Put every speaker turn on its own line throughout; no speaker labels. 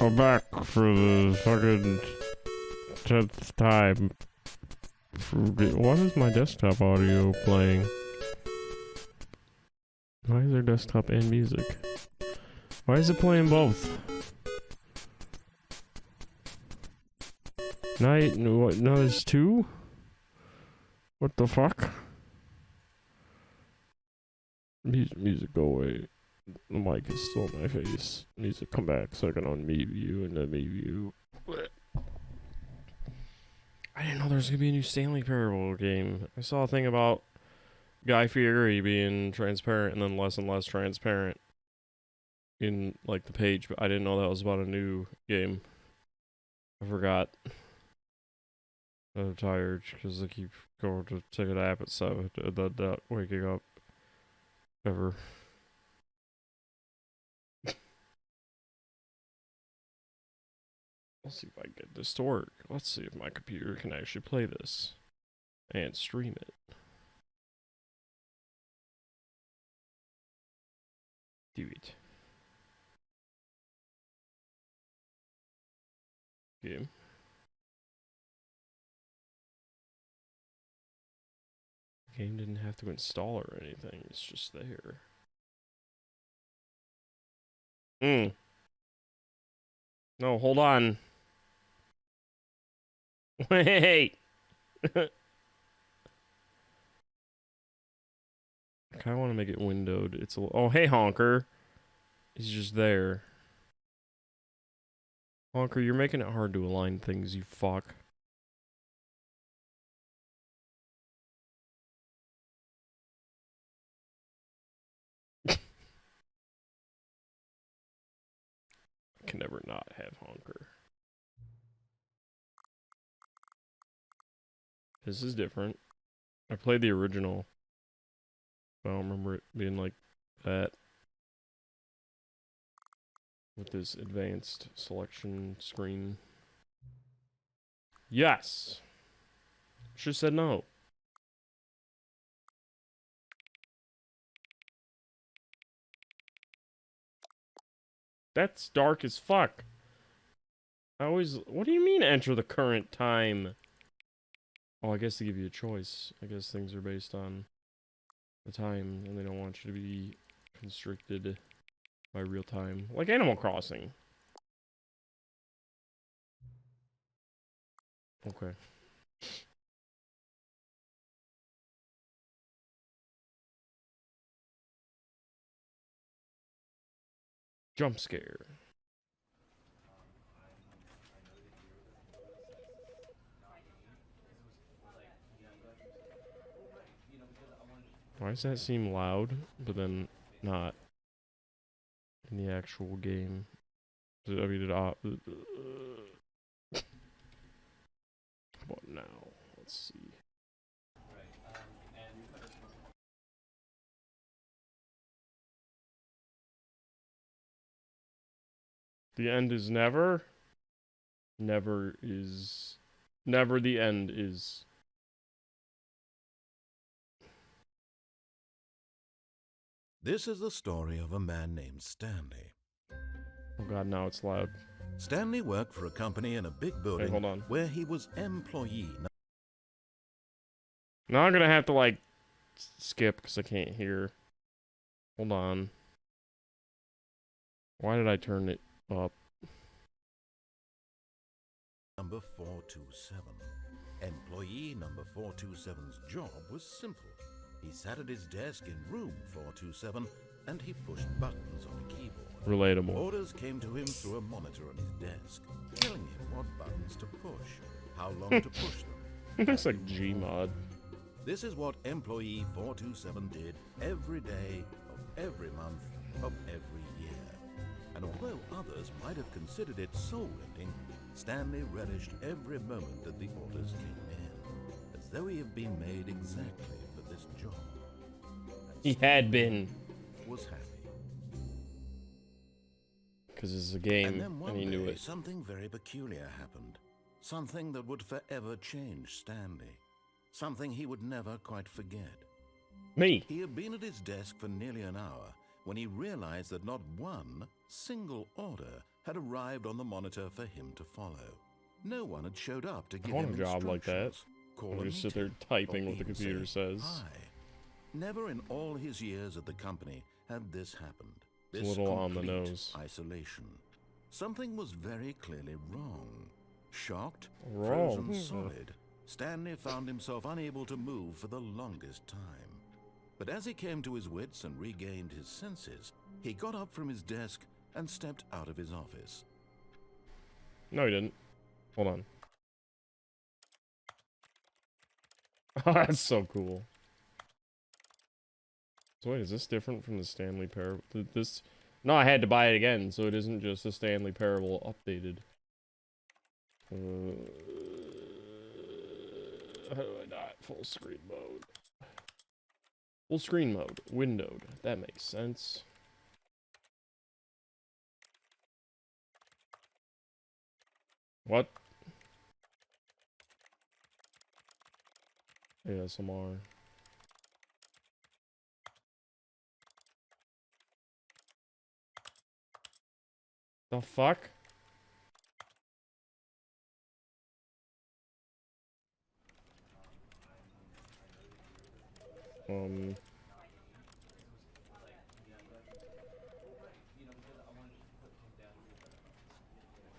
I'm back for the fucking 10th time. What is my desktop audio playing? Why is there desktop and music? Why is it playing both? Night, what? No, there's two? What the fuck? Music, go away. The mic is still in my face. Music, come back so I can unmute you and then mute you. I didn't know there was gonna be a new Stanley Parable game. I saw a thing about Guy Fieri being transparent and then less and less transparent in like the page, but I didn't know that was about a new game. I forgot. I'm tired because I keep going to take a nap at 7 and then not waking up ever. Let's see if I can get this to work. Let's see if my computer can actually play this and stream it. Do it. Game. Game didn't have to install or anything. It's just there. No, hold on. Wait. I kind of want to make it windowed. It's a. Oh, hey, Honker. He's just there. Honker, you're making it hard to align things, you fuck. I can never not have Honker. This is different. I played the original. I don't remember it being like that. With this advanced selection screen. Yes! Should've said no. That's dark as fuck. I always... What do you mean enter the current time? Oh, I guess they give you a choice. I guess things are based on the time, and they don't want you to be constricted by real time. Like Animal Crossing. Okay. Jump scare. Why does that seem loud, but then not in the actual game? I mean, what now? Let's see. The end is never. Never is. Never the end is.
This is the story of a man named Stanley.
Oh god, now it's loud.
Stanley worked for a company in a big building
hold on.
where he was employee.
Now I'm gonna have to, like, skip because I can't hear. Hold on. Why did I turn it up?
Number 427. Employee number 427's job was simple. He sat at his desk in room 427 and he pushed buttons on a keyboard.
Relatable.
Orders came to him through a monitor on his desk, telling him what buttons to push, how long to push them.
Looks like Gmod.
This is what employee 427 did every day of every month of every year. And although others might have considered it soul-rending, Stanley relished every moment that the orders came in, as though he had been made exactly for this job. And
He had been.
was happy.
Because it's a game,
And then one
he knew
day,
it.
something very peculiar happened. Something that would forever change Stanley. Something he would never quite forget.
Me.
He had been at his desk for nearly an hour when he realized that not one single order had arrived on the monitor for him to follow. No one had showed up to give
I want
him
a job like that.
instructions, call
I
a
just sit there
meeting,
typing
or
what the
even
computer
say
says.
hi. Never in all his years at the company had this happened.
It's a
This
little on the
complete
nose.
isolation. Something was very clearly wrong. Shocked,
Wrong.
frozen solid, Stanley found himself unable to move for the longest time. But as he came to his wits and regained his senses, he got up from his desk and stepped out of his office.
No, he didn't. Hold on. That's so cool. So wait, is this different from the Stanley Parable? This... No, I had to buy it again, so it isn't just the Stanley Parable updated. How do I not? Full screen mode. Full screen mode. Windowed. That makes sense. What? ASMR. The fuck?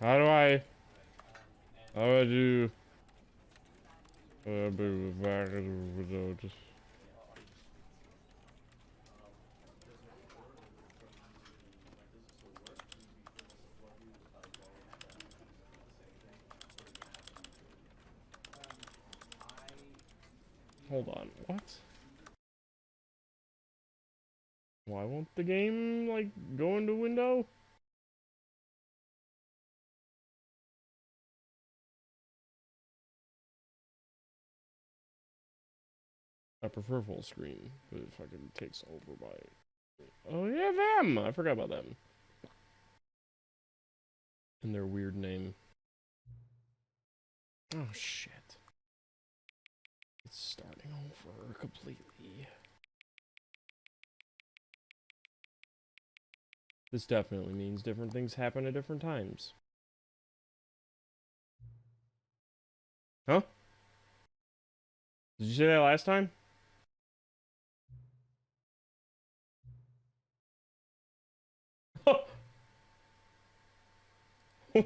How do I do just hold on, what? Why won't the game like go into window? I prefer full screen, but it fucking takes over by... Oh yeah, them! I forgot about them. And their weird name. Oh shit. It's starting over completely. This definitely means different things happen at different times. Huh? Did you say that last time? What?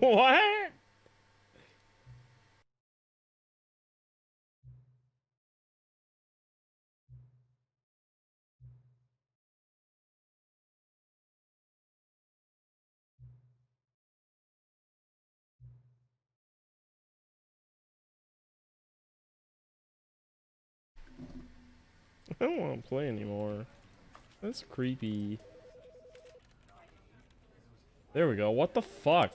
I don't want to play anymore. That's creepy. There we go. What the fuck?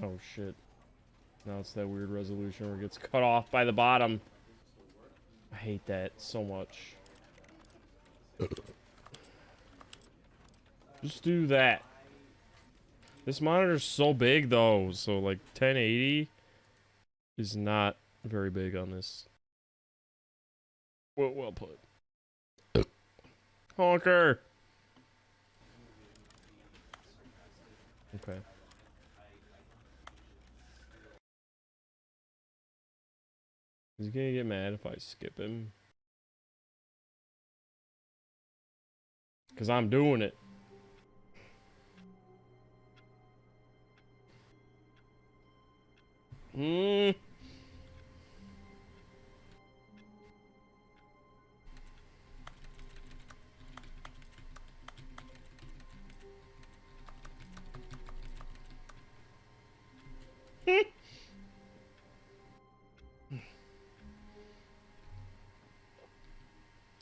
Oh shit. Now it's that weird resolution where it gets cut off by the bottom. I hate that so much. Just do that. This monitor's so big though, so like 1080 is not very big on this. Well put. Honker! Okay. Is he gonna get mad if I skip him? Cause I'm doing it. Hmm.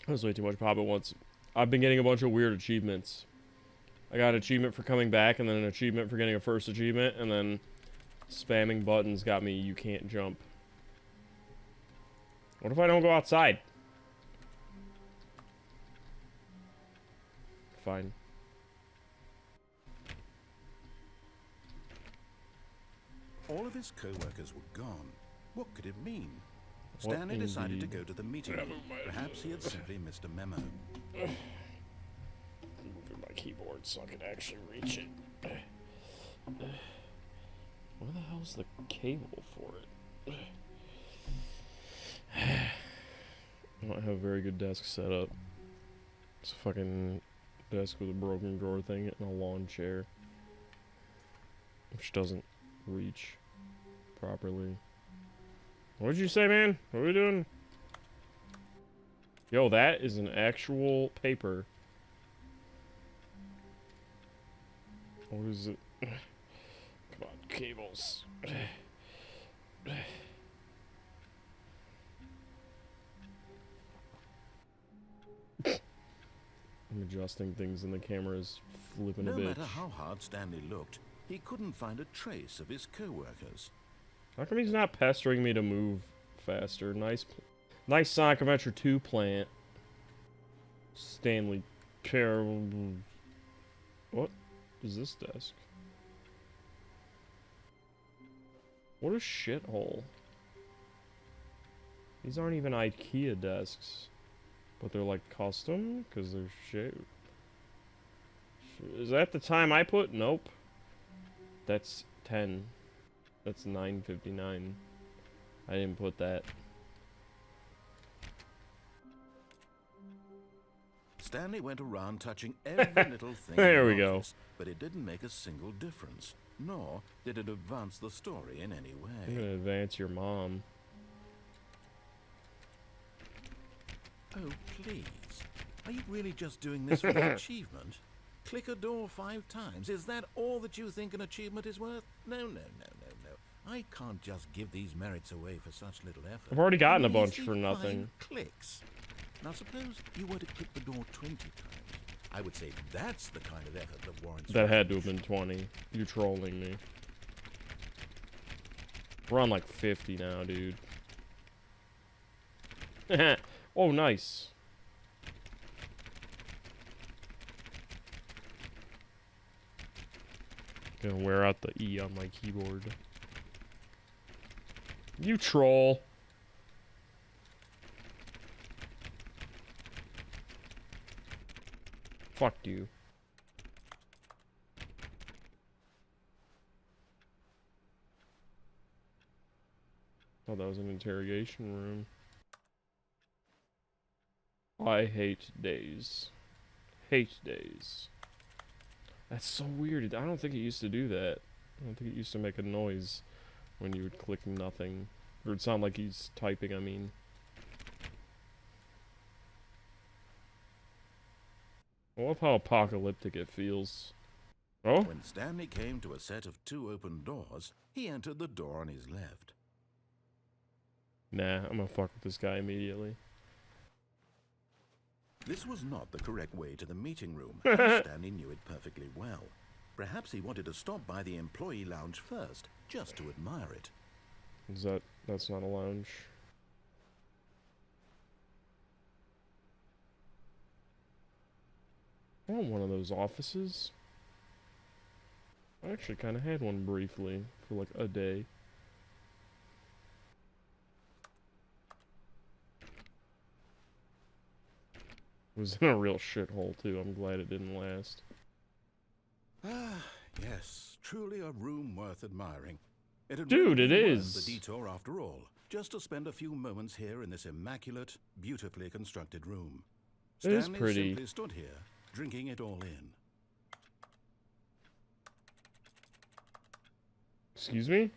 That was way too much pop at once. I've been getting a bunch of weird achievements. I got an achievement for coming back, and then an achievement for getting a first achievement, and then spamming buttons got me you can't jump. What if I don't go outside? Fine.
All of his co-workers were gone. What could it mean?
What
Stanley decided to
indeed?
go to the meeting room. Perhaps he had simply missed a memo.
Moving my keyboard so I can actually reach it. Where the hell's the cable for it? I don't have a very good desk set up. It's a fucking desk with a broken drawer thing and a lawn chair, which doesn't reach properly. What did you say, man? What are we doing? Yo, that is an actual paper. What is it? Come on, cables. I'm adjusting things and the camera's flipping a
No
bitch.
matter how hard Stanley looked, he couldn't find a trace of his co-workers.
How come he's not pestering me to move faster? Nice Sonic Adventure 2 plant. Stanley What is this desk? What a shithole. These aren't even IKEA desks. But they're like custom? Because they're shit. Is that the time I put? Nope. That's 10. That's 9:59. I didn't put that.
Stanley went around touching every little thing
There
in
we
the
go.
office, but it didn't make a single difference, nor did it advance the story in any
I'm
way.
gonna advance your mom.
Oh, please. Are you really just doing this for the achievement? Click a door 5 times. Is that all that you think an achievement is worth? No. I can't just give these merits away for such little effort.
I've already gotten a bunch
Measly
for nothing.
5 clicks. Now suppose you were to click the door 20 times. I would say that's the kind of effort that warrants...
That had to have been 20. You're trolling me. We're on like 50 now, dude. Oh, nice. Gonna wear out the E on my keyboard. You troll. Fuck you. Oh, that was an interrogation room. I hate days. Hate days. That's so weird. I don't think it used to do that. I don't think it used to make a noise when you would click nothing. Or it'd sound like he's typing, I mean. I love how apocalyptic it feels. Oh?
When Stanley came to a set of 2 open doors, he entered the door on his left.
Nah, I'm gonna fuck with this guy immediately.
This was not the correct way to the meeting room, and Stanley knew it perfectly well. Perhaps he wanted to stop by the employee lounge first, just to admire it.
That's not a lounge. I want one of those offices. I actually kind of had one briefly for like a day. It was in a real shithole too. I'm glad it didn't last.
Ah, yes, truly a room worth admiring. It had
Dude,
really
it
been worth
is.
the detour after all, just to spend a few moments here in this immaculate, beautifully constructed room.
It is
Stanley
pretty.
simply stood here, drinking it all in.
Excuse me?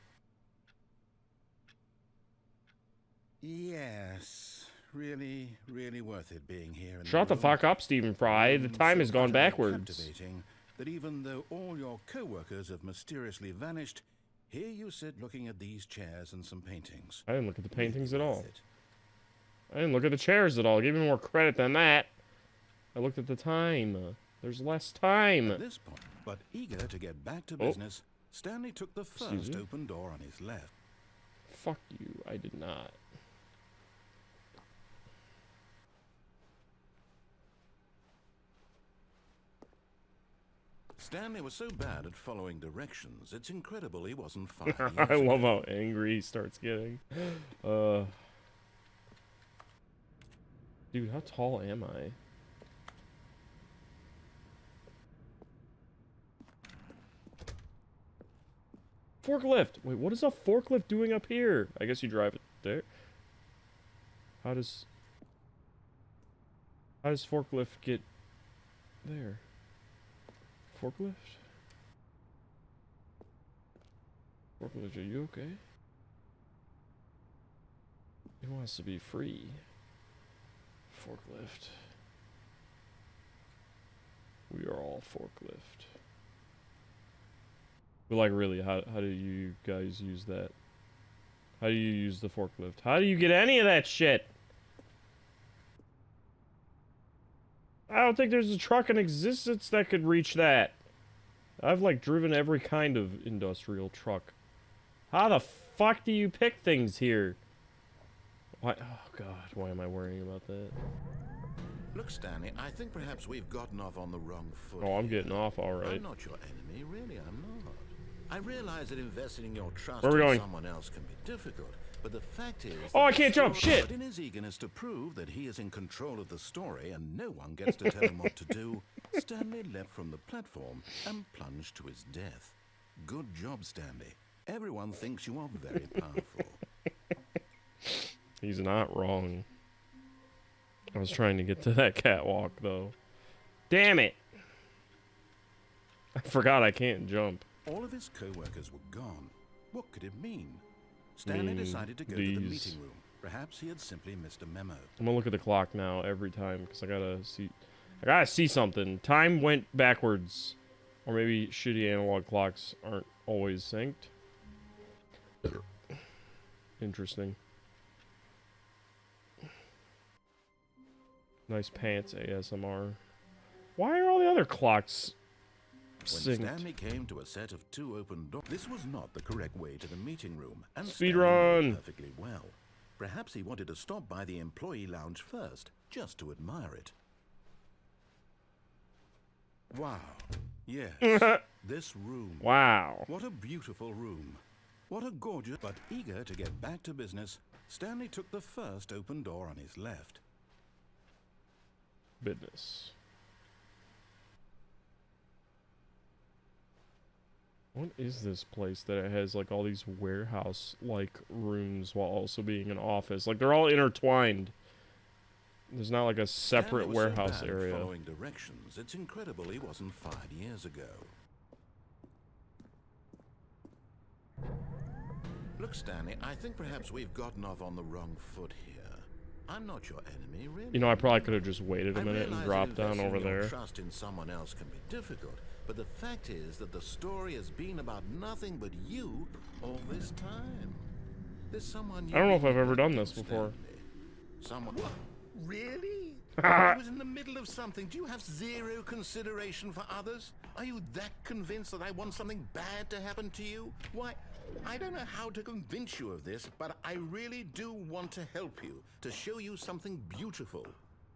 Yes, really, really worth it being here.
Shut the fuck up, Stephen Fry. The time has gone backwards.
Captivating that even though all your co-workers have mysteriously vanished, here you sit looking at these chairs and some paintings.
I didn't look at the paintings at
Really
all.
worth it.
I didn't look at the chairs at all. Give me more credit than that. I looked at the time. There's less time.
At this point, but eager to get back to
Oh.
business, Stanley took the
Excuse
first
me?
open door on his left.
Fuck you. I did not.
Stanley was so bad at following directions, it's incredible he wasn't fired
I
years
love
ago.
how angry he starts getting. Dude, how tall am I? Forklift! Wait, what is a forklift doing up here? I guess you drive it there. How does forklift get there? Forklift? Forklift, are you okay? It wants to be free. Forklift. We are all forklift. But like really, how do you guys use that? How do you use the forklift? How do you get any of that shit? I don't think there's a truck in existence that could reach that. I've like driven every kind of industrial truck. How the fuck do you pick things here? Why? Oh god, why am I worrying about that?
Look, Stanley, I think perhaps we've gotten off on the wrong foot.
Oh, I'm getting off, alright.
I'm not your enemy, really, I'm not. I realize that investing in your trust
Where are we
in
going?
someone else can be difficult, but the fact is...
Oh, I
that
can't jump,
story-
shit!
But in his eagerness to prove that he is in control of the story and no one gets to tell him what to do, Stanley leapt from the platform and plunged to his death. Good job, Stanley. Everyone thinks you are very powerful.
He's not wrong. I was trying to get to that catwalk, though. Damn it! I forgot I can't jump.
All of his co-workers were gone. What could it mean? Stanley decided to go to the
these.
meeting room. Perhaps he had simply missed a memo.
I'm gonna look at the clock now every time because I gotta see something. Time went backwards, or maybe shitty analog clocks aren't always synced. Interesting. Nice pants ASMR. Why are all the other clocks
When
synced?
Stanley came to a set of 2 open doors, this was not the correct way to the meeting room, and
Speed
Stanley knew
run.
it perfectly well. Perhaps he wanted to stop by the employee lounge first, just to admire it. Wow. Yes. This room.
Wow.
What a beautiful room. What a gorgeous... But eager to get back to business, Stanley took the first open door on his left.
Business. What is this place that it has like all these warehouse-like rooms while also being an office? Like they're all intertwined. There's not like a separate
Stanley was
warehouse
so bad at
area.
following directions, it's incredible he wasn't fired years ago. Look, Stanley, I think perhaps we've gotten off on the wrong foot here. I'm not your enemy, really.
You know, I probably could have just waited a
I
minute and
realize
dropped
that
down
investing
over
your
there.
Trust in someone else can be difficult, but the fact is that the story has been about nothing but you all this time. There's someone you
I don't know if I've
really
ever done
like,
this before.
Stanley. Someone. What? Really? I was in the middle of something. Do you have zero consideration for others? Are you that convinced that I want something bad to happen to you? Why, I don't know how to convince you of this, but I really do want to help you, to show you something beautiful.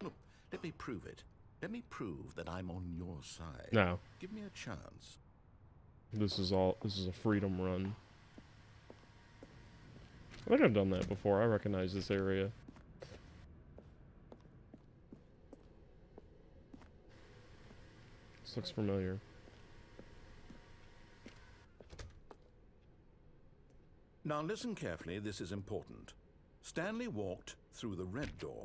Look, let me prove it. Let me prove that I'm on your side.
No.
Give me a chance.
This is a freedom run. I think I've done that before. I recognize this area. This looks familiar.
Now listen carefully, this is important. Stanley walked through the red door.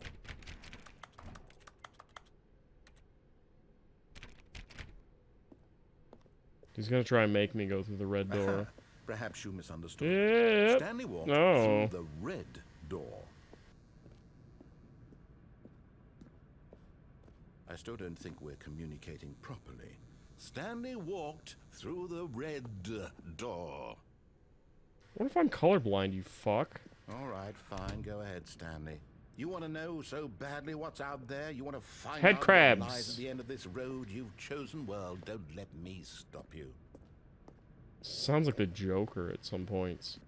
He's gonna try and make me go through the red door.
Perhaps you misunderstood.
Yep.
Stanley walked
No.
through the red door. I still don't think we're communicating properly. Stanley walked through the red door.
What if I'm colorblind, you fuck?
All right, fine. Go ahead, Stanley. You want to know so badly what's out there? You want to find
Head
out
crabs.
what lies at the end of this road you've chosen? Well, don't let me stop you.
Sounds like the Joker at some points.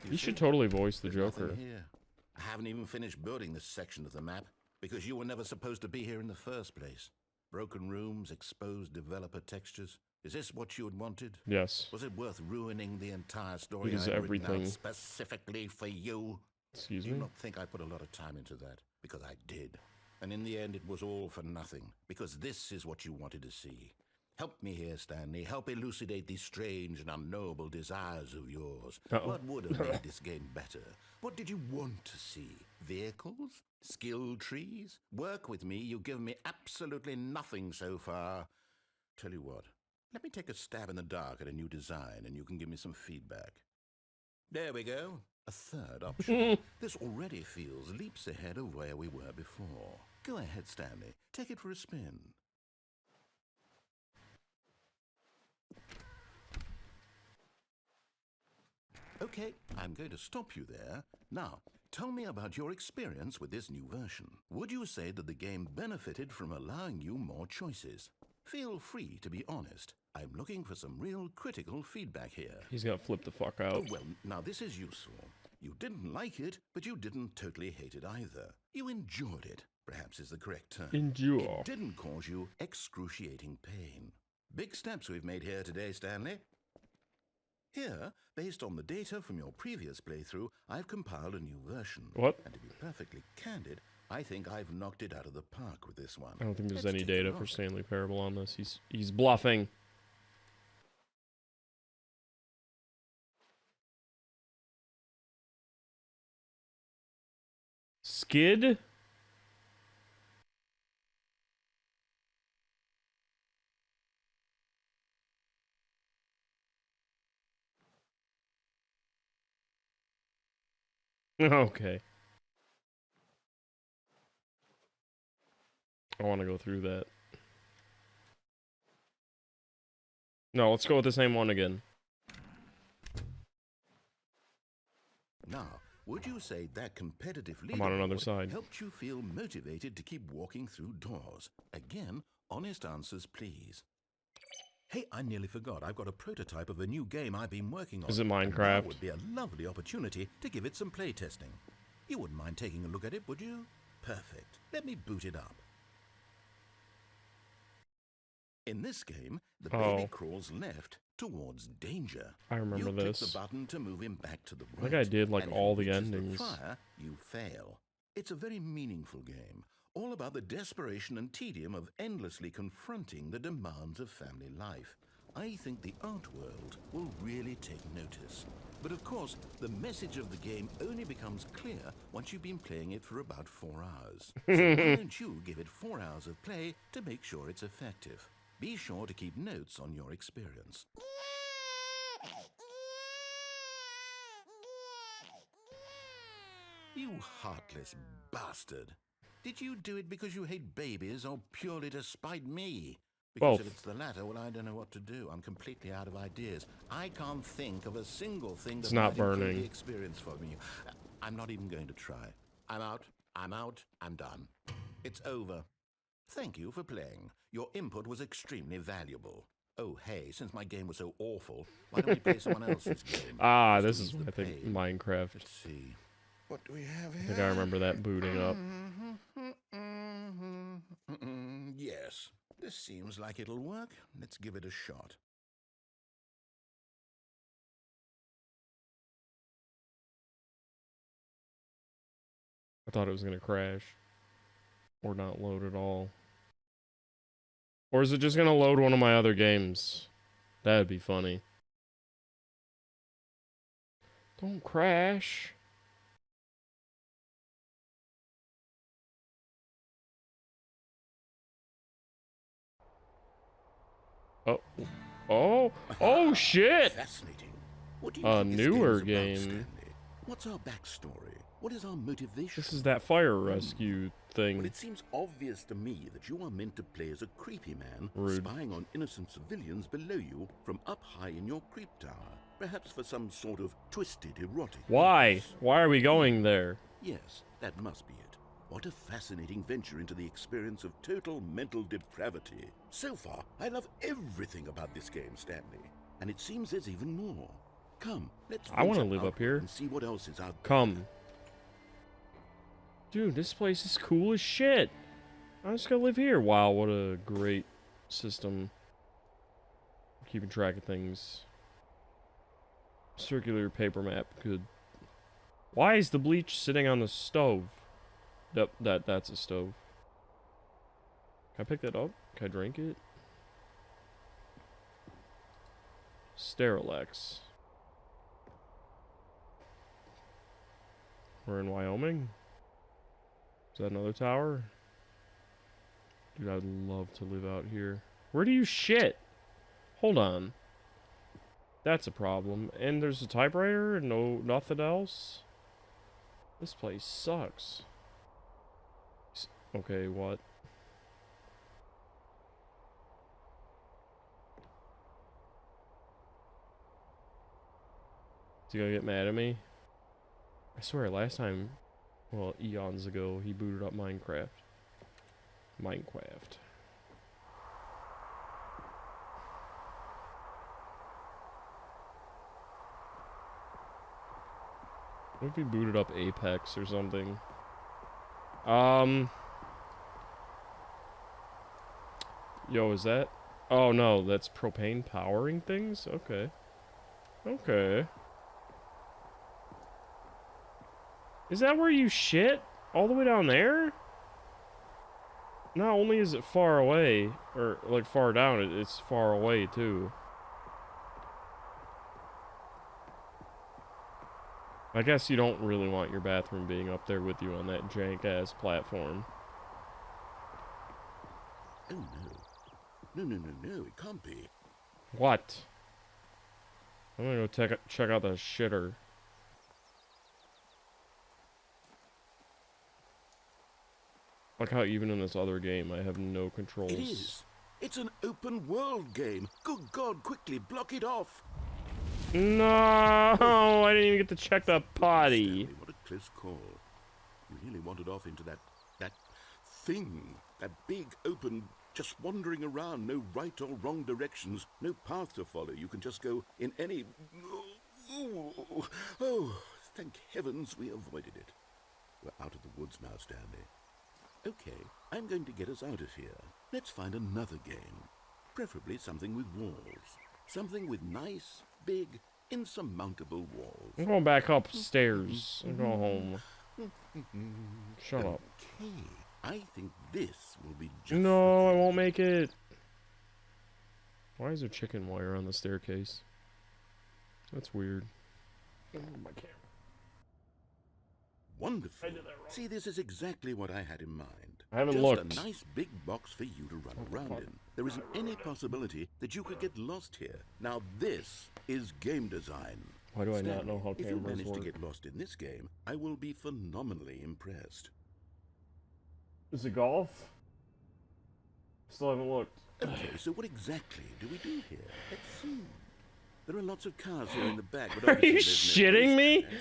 You
see,
should totally voice the
there's nothing
Joker.
here. I haven't even finished building this section of the map because you were never supposed to be here in the first place. Broken rooms, exposed developer textures. Is this what you had wanted?
Yes.
Was it worth ruining the entire story
It is
I had written
everything.
out specifically for you?
Excuse
Do
me?
not think I put a lot of time into that, because I did. And in the end, it was all for nothing, because this is what you wanted to see. Help me here, Stanley. Help elucidate these strange and unknowable desires of yours.
Uh-oh.
What would have made this game better? What did you want to see? Vehicles? Skill trees? Work with me. You've given me absolutely nothing so far. Tell you what, let me take a stab in the dark at a new design, and you can give me some feedback. There we go. A third option. This already feels leaps ahead of where we were before. Go ahead, Stanley. Take it for a spin. Okay, I'm going to stop you there. Now, tell me about your experience with this new version. Would you say that the game benefited from allowing you more choices? Feel free to be honest. I'm looking for some real critical feedback here.
He's got flipped the fuck
Oh,
out.
well, now this is useful. You didn't like it, but you didn't totally hate it either. You enjoyed it, perhaps is the correct term.
Endure.
It didn't cause you excruciating pain. Big steps we've made here today, Stanley. Here, based on the data from your previous playthrough, I've compiled a new version.
What?
And to be perfectly candid, I think I've knocked it out of the park with this one.
I don't think there's
Let's
any
take a
data for
look.
Stanley Parable on this. He's bluffing. Skid? Okay. I want to go through that. No, let's go with the same one again.
Now, would you say that competitive
I'm on another
leaderboard
side.
helped you feel motivated to keep walking through doors? Again, honest answers, please. Hey, I nearly forgot. I've got a prototype of a new game I've been working on.
Is it
and now
Minecraft?
would be a lovely opportunity to give it some play testing. You wouldn't mind taking a look at it, would you? Perfect. Let me boot it up. In this game, the baby crawls left towards danger.
I remember
you click
this.
the button to move him back to the right.
I think I did like
and if
all
he
the
reaches
endings.
fire, you fail. It's a very meaningful game, all about the desperation and tedium of endlessly confronting the demands of family life. I think the art world will really take notice. But of course, the message of the game only becomes clear once you've been playing it for about 4 hours. So why don't you give it 4 hours of play to make sure it's effective? Be sure to keep notes on your experience. You heartless bastard. Did you do it because you hate babies or purely to spite me? Because
Both.
if it's the latter, well, I don't know what to do. I'm completely out of ideas. I can't think of a single thing that
It's not
might improve
burning.
the experience for me. I'm not even going to try. I'm out. I'm done. It's over. Thank you for playing. Your input was extremely valuable. Oh, hey, since my game was so awful, why don't we play someone else's game?
Ah,
Just
this
to
is
ease the
I think
pain.
Minecraft.
Let's see. What do we have
I
here?
think I remember that booting up.
Yes, this seems like it'll work. Let's give it a shot.
I thought it was gonna crash. Or not load at all. Or is it just gonna load one of my other games? That'd be funny. Don't crash. Oh. Oh shit!
Fascinating. What do you
A
think this
newer
game is about,
game.
Stanley? What's our backstory? What is our motivation?
This is that fire rescue
Well,
thing.
it seems obvious to me that you are meant to play as a creepy man
Rude.
spying on innocent civilians below you from up high in your creep tower, perhaps for some sort of twisted erotic
Why?
use.
Why are we going there?
Yes, that must be it. What a fascinating venture into the experience of total mental depravity. So far, I love everything about this game, Stanley. And it seems there's even more. Come, let's
I wanna
venture
live up
outward
here.
and see what else is out there.
Come. Dude, this place is cool as shit. I'm just gonna live here. Wow, what a great system. keeping track of things. Circular paper map. Good. Why is the bleach sitting on the stove? Yep, that's a stove. Can I pick that up? Can I drink it? Sterilex. We're in Wyoming? Is that another tower? Dude, I'd love to live out here. Where do you shit? Hold on. That's a problem. And there's a typewriter and nothing else? This place sucks. Okay, what? Is he gonna get mad at me? I swear, last time, well, eons ago, he booted up Minecraft. What if he booted up Apex or something? Yo, is that? Oh no, that's propane powering things? Okay. Okay. Is that where you shit? All the way down there? Not only is it far away, or like far down, it's far away too. I guess you don't really want your bathroom being up there with you on that jank-ass platform.
Oh no. No, it can't be.
What? I'm gonna go check out the shitter. Like how even in this other game, I have no controls.
It is. It's an open world game. Good God, quickly block it off.
No, I didn't even get to check the potty.
Stanley, what a close call. You really wandered off into that thing. That big, open, just wandering around. No right or wrong directions. No path to follow. You can just go in any... Oh, thank heavens we avoided it. We're out of the woods now, Stanley. Okay, I'm going to get us out of here. Let's find another game. Preferably something with walls. Something with nice, big, insurmountable walls.
I'm going back upstairs and go home. Shut up.
Okay, I think this will be just...
No, I won't make it. Why is there chicken wire on the staircase? That's weird. My camera.
Wonderful.
I did that wrong.
See, this is exactly what I had in mind.
I haven't
Just
looked.
a nice big box for you to run around in. There isn't any possibility that you could get lost here. Now this is game design.
Why do I not
Stanley,
know how
if you
cameras
manage
work?
to get lost in this game, I will be phenomenally impressed.
Is it golf? Still haven't looked.
Okay, so what exactly do we do here? Let's see. There are lots of cars here in the back, but
Are
obviously
you
there's no
shitting me?
racetrack.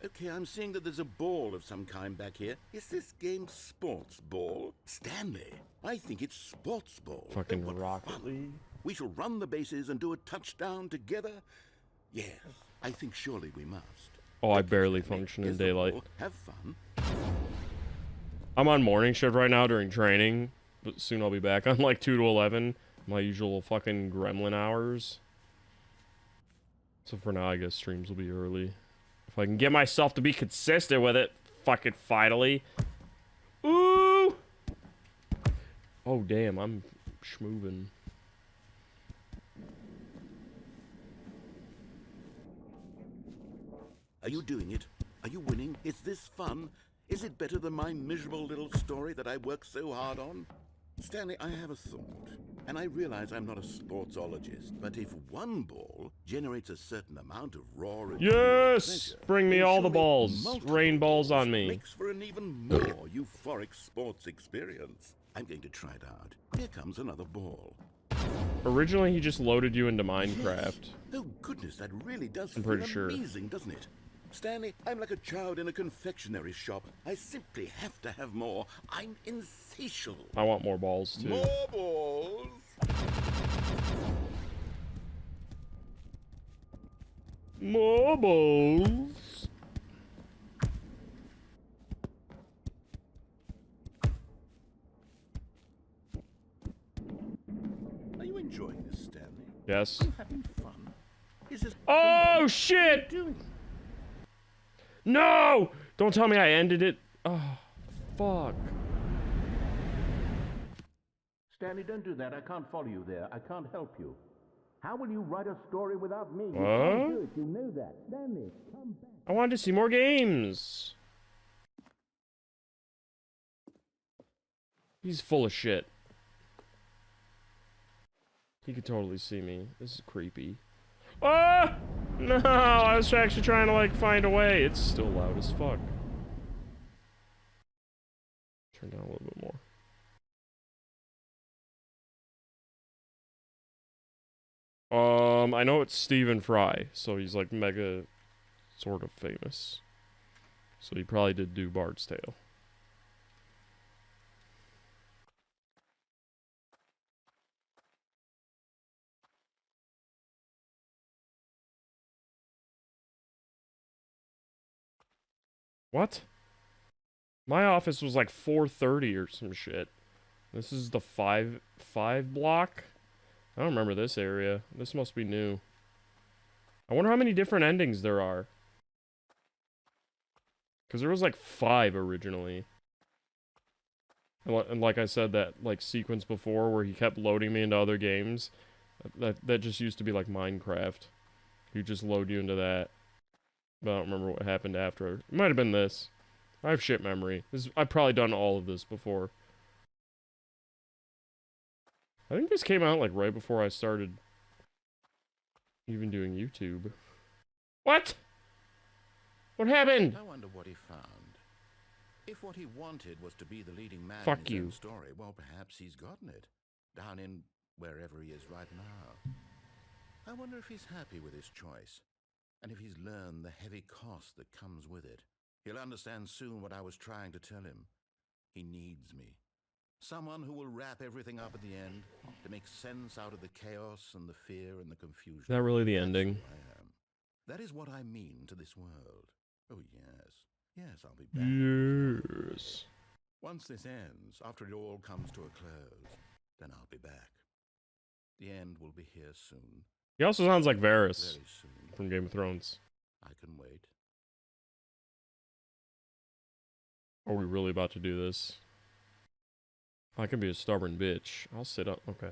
Okay, I'm seeing that there's a ball of some kind back here. Is this game sports ball? Stanley, I think it's sports ball.
Fucking
What
Rocket
fun.
League.
We shall run the bases and do a touchdown together? Yes, I think surely we must.
Oh, I
Okay,
barely
Stanley,
function in
here's the
daylight.
ball. Have fun.
I'm on morning shift right now during training, but soon I'll be back on like 2 to 11, my usual fucking gremlin hours. So for now, I guess streams will be early. If I can get myself to be consistent with it, fucking finally. Ooh! Oh, damn, I'm schmoovin'.
Are you doing it? Are you winning? Is this fun? Is it better than my miserable little story that I worked so hard on? Stanley, I have a thought, and I realize I'm not a sportsologist, but if one ball generates a certain amount of raw and
Yes!
pleasure,
Bring me
then
all the
surely
balls.
multiple
Rain balls on me.
makes for an even more euphoric sports experience. I'm going to try it out. Here comes another ball.
Originally, he just loaded you into Minecraft.
Yes. Oh goodness, that really does
I'm
feel
pretty sure.
amazing, doesn't it? Stanley, I'm like a child in a confectionery shop. I simply have to have more. I'm insatiable.
I want more balls, too.
More balls.
More balls.
Are you enjoying this, Stanley?
Yes.
I'm happy
Oh, shit! No! Don't tell me I ended it. Oh, fuck.
Stanley, don't do that. I can't follow you there. I can't help you. How will you write a story without me? You can't do
What?
it. You know that. Stanley, come back.
I wanted to see more games. He's full of shit. He could totally see me. This is creepy. Oh! No, I was actually trying to, like, find a way. It's still loud as fuck. Turn down a little bit more. I know it's Stephen Fry, so he's, like, mega sort of famous. So he probably did do Bard's Tale. What? My office was like 4:30 or some shit. This is the 5 block? I don't remember this area. This must be new. I wonder how many different endings there are. Because there was like 5 originally. And like I said, that like sequence before where he kept loading me into other games. That just used to be like Minecraft. He'd just load you into that. But I don't remember what happened after. It might have been this. I have shit memory. I've probably done all of this before. I think this came out like right before I started even doing YouTube. What? What happened?
I wonder what he found. If what he wanted was to be the leading man
Fuck
in his
you.
own story, well, perhaps he's gotten it. Down in wherever he is right now. I wonder if he's happy with his choice. And if he's learned the heavy cost that comes with it. He'll understand soon what I was trying to tell him. He needs me. Someone who will wrap everything up at the end to make sense out of the chaos and the fear and the confusion.
Is that really the
That's
ending?
who I am. That is what I mean to this world. Oh, yes. Yes, I'll be back.
Yes.
Once this ends, after it all comes to a close, then I'll be back. The end will be here soon.
He also sounds like Varys
Very soon.
from Game of Thrones.
I can wait.
Are we really about to do this? I can be a stubborn bitch. I'll sit up. Okay.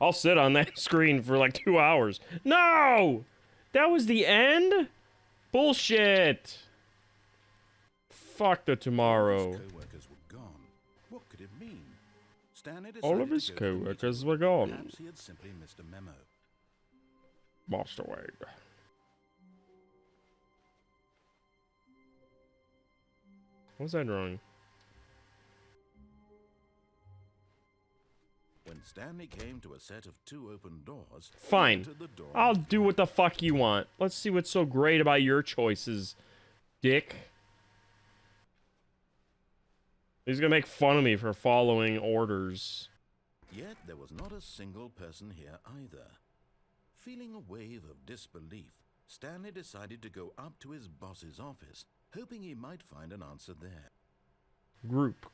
I'll sit on that screen for like 2 hours. No! That was the end? Bullshit! Fuck the tomorrow.
His co-workers were gone. What could it mean? Stanley
All of
decided
his
to go to the
co-workers
meeting.
were gone.
Perhaps he had simply missed a memo.
Master Wade. What's that drawing?
When Stanley came to a set of 2 open doors, he
Fine.
entered the door
I'll
and
do what the fuck you want. Let's see what's so great about your choices, dick. He's gonna make fun of me for following orders.
Yet there was not a single person here either. Feeling a wave of disbelief, Stanley decided to go up to his boss's office, hoping he might find an answer there.
Group.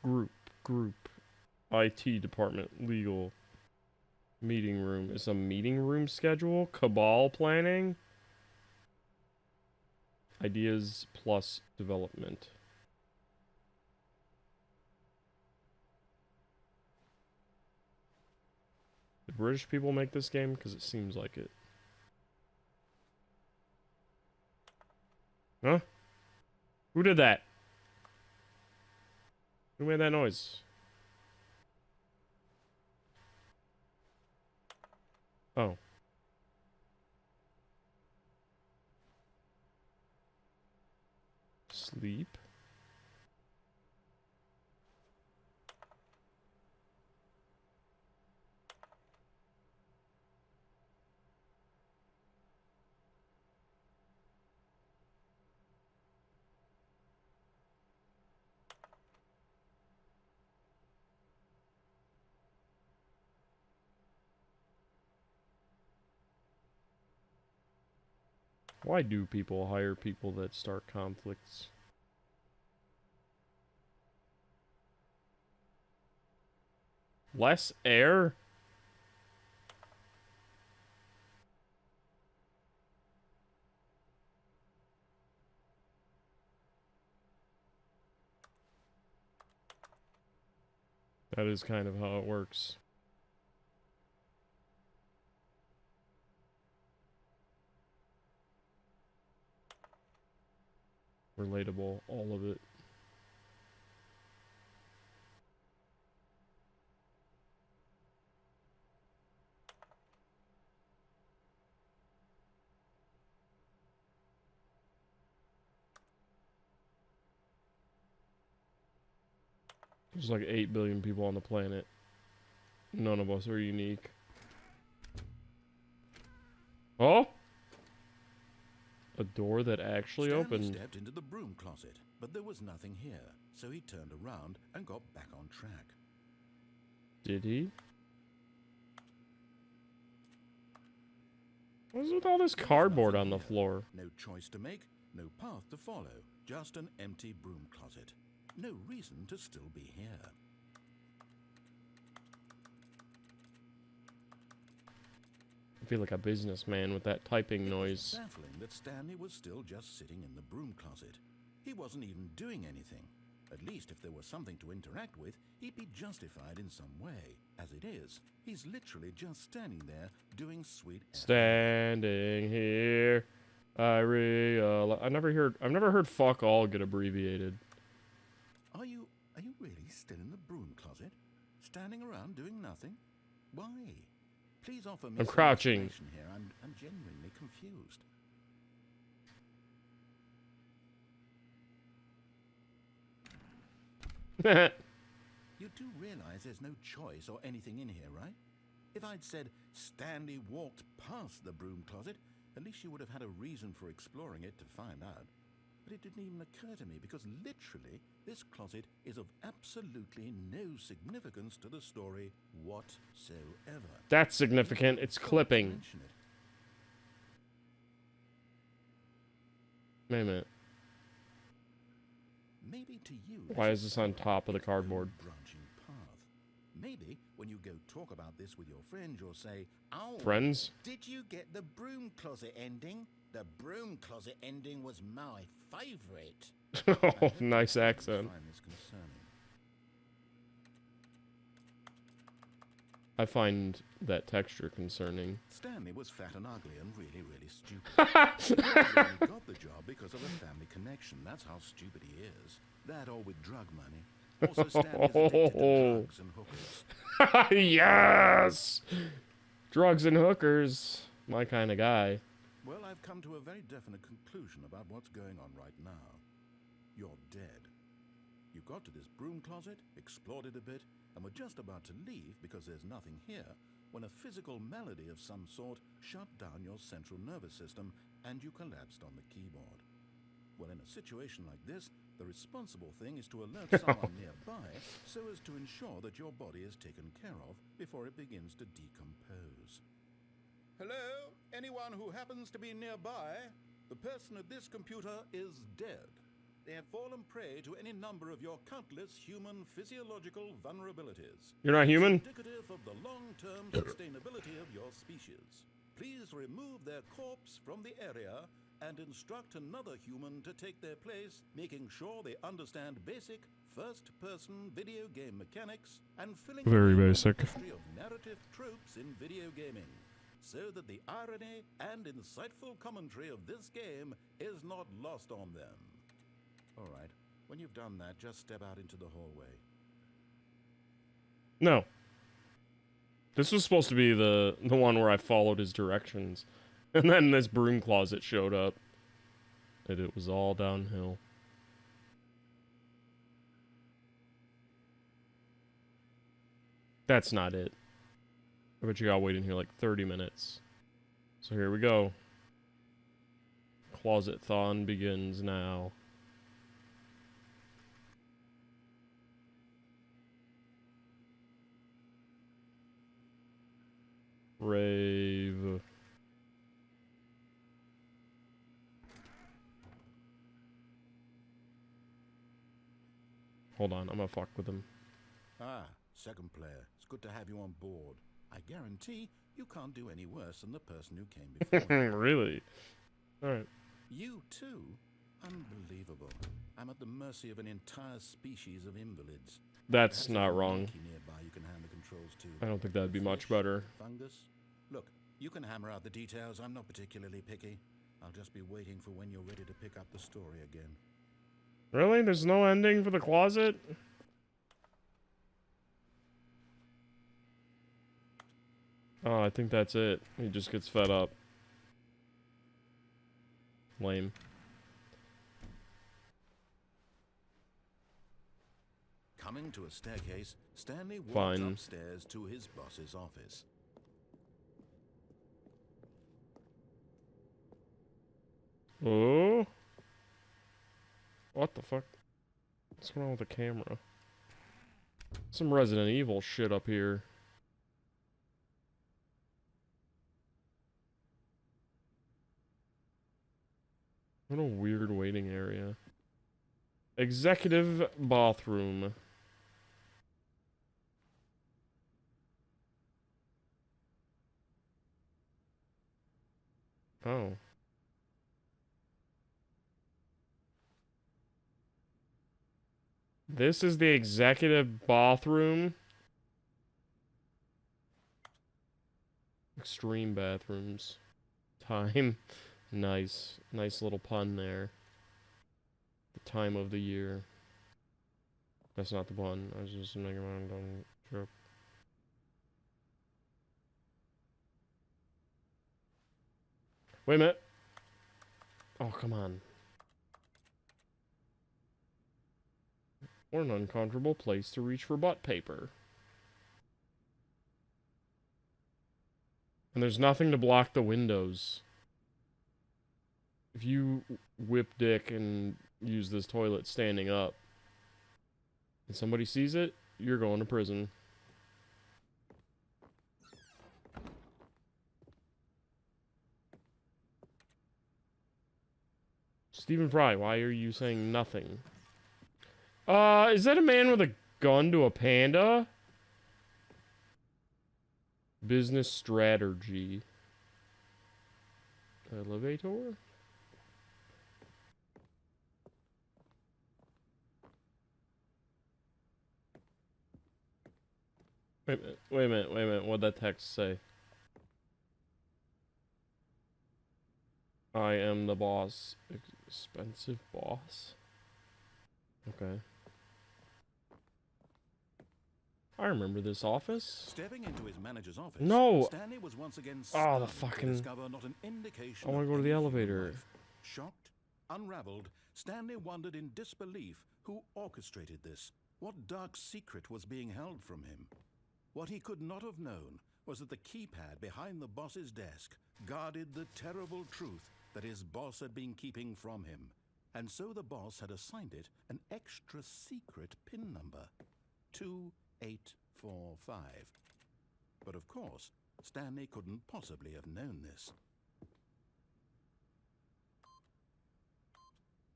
IT department, legal. Meeting room. Is a meeting room schedule? Cabal planning? Ideas plus development. The British people make this game? Because it seems like it. Huh? Who did that? Who made that noise? Oh. Sleep? Why do people hire people that start conflicts? Less air? That is kind of how it works. Relatable, all of it. There's like 8 billion people on the planet. None of us are unique. Oh! A door that actually
Stanley
opened.
stepped into the broom closet, but there was nothing here, so he turned around and got back on track.
Did he? What's with all this cardboard on the floor?
No choice to make, no path to follow, just an empty broom closet. No reason to still be here.
I feel like a businessman with that typing noise.
It was baffling that Stanley was still just sitting in the broom closet. He wasn't even doing anything. At least if there was something to interact with, he'd be justified in some way. As it is, he's literally just standing there doing sweet.
Standing here, I realize. I've never heard fuck all get abbreviated.
Are you really still in the broom closet? Standing around doing nothing? Why? Please offer me
I'm
some
crouching.
explanation here. I'm genuinely confused. You do realize there's no choice or anything in here, right? If I'd said Stanley walked past the broom closet, at least you would have had a reason for exploring it to find out. But it didn't even occur to me because literally this closet is of absolutely no significance to the story whatsoever.
That's significant. It's clipping.
Mention it.
Wait a minute.
Maybe to you.
Why is this on top of the
its own
cardboard?
branching path. Maybe when you go talk about this with your friend, you'll say, "Oh,
Friends?
did you get the broom closet ending? The broom closet ending was my favorite."
Oh, nice accent.
I find this concerning.
I find that texture concerning.
Stanley was fat and ugly and really, really stupid. He only got the job because of a family connection. That's how stupid he is. That or with drug money. Also, Stanley's addicted to drugs and hookers.
Yes! Drugs and hookers. My kind of guy.
Well, I've come to a very definite conclusion about what's going on right now. You're dead. You got to this broom closet, explored it a bit, and were just about to leave because there's nothing here when a physical malady of some sort shut down your central nervous system and you collapsed on the keyboard. Well, in a situation like this, the responsible thing is to alert someone nearby so as to ensure that your body is taken care of before it begins to decompose. Hello? Anyone who happens to be nearby? The person at this computer is dead. They have fallen prey to any number of your countless human physiological vulnerabilities.
You're not human?
Indicative of the long-term sustainability of your species. Please remove their corpse from the area and instruct another human to take their place, making sure they understand basic first-person video game mechanics and filling
Very
in the
basic.
history of narrative tropes in video gaming, so that the irony and insightful commentary of this game is not lost on them. All right, when you've done that, just step out into the hallway.
No. This was supposed to be the one where I followed his directions. And then this broom closet showed up. And it was all downhill. That's not it. I bet you gotta wait in here like 30 minutes. So here we go. Closet-thon begins now. Rave. Hold on, I'm gonna fuck with him.
Ah, second player. It's good to have you on board. I guarantee you can't do any worse than the person who came before you.
Really? Alright.
You too? Unbelievable. I'm at the mercy of an entire species of invalids.
That's
Perhaps there's
not
a
wrong.
monkey nearby you can hand the controls to.
I don't think that'd be much
Fish?
better.
Fungus? Look, you can hammer out the details. I'm not particularly picky. I'll just be waiting for when you're ready to pick up the story again.
Really? There's no ending for the closet? Oh, I think that's it. He just gets fed up. Lame.
Coming to a staircase, Stanley walks
Fine.
upstairs to his boss's office.
Oh? What the fuck? What's going on with the camera? Some Resident Evil shit up here. What a weird waiting area. Executive bathroom. Oh. This is the executive bathroom. Extreme bathrooms. Time. Nice. Nice little pun there. The time of the year. That's not the pun. I was just making my own joke. Wait a minute. Oh, come on. What an uncomfortable place to reach for butt paper. And there's nothing to block the windows. If you whip dick and use this toilet standing up, and somebody sees it, you're going to prison. Stephen Fry, why are you saying nothing? Is that a man with a gun to a panda? Business strategy. Elevator? Wait a minute. What'd that text say? I am the boss. Expensive boss? Okay. I remember this office.
Stepping into his manager's office,
No!
Stanley was once again
Oh, the
stunned
fucking...
to discover not an indication
I want to go to
of
the
any human
elevator.
life. Shocked, unraveled, Stanley wondered in disbelief who orchestrated this. What dark secret was being held from him? What he could not have known was that the keypad behind the boss's desk guarded the terrible truth that his boss had been keeping from him. And so the boss had assigned it an extra secret PIN number. 2845. But of course, Stanley couldn't possibly have known this.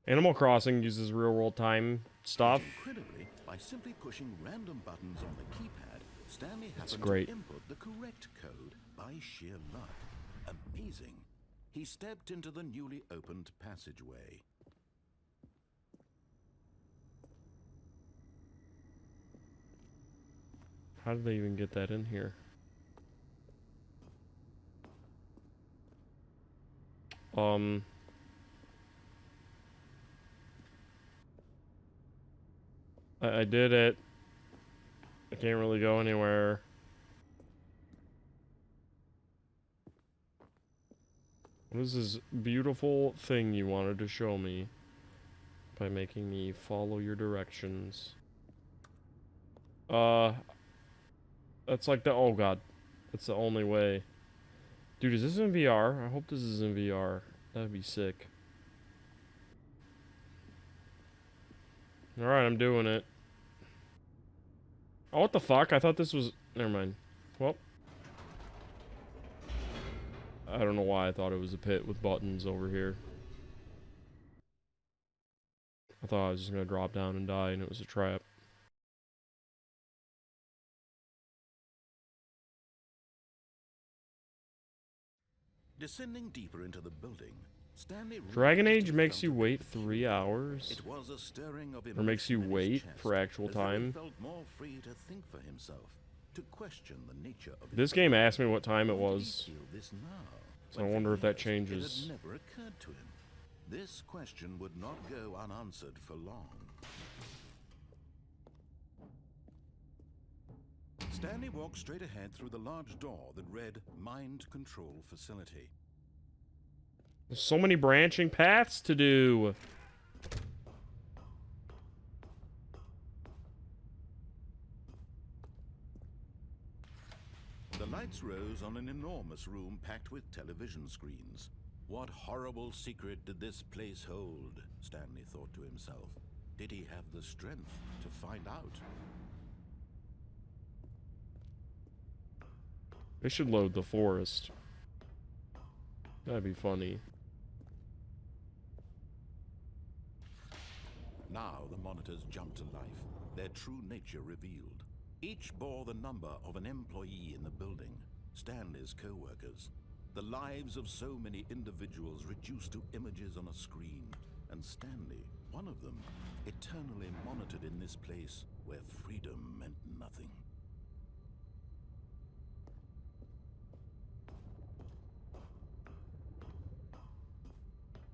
Animal Crossing uses real-world time stuff.
Incredibly, by simply pushing random buttons on the keypad, Stanley happened
great.
to input the correct code by sheer luck. Amazing. He stepped into the newly opened passageway.
How did they even get that in here? I did it. I can't really go anywhere. What is this beautiful thing you wanted to show me by making me follow your directions? That's like the... Oh, God. That's the only way. Dude, is this in VR? I hope this is in VR. That'd be sick. Alright, I'm doing it. Oh, what the fuck? I thought this was... Never mind. Well. I don't know why I thought it was a pit with buttons over here. I thought I was just gonna drop down and die and it was a trap.
Descending deeper into the building, Stanley
Dragon
realized
Age
he
makes
felt
you
a bit
wait
peculiar.
3 hours?
It was a stirring of
Or makes you
emotion in his
wait
chest,
for actual
as though he
time?
felt more free to think for himself, to question the nature of his
This game
being.
asked me what time it
Why did he
was.
feel this now?
So I
When for
wonder if that
years
changes.
It had never occurred to him. This question would not go unanswered for long. Stanley walked straight ahead through the large door that read Mind Control Facility.
There's so many branching paths to do.
The lights rose on an enormous room packed with television screens. What horrible secret did this place hold? Stanley thought to himself. Did he have the strength to find out?
They should load the forest. That'd be funny.
Now the monitors jumped to life, their true nature revealed. Each bore the number of an employee in the building, Stanley's co-workers. The lives of so many individuals reduced to images on a screen, and Stanley, one of them, eternally monitored in this place where freedom meant nothing.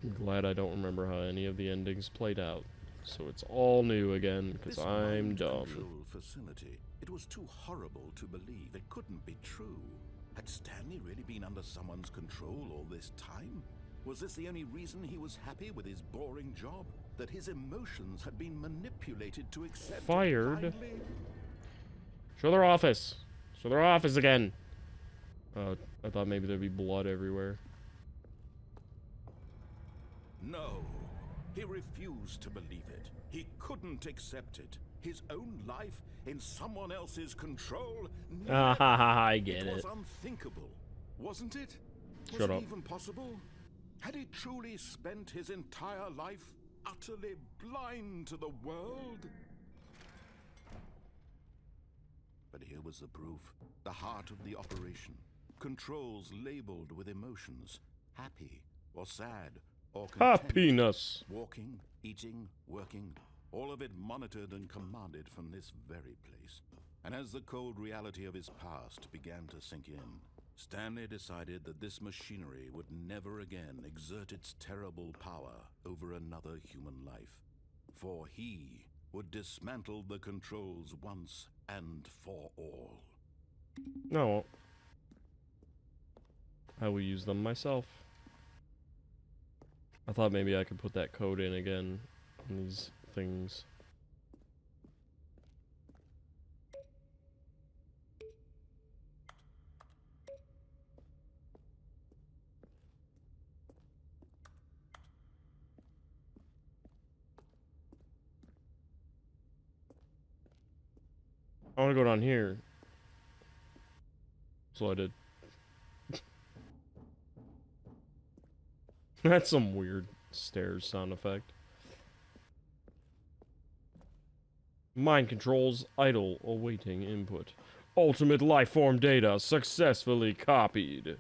I'm glad I don't remember how any of the endings played out. So it's all new again, because
This
I'm
mind
dumb.
control facility, it was too horrible to believe. It couldn't be true. Had Stanley really been under someone's control all this time? Was this the only reason he was happy with his boring job? That his emotions had been manipulated to accept it
Fired?
blindly?
Show their office. Show their office again. I thought maybe there'd be blood everywhere.
No, he refused to believe it. He couldn't accept it. His own life in someone else's control?
Ah,
Never.
I get
It
it.
was unthinkable, wasn't it? Was
Shut
it
up.
even possible? Had he truly spent his entire life utterly blind to the world? But here was the proof. The heart of the operation. Controls labeled with emotions. Happy or sad or content.
Happiness.
Walking, eating, working, all of it monitored and commanded from this very place. And as the cold reality of his past began to sink in, Stanley decided that this machinery would never again exert its terrible power over another human life. For he would dismantle the controls once and for all.
No. I will use them myself. I thought maybe I could put that code in again on these things. I want to go down here. So I did. That's some weird stairs sound effect. Mind controls idle, awaiting input. Ultimate lifeform data successfully copied.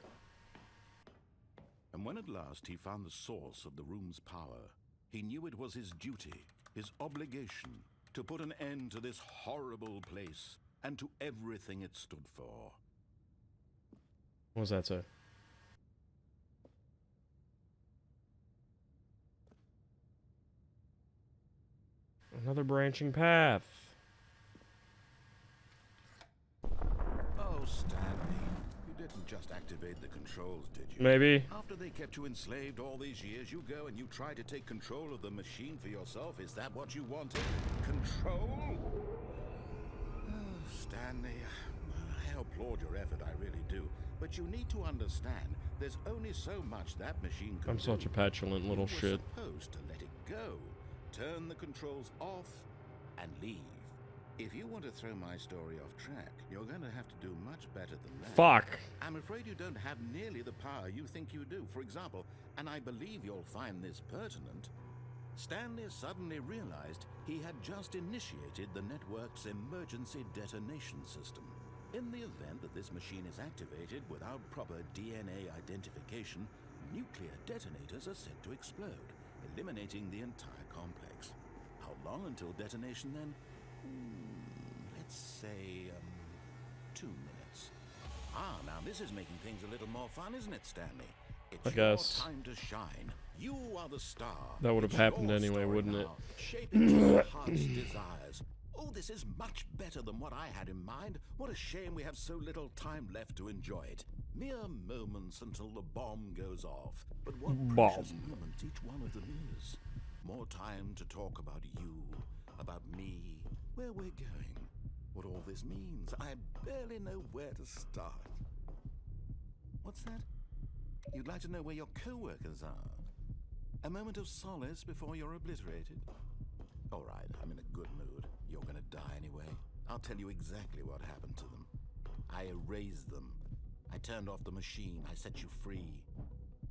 And when at last he found the source of the room's power, he knew it was his duty, his obligation, to put an end to this horrible place and to everything it stood for.
What does that say? Another branching path.
Oh, Stanley, you didn't just activate the controls, did you?
Maybe.
After they kept you enslaved all these years, you go and you try to take control of the machine for yourself. Is that what you wanted? Control? Oh, Stanley, I applaud your effort, I really do. But you need to understand, there's only so much that machine can
I'm
do.
such a petulant little
You were
shit.
supposed to let it go. Turn the controls off and leave. If you want to throw my story off track, you're going to have to do much better than that.
Fuck.
I'm afraid you don't have nearly the power you think you do. For example, and I believe you'll find this pertinent, Stanley suddenly realized he had just initiated the network's emergency detonation system. In the event that this machine is activated without proper DNA identification, nuclear detonators are set to explode, eliminating the entire complex. How long until detonation then? Let's say, 2 minutes. Ah, now this is making things a little more fun, isn't it, Stanley? It's
I guess.
your time to shine. You are the star.
That would have
It's
happened
your
anyway,
story
wouldn't it?
now. Shape it to your heart's desires. Oh, this is much better than what I had in mind. What a shame we have so little time left to enjoy it. Mere moments until the bomb goes off. But what precious moments each one of them is. More time to talk about you, about me, where we're going, what all this means. I barely know where to start. What's that? You'd like to know where your co-workers are? A moment of solace before you're obliterated? All right, I'm in a good mood. You're gonna die anyway. I'll tell you exactly what happened to them. I erased them. I turned off the machine. I set you free.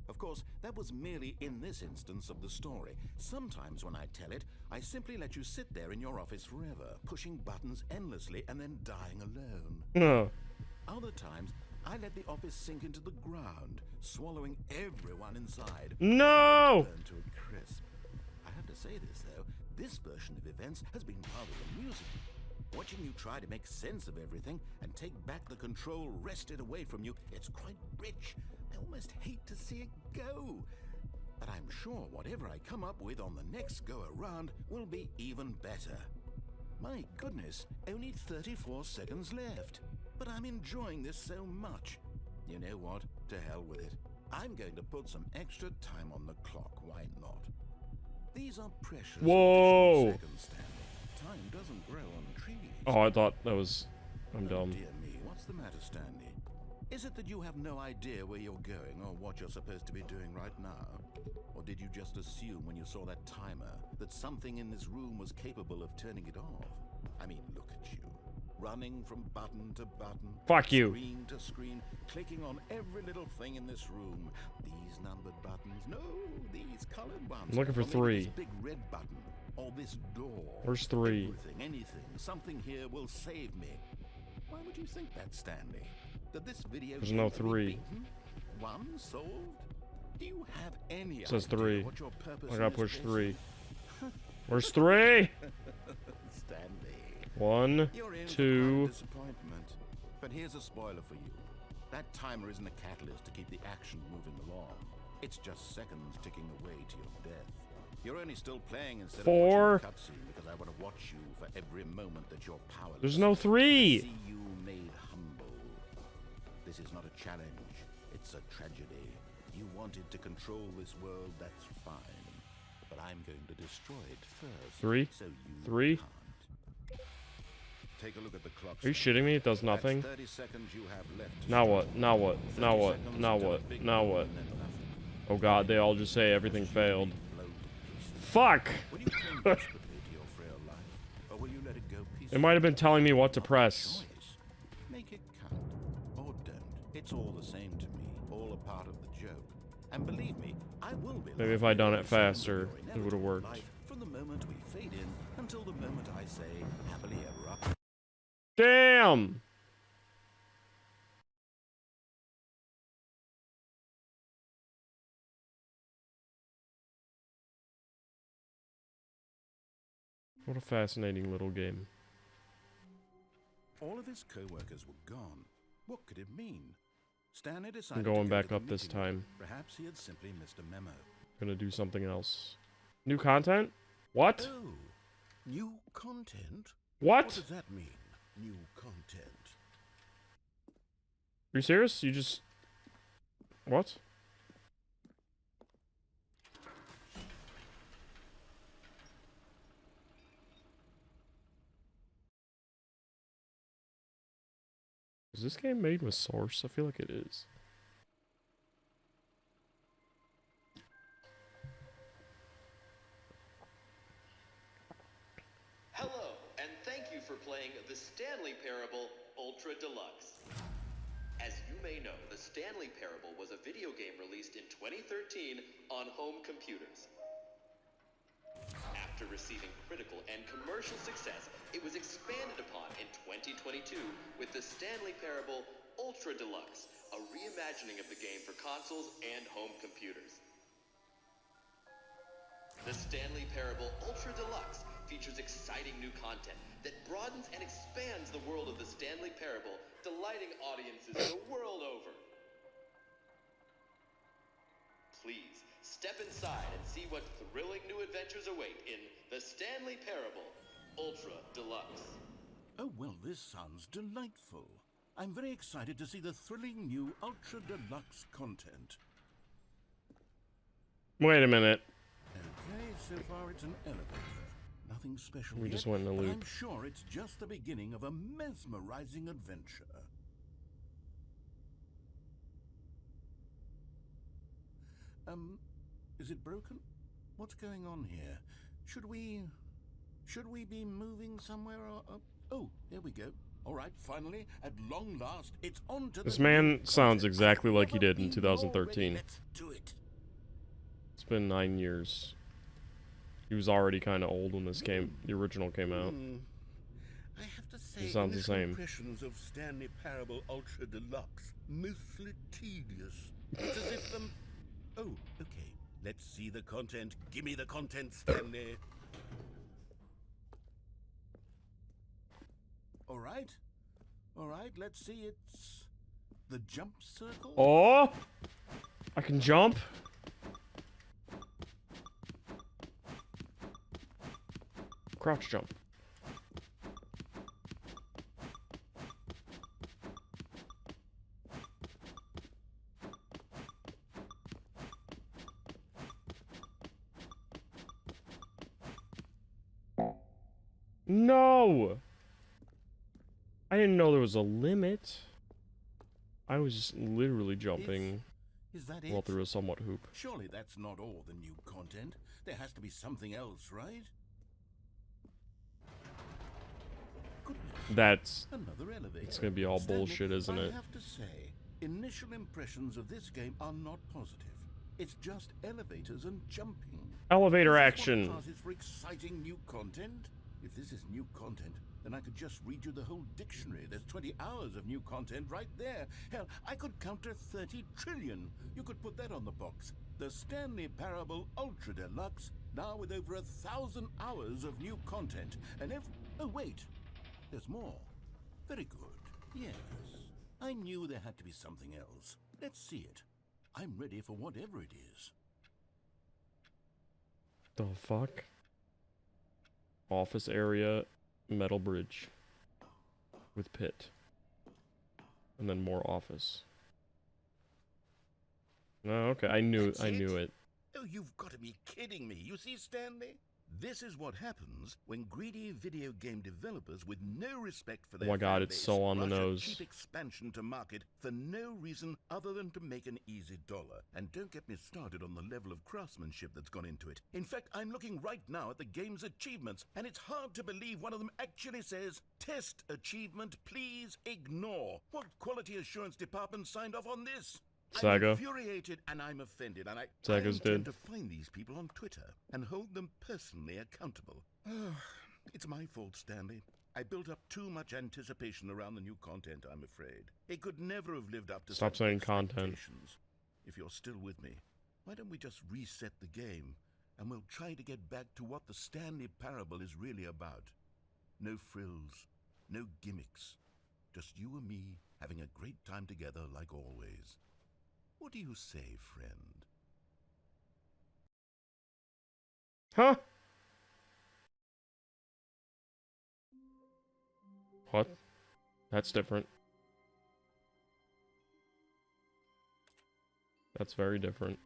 Of course, that was merely in this instance of the story. Sometimes when I tell it, I simply let you sit there in your office forever, pushing buttons endlessly and then dying alone.
No.
Other times, I let the office sink into the ground, swallowing everyone inside.
No!
Burn to a crisp. I have to say this, though. This version of events has been rather amusing. Watching you try to make sense of everything and take back the control wrested away from you, it's quite rich. I almost hate to see it go. But I'm sure whatever I come up with on the next go-around will be even better. My goodness, only 34 seconds left. But I'm enjoying this so much. You know what? To hell with it. I'm going to put some extra time on the clock. Why not? These are precious
Whoa.
additional seconds, Stanley. Time doesn't grow on trees.
Oh, I thought that was... I'm
Oh,
dumb.
dear me. What's the matter, Stanley? Is it that you have no idea where you're going or what you're supposed to be doing right now? Or did you just assume when you saw that timer that something in this room was capable of turning it off? I mean, look at you. Running from button to button,
Fuck you.
screen to screen, clicking on every little thing in this room. These numbered buttons, no, these colored ones.
I'm looking for
Or maybe
3.
This big red button, or this door.
Where's 3?
Everything, anything, something here will save me. Why would you think that, Stanley? That this video
There's no
game can be
3.
beaten? One solved? Do you have any
It says
idea
3.
what your purpose
I gotta
in this
push
case
3.
is?
Where's 3?
Stanley.
1,
You're in for
2.
quite a disappointment. But here's a spoiler for you. That timer isn't a catalyst to keep the action moving along. It's just seconds ticking away to your death. You're only still playing instead
4.
of watching the cutscene because I want to watch you for every moment that you're powerless.
There's no
To
3.
see you made humble. This is not a challenge. It's a tragedy. You wanted to control this world, that's fine. But I'm going to destroy it first.
3.
So you
3.
can't. Take a look at the clock.
Are you
Stanley.
shitting me? It does
That's
nothing.
30 seconds you have left to
Now
stop.
what? Now what?
30
Now what?
seconds
Now
until
what?
a big
Now
boom
what?
and then nothing.
Oh god, they all just say everything failed.
Blow to pieces.
Fuck!
Will you cling desperately to your frail life, or will you let it go peacefully?
It might have been telling me what to
Not
press.
choice. Make it count, or don't. It's all the same to me, all a part of the joke. And believe me, I will be.
Maybe if
laughing
I'd done
every
it
second of
faster,
your
it would've
inevitable
worked.
life From the moment we fade in until the moment I say happily ever after.
Damn! What a fascinating little game.
All of his co-workers were gone. What could it mean? Stanley
I'm
decided
going
to go
back
to the
up this
meeting.
time.
Perhaps he had simply missed a memo.
Gonna do something else. New content? What?
Oh, new content?
What?
What does that mean? New content.
Are you serious? You just... What? Is this game made with Source? I feel like it is.
Hello, and thank you for playing the Stanley Parable Ultra Deluxe. As you may know, the Stanley Parable was a video game released in 2013 on home computers. After receiving critical and commercial success, it was expanded upon in 2022 with the Stanley Parable Ultra Deluxe, a reimagining of the game for consoles and home computers. The Stanley Parable Ultra Deluxe features exciting new content that broadens and expands the world of the Stanley Parable, delighting audiences the world over. Please, step inside and see what thrilling new adventures await in The Stanley Parable Ultra Deluxe.
Oh, well, this sounds delightful. I'm very excited to see the thrilling new Ultra Deluxe content.
Wait a minute.
Okay, so far it's an elevator. Nothing special
We
yet,
just went in a
but
loop.
I'm sure it's just the beginning of a mesmerizing adventure. Is it broken? What's going on here? Should we be moving somewhere or... Oh, there we go. All right, finally, at long last, it's on to
This
the
man
new
sounds
content.
exactly
I've
like he
never
did in
been more ready.
2013.
Let's do it.
It's been 9 years. He was already kind of old when this the original came out.
I have to say,
He sounds the
initial
same.
impressions of Stanley Parable Ultra Deluxe, mostly tedious. It's as if them... Oh, okay. Let's see the content. Give me the content, Stanley. All right. All right, let's see. It's the jump circle.
Oh! I can jump? Crouch jump. No! I didn't know there was a limit. I was just literally jumping
Is that
while
it?
through a somewhat hoop.
Surely that's not all the new content. There has to be something else, right? Goodness.
That's...
Another elevator.
It's gonna be all
Stanley,
bullshit, isn't it?
I have to say, initial impressions of this game are not positive. It's just elevators and jumping.
Elevator
Is this
action.
what passes for exciting new content? If this is new content, then I could just read you the whole dictionary. There's 20 hours of new content right there. Hell, I could count to 30 trillion. You could put that on the box. The Stanley Parable Ultra Deluxe, now with over 1,000 hours of new content. And oh, wait. There's more. Very good. Yes. I knew there had to be something else. Let's see it. I'm ready for whatever it is.
The fuck? Office area, metal bridge. With pit. And then more office. No, okay, I knew it.
Oh, you've got to be kidding me. You see, Stanley? This is what happens when greedy video game developers with no respect for their
Oh my god,
fan
it's
base
so on the
rush a
nose.
cheap expansion to market for no reason other than to make an easy dollar. And don't get me started on the level of craftsmanship that's gone into it. In fact, I'm looking right now at the game's achievements, and it's hard to believe one of them actually says, "Test achievement, please ignore." What quality assurance department signed off on this?
Saga.
I'm infuriated and I'm offended, and I
Saga's
intend
dead.
to find these people on Twitter and hold them personally accountable. It's my fault, Stanley. I built up too much anticipation around the new content, I'm afraid. It could never have lived up to
Stop
such
saying content.
expectations. If you're still with me, why don't we just reset the game and we'll try to get back to what the Stanley Parable is really about. No frills, no gimmicks. Just you and me having a great time together like always. What do you say, friend?
Huh? What? That's different. That's very different.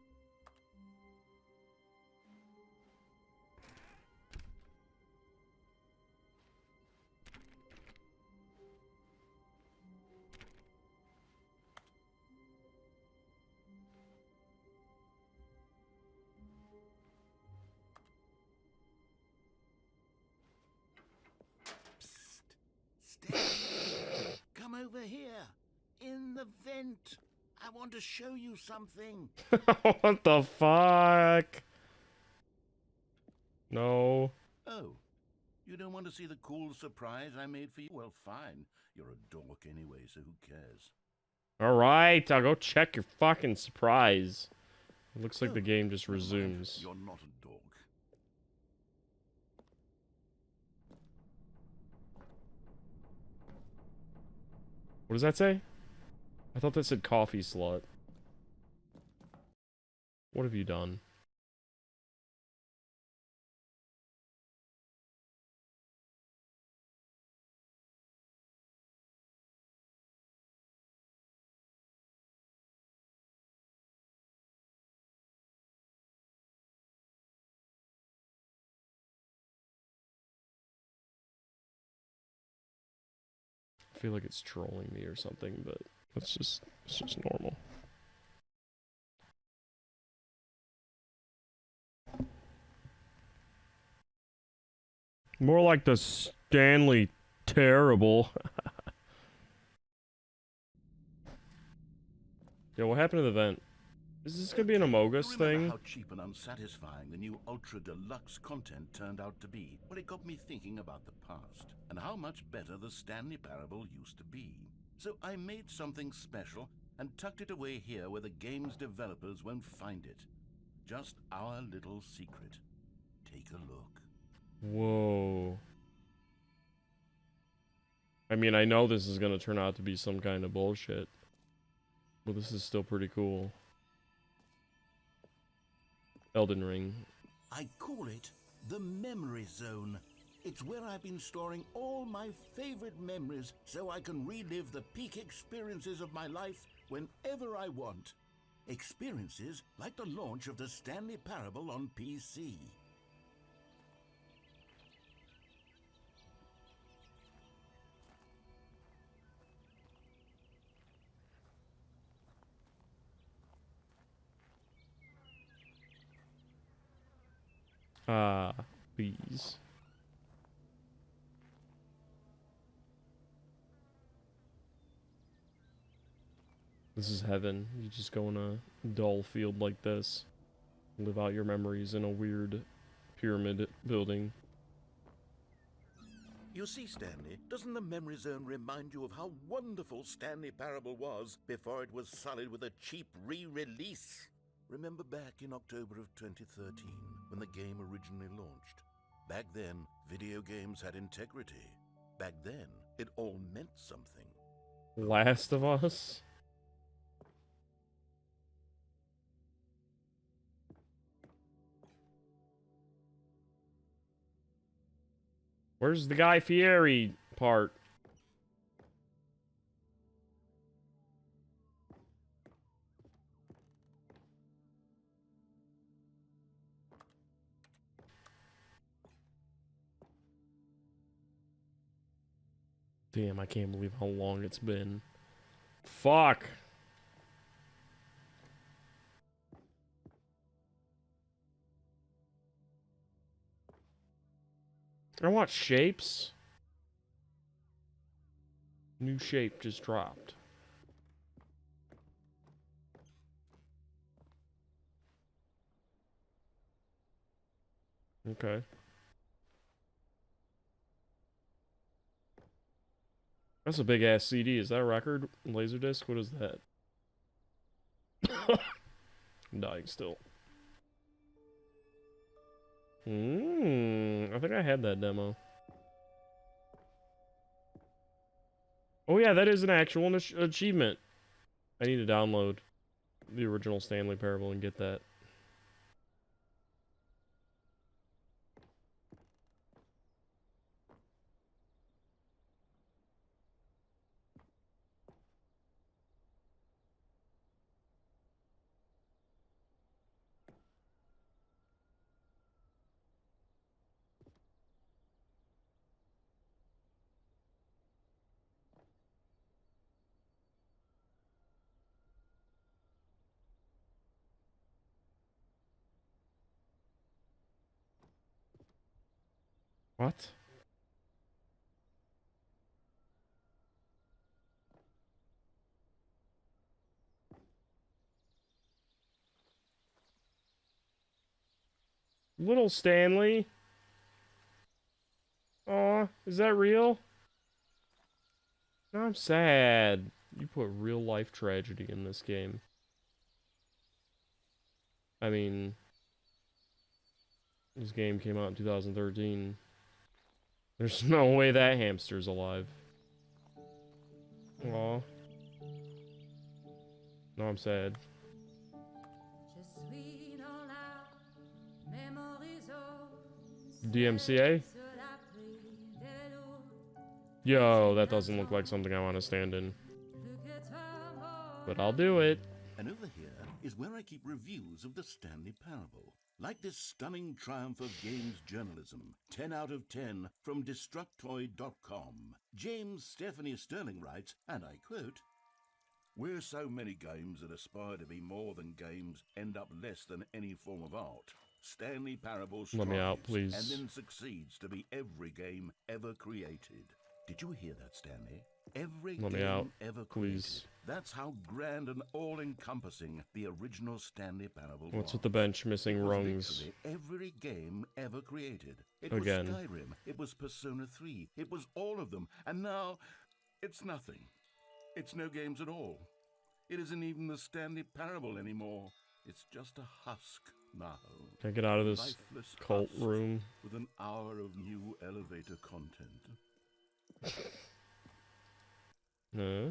Stanley, come over here. In the vent. I want to show you something.
What the fuck? No.
Oh, you don't want to see the cool surprise I made for you? Well, fine. You're a dork anyway, so who cares?
Alright, I'll go check your fucking surprise. It looks like the game just
Never mind,
resumes.
you're not a dog.
What does that say? I thought that said coffee slut. What have you done? I feel like it's trolling me or something, but it's just normal. More like the Stanley terrible. Yo, what happened to the vent? Is this gonna be an Among Us
Remember
thing?
how cheap and unsatisfying the new Ultra Deluxe content turned out to be? Well, it got me thinking about the past and how much better the Stanley Parable used to be. So I made something special and tucked it away here where the game's developers won't find it. Just our little secret. Take a look.
Whoa. I mean, I know this is gonna turn out to be some kind of bullshit, but this is still pretty cool. Elden Ring.
I call it the Memory Zone. It's where I've been storing all my favorite memories so I can relive the peak experiences of my life whenever I want. Experiences like the launch of the Stanley Parable on PC.
Ah, please. This is heaven. You just go in a dull field like this. Live out your memories in a weird pyramid building.
You see, Stanley, doesn't the Memory Zone remind you of how wonderful Stanley Parable was before it was sullied with a cheap re-release? Remember back in October of 2013, when the game originally launched? Back then, video games had integrity. Back then, it all meant something.
Last of Us? Where's the Guy Fieri part? Damn, I can't believe how long it's been. Fuck. I want shapes. New shape just dropped. Okay. That's a big ass CD. Is that a record? Laserdisc? What is that? I'm dying still. I think I had that demo. Oh yeah, that is an actual achievement. I need to download the original Stanley Parable and get that. What? Little Stanley? Aw, is that real? No, I'm sad. You put real life tragedy in this game. I mean, this game came out in 2013. There's no way that hamster's alive. Aw. No, I'm sad. DMCA? Yo, that doesn't look like something I want to stand in. But I'll do it.
And over here is where I keep reviews of the Stanley Parable. Like this stunning triumph of games journalism, 10 out of 10 from Destructoid.com. James Stephanie Sterling writes, and I quote, "Where so many games that aspire to be more than games end up less than any form of art, Stanley Parable strives
Let me out, please.
and then succeeds to be every game ever created." Did you hear that, Stanley? Every
Let me
game
out,
ever created.
please.
That's how grand and all-encompassing the original Stanley Parable was.
What's with the bench missing
It was
rungs?
literally every game ever created. It
Again.
was Skyrim, it was Persona 3, it was all of them, and now it's nothing. It's no games at all. It isn't even the Stanley Parable anymore. It's just a husk now.
Can I get out of this
Lifeless
cult
husk
room?
with an hour of new elevator content.
Huh?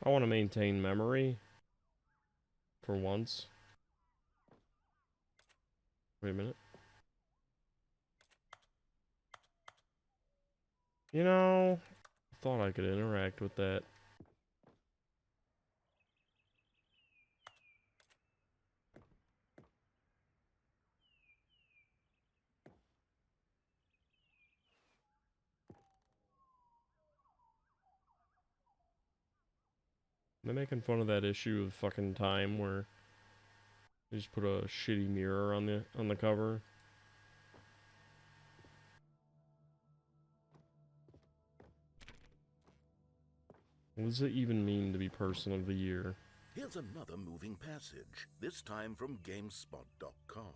I want to maintain memory. For once. Wait a minute. You know, I thought I could interact with that. They're making fun of that issue of fucking Time where they just put a shitty mirror on the cover. What does it even mean to be Person of the Year?
Here's another moving passage, this time from GameSpot.com.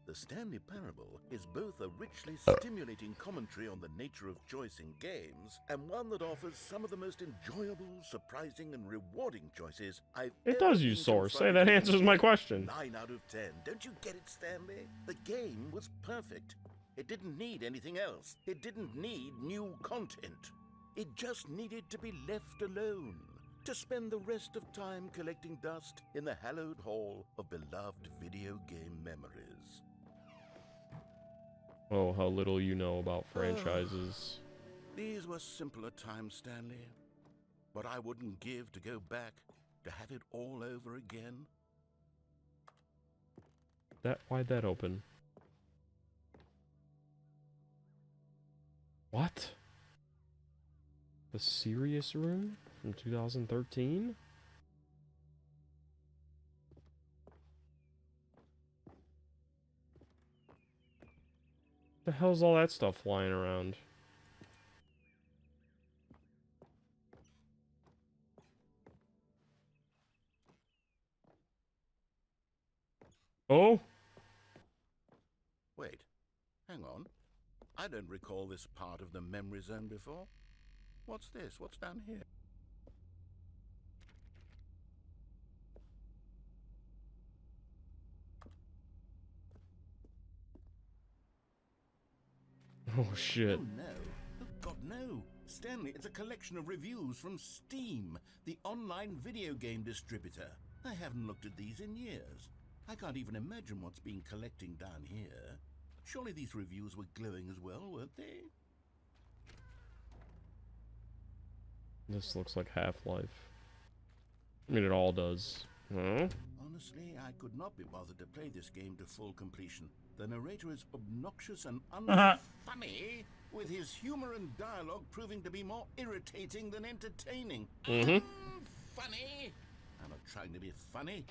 The Stanley Parable is both a richly stimulating commentary on the nature of choice in games, and one that offers some of the most enjoyable, surprising, and rewarding choices I've
It
ever
does use
been
Source. Say
confronted
that
with.
answers my question.
9 out of 10. Don't you get it, Stanley? The game was perfect. It didn't need anything else. It didn't need new content. It just needed to be left alone, to spend the rest of time collecting dust in the hallowed hall of beloved video game memories.
Oh, how little you know about franchises.
These were simpler times, Stanley. But I wouldn't give to go back to have it all over again.
Why'd that open? What? The Serious Room from 2013? The hell's all that stuff flying around? Oh?
Wait, hang on. I don't recall this part of the memory zone before. What's this? What's down here?
Oh shit.
Oh no. Oh God, no. Stanley, it's a collection of reviews from Steam, the online video game distributor. I haven't looked at these in years. I can't even imagine what's been collecting down here. Surely these reviews were glowing as well, weren't they?
This looks like Half-Life. I mean, it all does. Huh?
Honestly, I could not be bothered to play this game to full completion. The narrator is obnoxious and unfunny, with his humor and dialogue proving to be more irritating than entertaining. Funny? I'm not trying to be funny.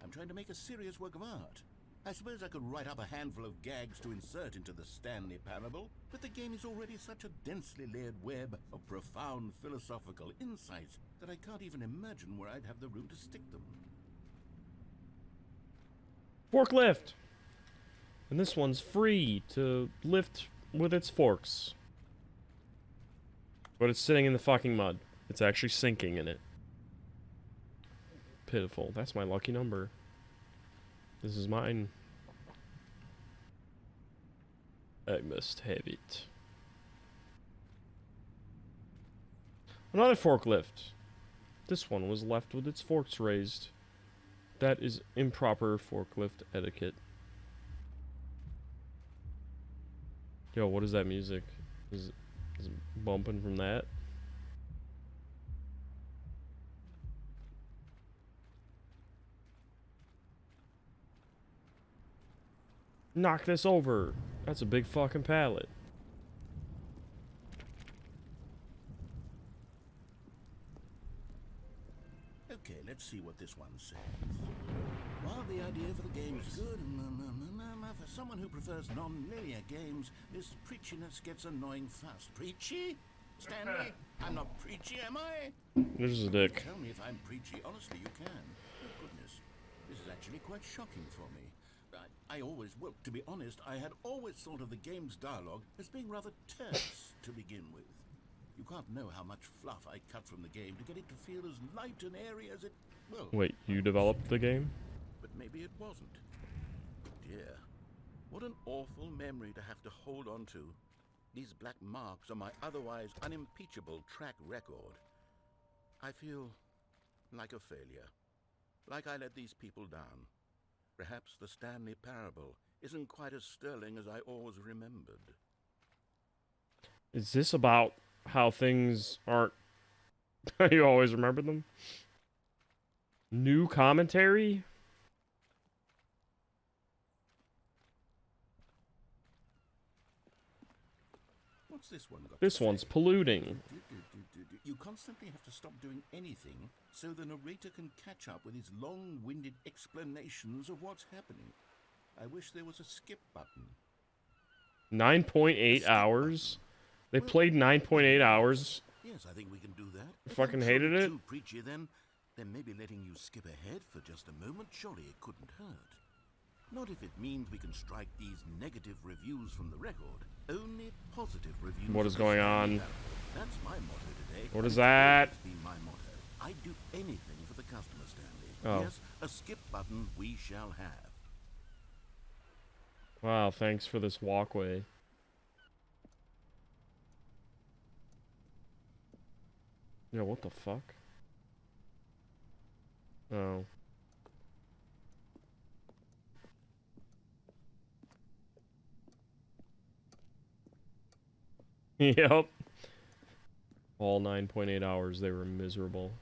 I'm trying to make a serious work of art. I suppose I could write up a handful of gags to insert into the Stanley Parable, but the game is already such a densely layered web of profound philosophical insights that I can't even imagine where I'd have the room to stick them.
Forklift! And this one's free to lift with its forks. But it's sitting in the fucking mud. It's actually sinking in it. Pitiful. That's my lucky number. This is mine. I must have it. Another forklift. This one was left with its forks raised. That is improper forklift etiquette. Yo, what is that music? Is it bumping from that? Knock this over. That's a big fucking pallet.
Okay, let's see what this one says. While the idea for the game is good, for someone who prefers non-linear games, this preachiness gets annoying fast. Preachy? Stanley? I'm not preachy, am I?
This is a dick.
Tell me if I'm preachy. Honestly, you can. Oh, goodness. This is actually quite shocking for me. Well, to be honest, I had always thought of the game's dialogue as being rather terse to begin with. You can't know how much fluff I cut from the game to get it to feel as light and airy as it, well...
Wait, you developed the game?
But maybe it wasn't. Dear, what an awful memory to have to hold on to. These black marks on my otherwise unimpeachable track record. I feel like a failure. Like I let these people down. Perhaps the Stanley parable isn't quite as sterling as I always remembered.
Is this about how things aren't you always remember them? New commentary?
What's this one got?
This one's polluting.
You constantly have to stop doing anything so the narrator can catch up with his long-winded explanations of what's happening. I wish there was a skip button.
9.8 hours? They played 9.8 hours.
Yes, I think we can do that.
Fucking hated it.
Too preachy, then maybe letting you skip ahead for just a moment, surely it couldn't hurt. Not if it means we can strike these negative reviews from the record. Only positive reviews.
What is going on?
That's my motto today.
What is that?
It's been my motto. I'd do anything for the customer, Stanley.
Oh.
Yes, a skip button we shall have.
Wow, thanks for this walkway. Yo, what the fuck? Oh. Yep. All 9.8 hours, they were miserable.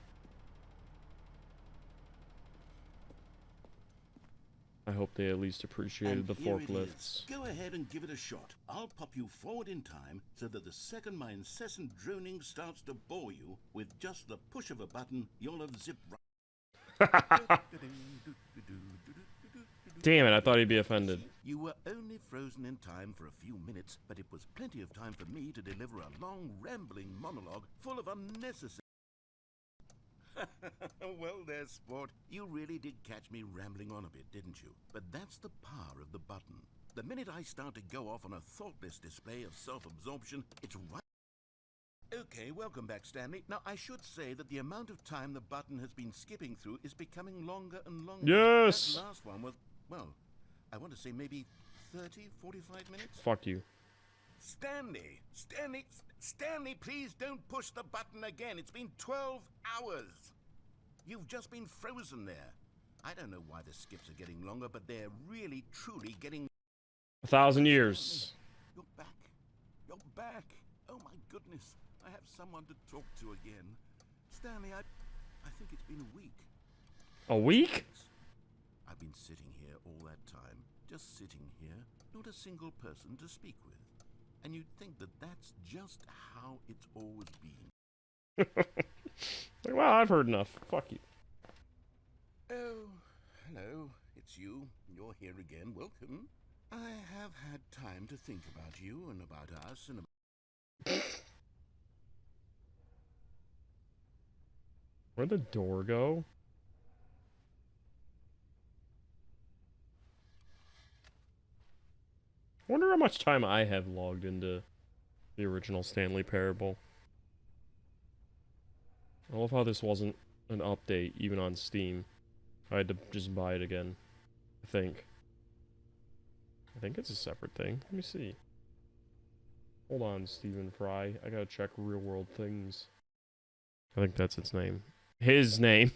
I hope they at least appreciated the forklifts.
Go ahead and give it a shot. I'll pop you forward in time so that the second my incessant droning starts to bore you, with just the push of a button, you'll have zipped right.
Damn it, I thought he'd be offended.
You were only frozen in time for a few minutes, but it was plenty of time for me to deliver a long, rambling monologue full of unnecessary... Well there, sport. You really did catch me rambling on a bit, didn't you? But that's the power of the button. The minute I start to go off on a thoughtless display of self-absorption, it's right... Okay, welcome back, Stanley. Now, I should say that the amount of time the button has been skipping through is becoming longer and longer.
Yes!
That last one was, well, I want to say maybe 30, 45 minutes?
Fuck you.
Stanley, please don't push the button again. It's been 12 hours. You've just been frozen there. I don't know why the skips are getting longer, but they're really, truly getting...
1,000 years.
You're back. You're back. Oh my goodness. I have someone to talk to again. Stanley, I think it's been a week.
A week?
I've been sitting here all that time. Just sitting here. Not a single person to speak with. And you'd think that that's just how it's always been.
Well, I've heard enough. Fuck you.
Oh, hello. It's you. You're here again. Welcome. I have had time to think about you and about us and about...
Where'd the door go? how much time I have logged into the original Stanley Parable. I love how this wasn't an update, even on Steam. I had to just buy it again, I think. I think it's a separate thing. Let me see. Hold on, Stephen Fry. I gotta check Real World Things. I think that's its name. His name.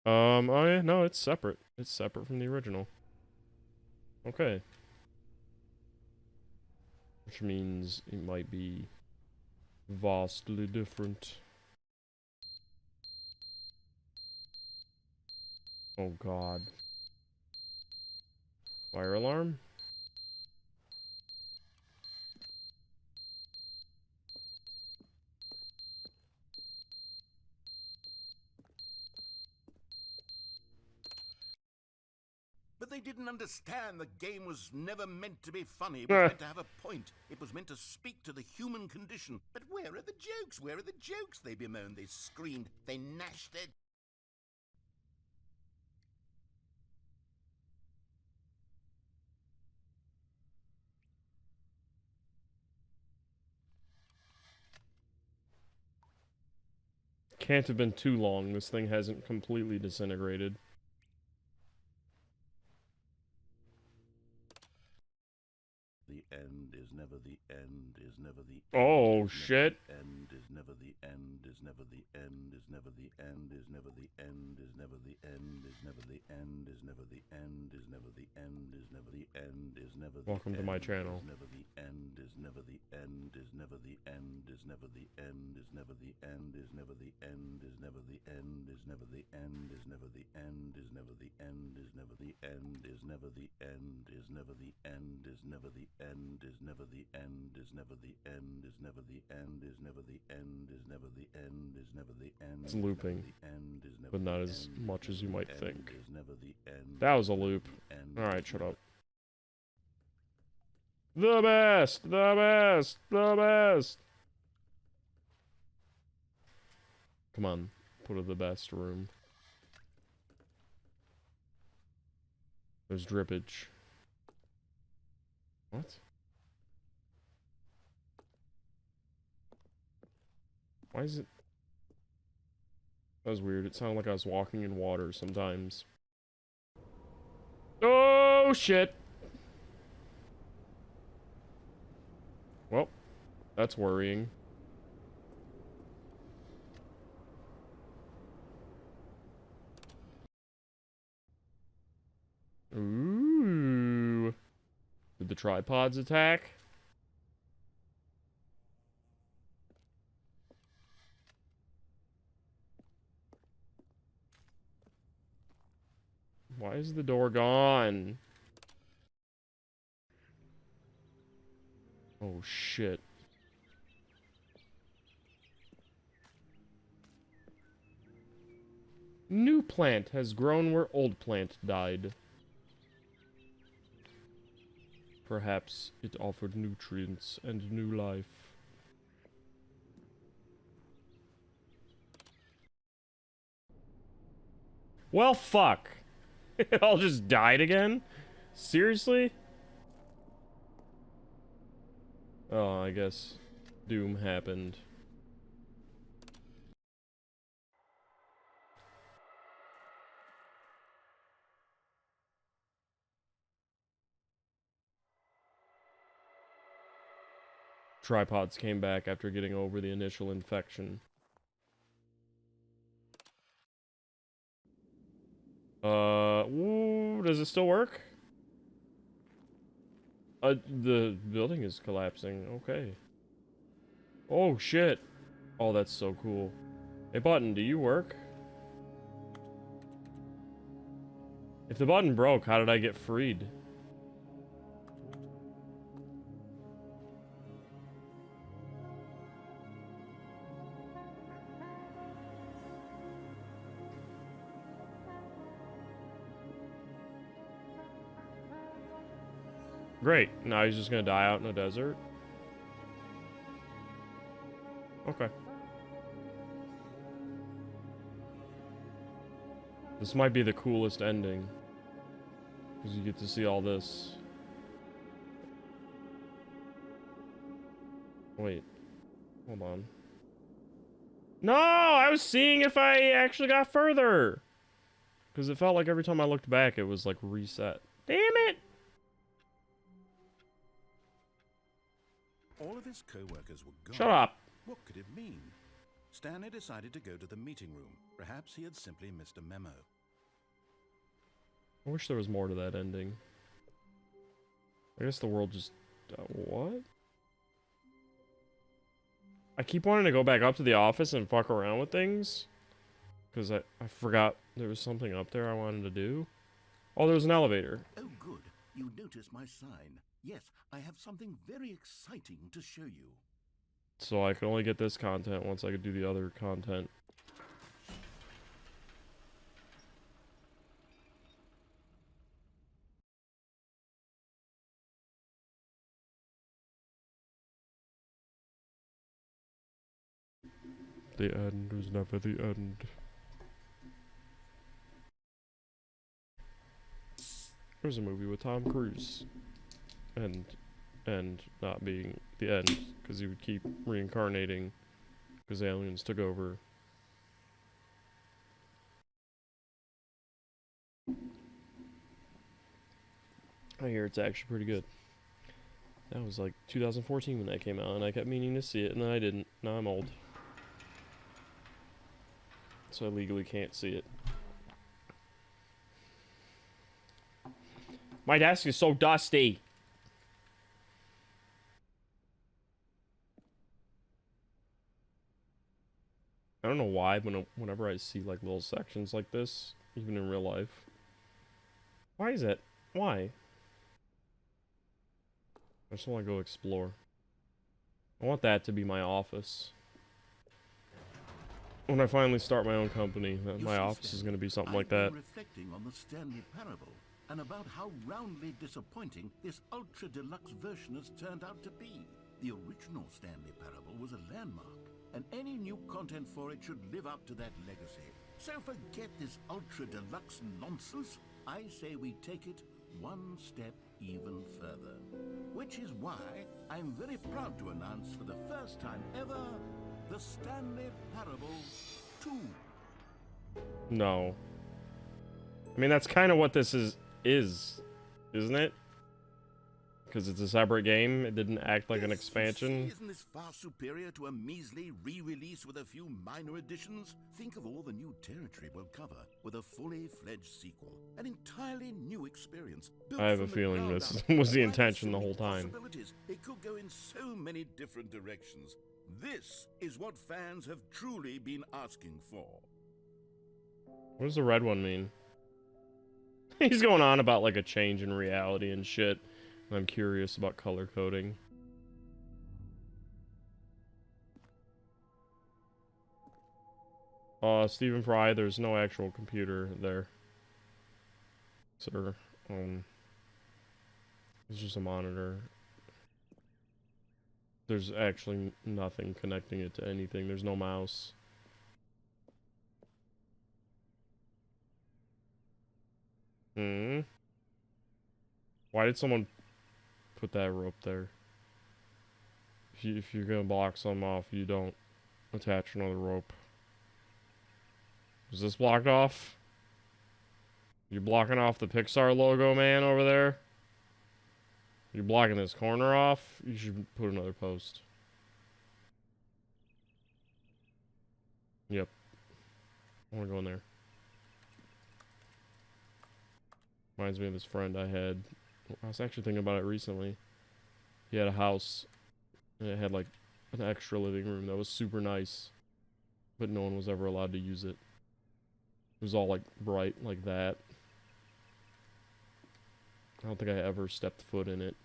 Oh yeah, no, it's separate. It's separate from the original. Okay. Which means it might be vastly different. Oh god. Fire alarm?
But they didn't understand the game was never meant to be funny. It was meant to have a point. It was meant to speak to the human condition. But where are the jokes? Where are the jokes? They bemoaned, they screamed, they gnashed their...
Can't have been too long. This thing hasn't completely disintegrated.
The end is never the end, is never the end.
Oh, shit.
End is never the end, is never the end, is never the end, is never the end, is never the end, is never the end, is never the end, is never the end, is never the end, is never the
Welcome to my channel.
Is never the end, is never the end, is never the end, is never the end, is never the end, is never the end, is never the end, is never the end, is never the end, is never the end, is never the end, is never the end, is never the end, is never the end, is never the end, is never the end, is never the end, is never the end, is never the end, is never the end.
It's looping, but not as much as you might think. That was a loop. Alright, shut up. The best! The best! The best! Come on, put it in the best room. There's drippage. What? Why is it... That was weird. It sounded like I was walking in water sometimes. Oh, shit! Well, that's worrying. Ooh. Did the tripods attack? Why is the door gone? Oh, shit. New plant has grown where old plant died. Perhaps it offered nutrients and new life. Well, fuck. It all just died again? Seriously? Oh, I guess doom happened. Tripods came back after getting over the initial infection. Ooh, does it still work? The building is collapsing. Okay. Oh, shit. Oh, that's so cool. Hey, button, do you work? If the button broke, how did I get freed? Great. Now he's just gonna die out in the desert. Okay. This might be the coolest ending. Because you get to see all this. Wait. Hold on. No! I was seeing if I actually got further! Because it felt like every time I looked back, it was like reset. Damn it!
All of his co-workers were gone.
Shut up!
What could it mean? Stanley decided to go to the meeting room. Perhaps he had simply missed a memo.
I wish there was more to that ending. I guess the world just... what? I keep wanting to go back up to the office and fuck around with things. Because I forgot there was something up there I wanted to do. Oh, there was an elevator.
Oh, good. You noticed my sign. Yes, I have something very exciting to show you.
So I can only get this content once I could do the other content. The end was never the end. There's a movie with Tom Cruise. And not being the end, because he would keep reincarnating because aliens took over. I hear it's actually pretty good. That was like 2014 when that came out, and I kept meaning to see it, and then I didn't. Now I'm old. So I legally can't see it. My desk is so dusty! I don't know why, but whenever I see like little sections like this, even in real life. Why is it? Why? I just want to go explore. I want that to be my office. When I finally start my own company, my office is going to be something like that.
I've been reflecting on the Stanley parable and about how roundly disappointing this ultra deluxe version has turned out to be. The original Stanley parable was a landmark, and any new content for it should live up to that legacy. So forget this ultra deluxe nonsense. I say we take it one step even further. Which is why I'm very proud to announce for the first time ever, the Stanley Parable 2.
No. I mean, that's kind of what this is, isn't it? Because it's a separate game, it didn't act like an expansion.
Isn't this far superior to a measly re-release with a few minor additions? Think of all the new territory we'll cover with a fully fledged sequel. An entirely new experience.
I have a feeling this was the intention the whole time.
It could go in so many different directions. This is what fans have truly been asking for.
What does the red one mean? He's going on about like a change in reality and shit. I'm curious about color coding. Stephen Fry, there's no actual computer there. Sir, it's just a monitor. There's actually nothing connecting it to anything. There's no mouse. Why did someone put that rope there? If you're gonna block some off, you don't attach another rope. Is this blocked off? You blocking off the Pixar logo, man, over there? You're blocking this corner off? You should put another post. Yep. I wanna go in there. Reminds me of this friend I had. I was actually thinking about it recently. He had a house, and it had like an extra living room that was super nice, but no one was ever allowed to use it. It was all like bright like that. I don't think I ever stepped foot in it.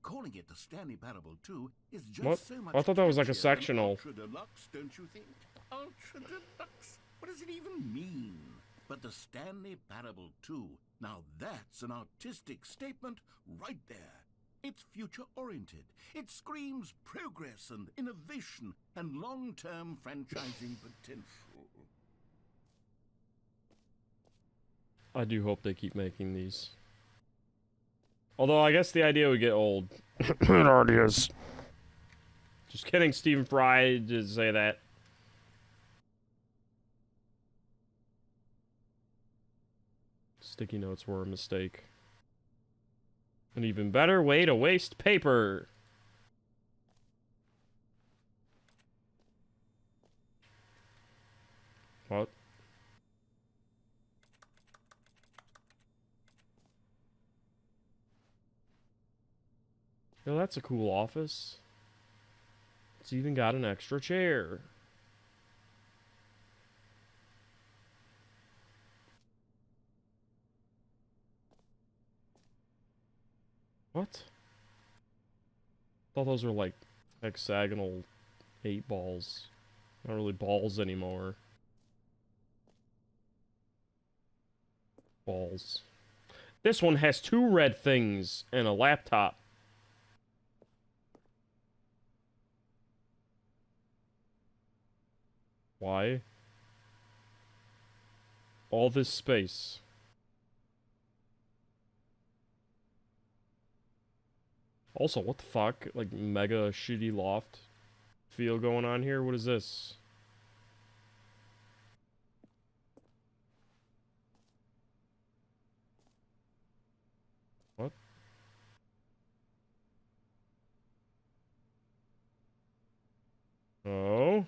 Calling it the Stanley Parable 2 is just
What?
so much
I thought that was like a
catchier than
sectional.
Ultra Deluxe, don't you think? Ultra Deluxe? What does it even mean? But the Stanley Parable 2, now that's an artistic statement right there. It's future-oriented. It screams progress and innovation and long-term franchising potential.
I do hope they keep making these. Although I guess the idea would get old. It already is. Just kidding, Stephen Fry did say that. Sticky notes were a mistake. An even better way to waste paper. What? Yo, that's a cool office. It's even got an extra chair. What? Thought those were like hexagonal 8 balls. Not really balls anymore. Balls. This one has 2 red things and a laptop. Why? All this space. Also, what the fuck? Like, mega shitty loft feel going on here? What is this? What? Oh?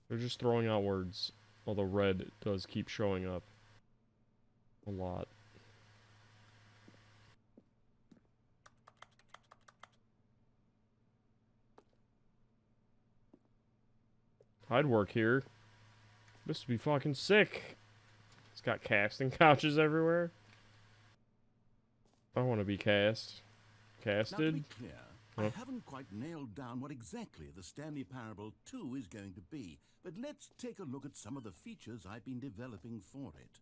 They're just throwing out words. Although red does keep showing up. A lot. I'd work here. This would be fucking sick. It's got casting couches everywhere. I want to be cast.
Now, to
Casted?
be clear, I haven't quite nailed down what exactly the Stanley Parable 2 is going to be, but let's take a look at some of the features I've been developing for it.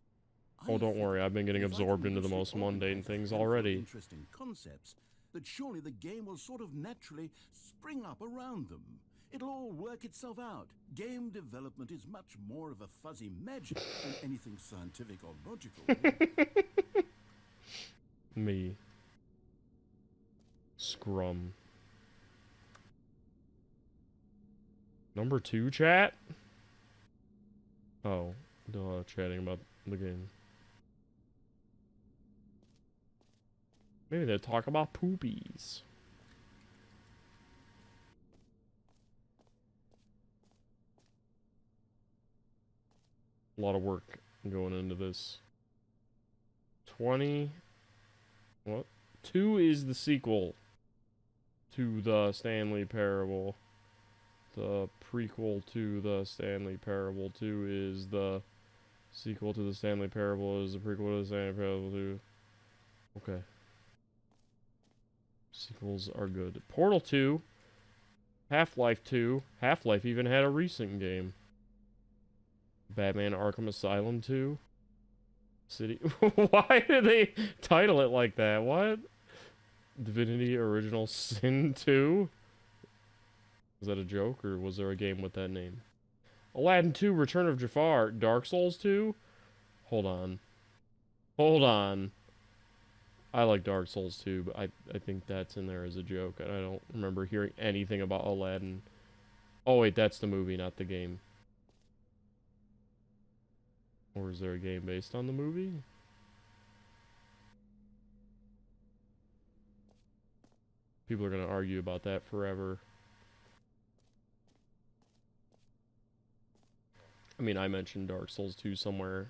Oh,
I
don't
figured
worry, I've been getting
if I can
absorbed into the
loosely
most mundane
organize a
things
handful of
already.
Interesting concepts, that surely the game will sort of naturally spring up around them. It'll all work itself out. Game development is much more of a fuzzy magic than anything scientific or logical.
Me. Scrum. Number 2, chat? Oh, duh, chatting about the game. Maybe they'll talk about poopies. A lot of work going into this. 20. What? 2 is the sequel to the Stanley Parable. The prequel to the Stanley Parable 2 is the sequel to the Stanley Parable is the prequel to the Stanley Parable 2. Okay. Sequels are good. Portal 2. Half-Life 2. Half-Life even had a recent game. Batman Arkham Asylum 2. City. Why did they title it like that? What? Divinity Original Sin 2? Was that a joke, or was there a game with that name? Aladdin 2, Return of Jafar. Dark Souls 2? Hold on. Hold on. I like Dark Souls 2, but I think that's in there as a joke. And I don't remember hearing anything about Aladdin. Oh, wait, that's the movie, not the game. Or is there a game based on the movie? People are going to argue about that forever. I mean, I mentioned Dark Souls 2 somewhere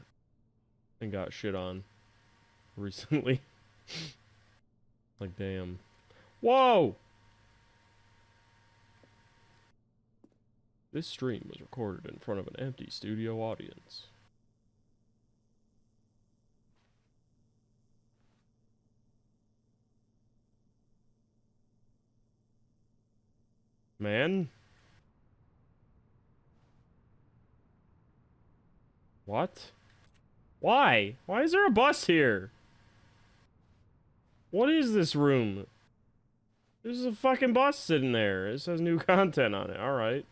and got shit on recently. Like, damn. Whoa! This stream was recorded in front of an empty studio audience. Man? What? Why? Why is there a bus here? What is this room? There's a fucking bus sitting there. It says new content on it. Alright.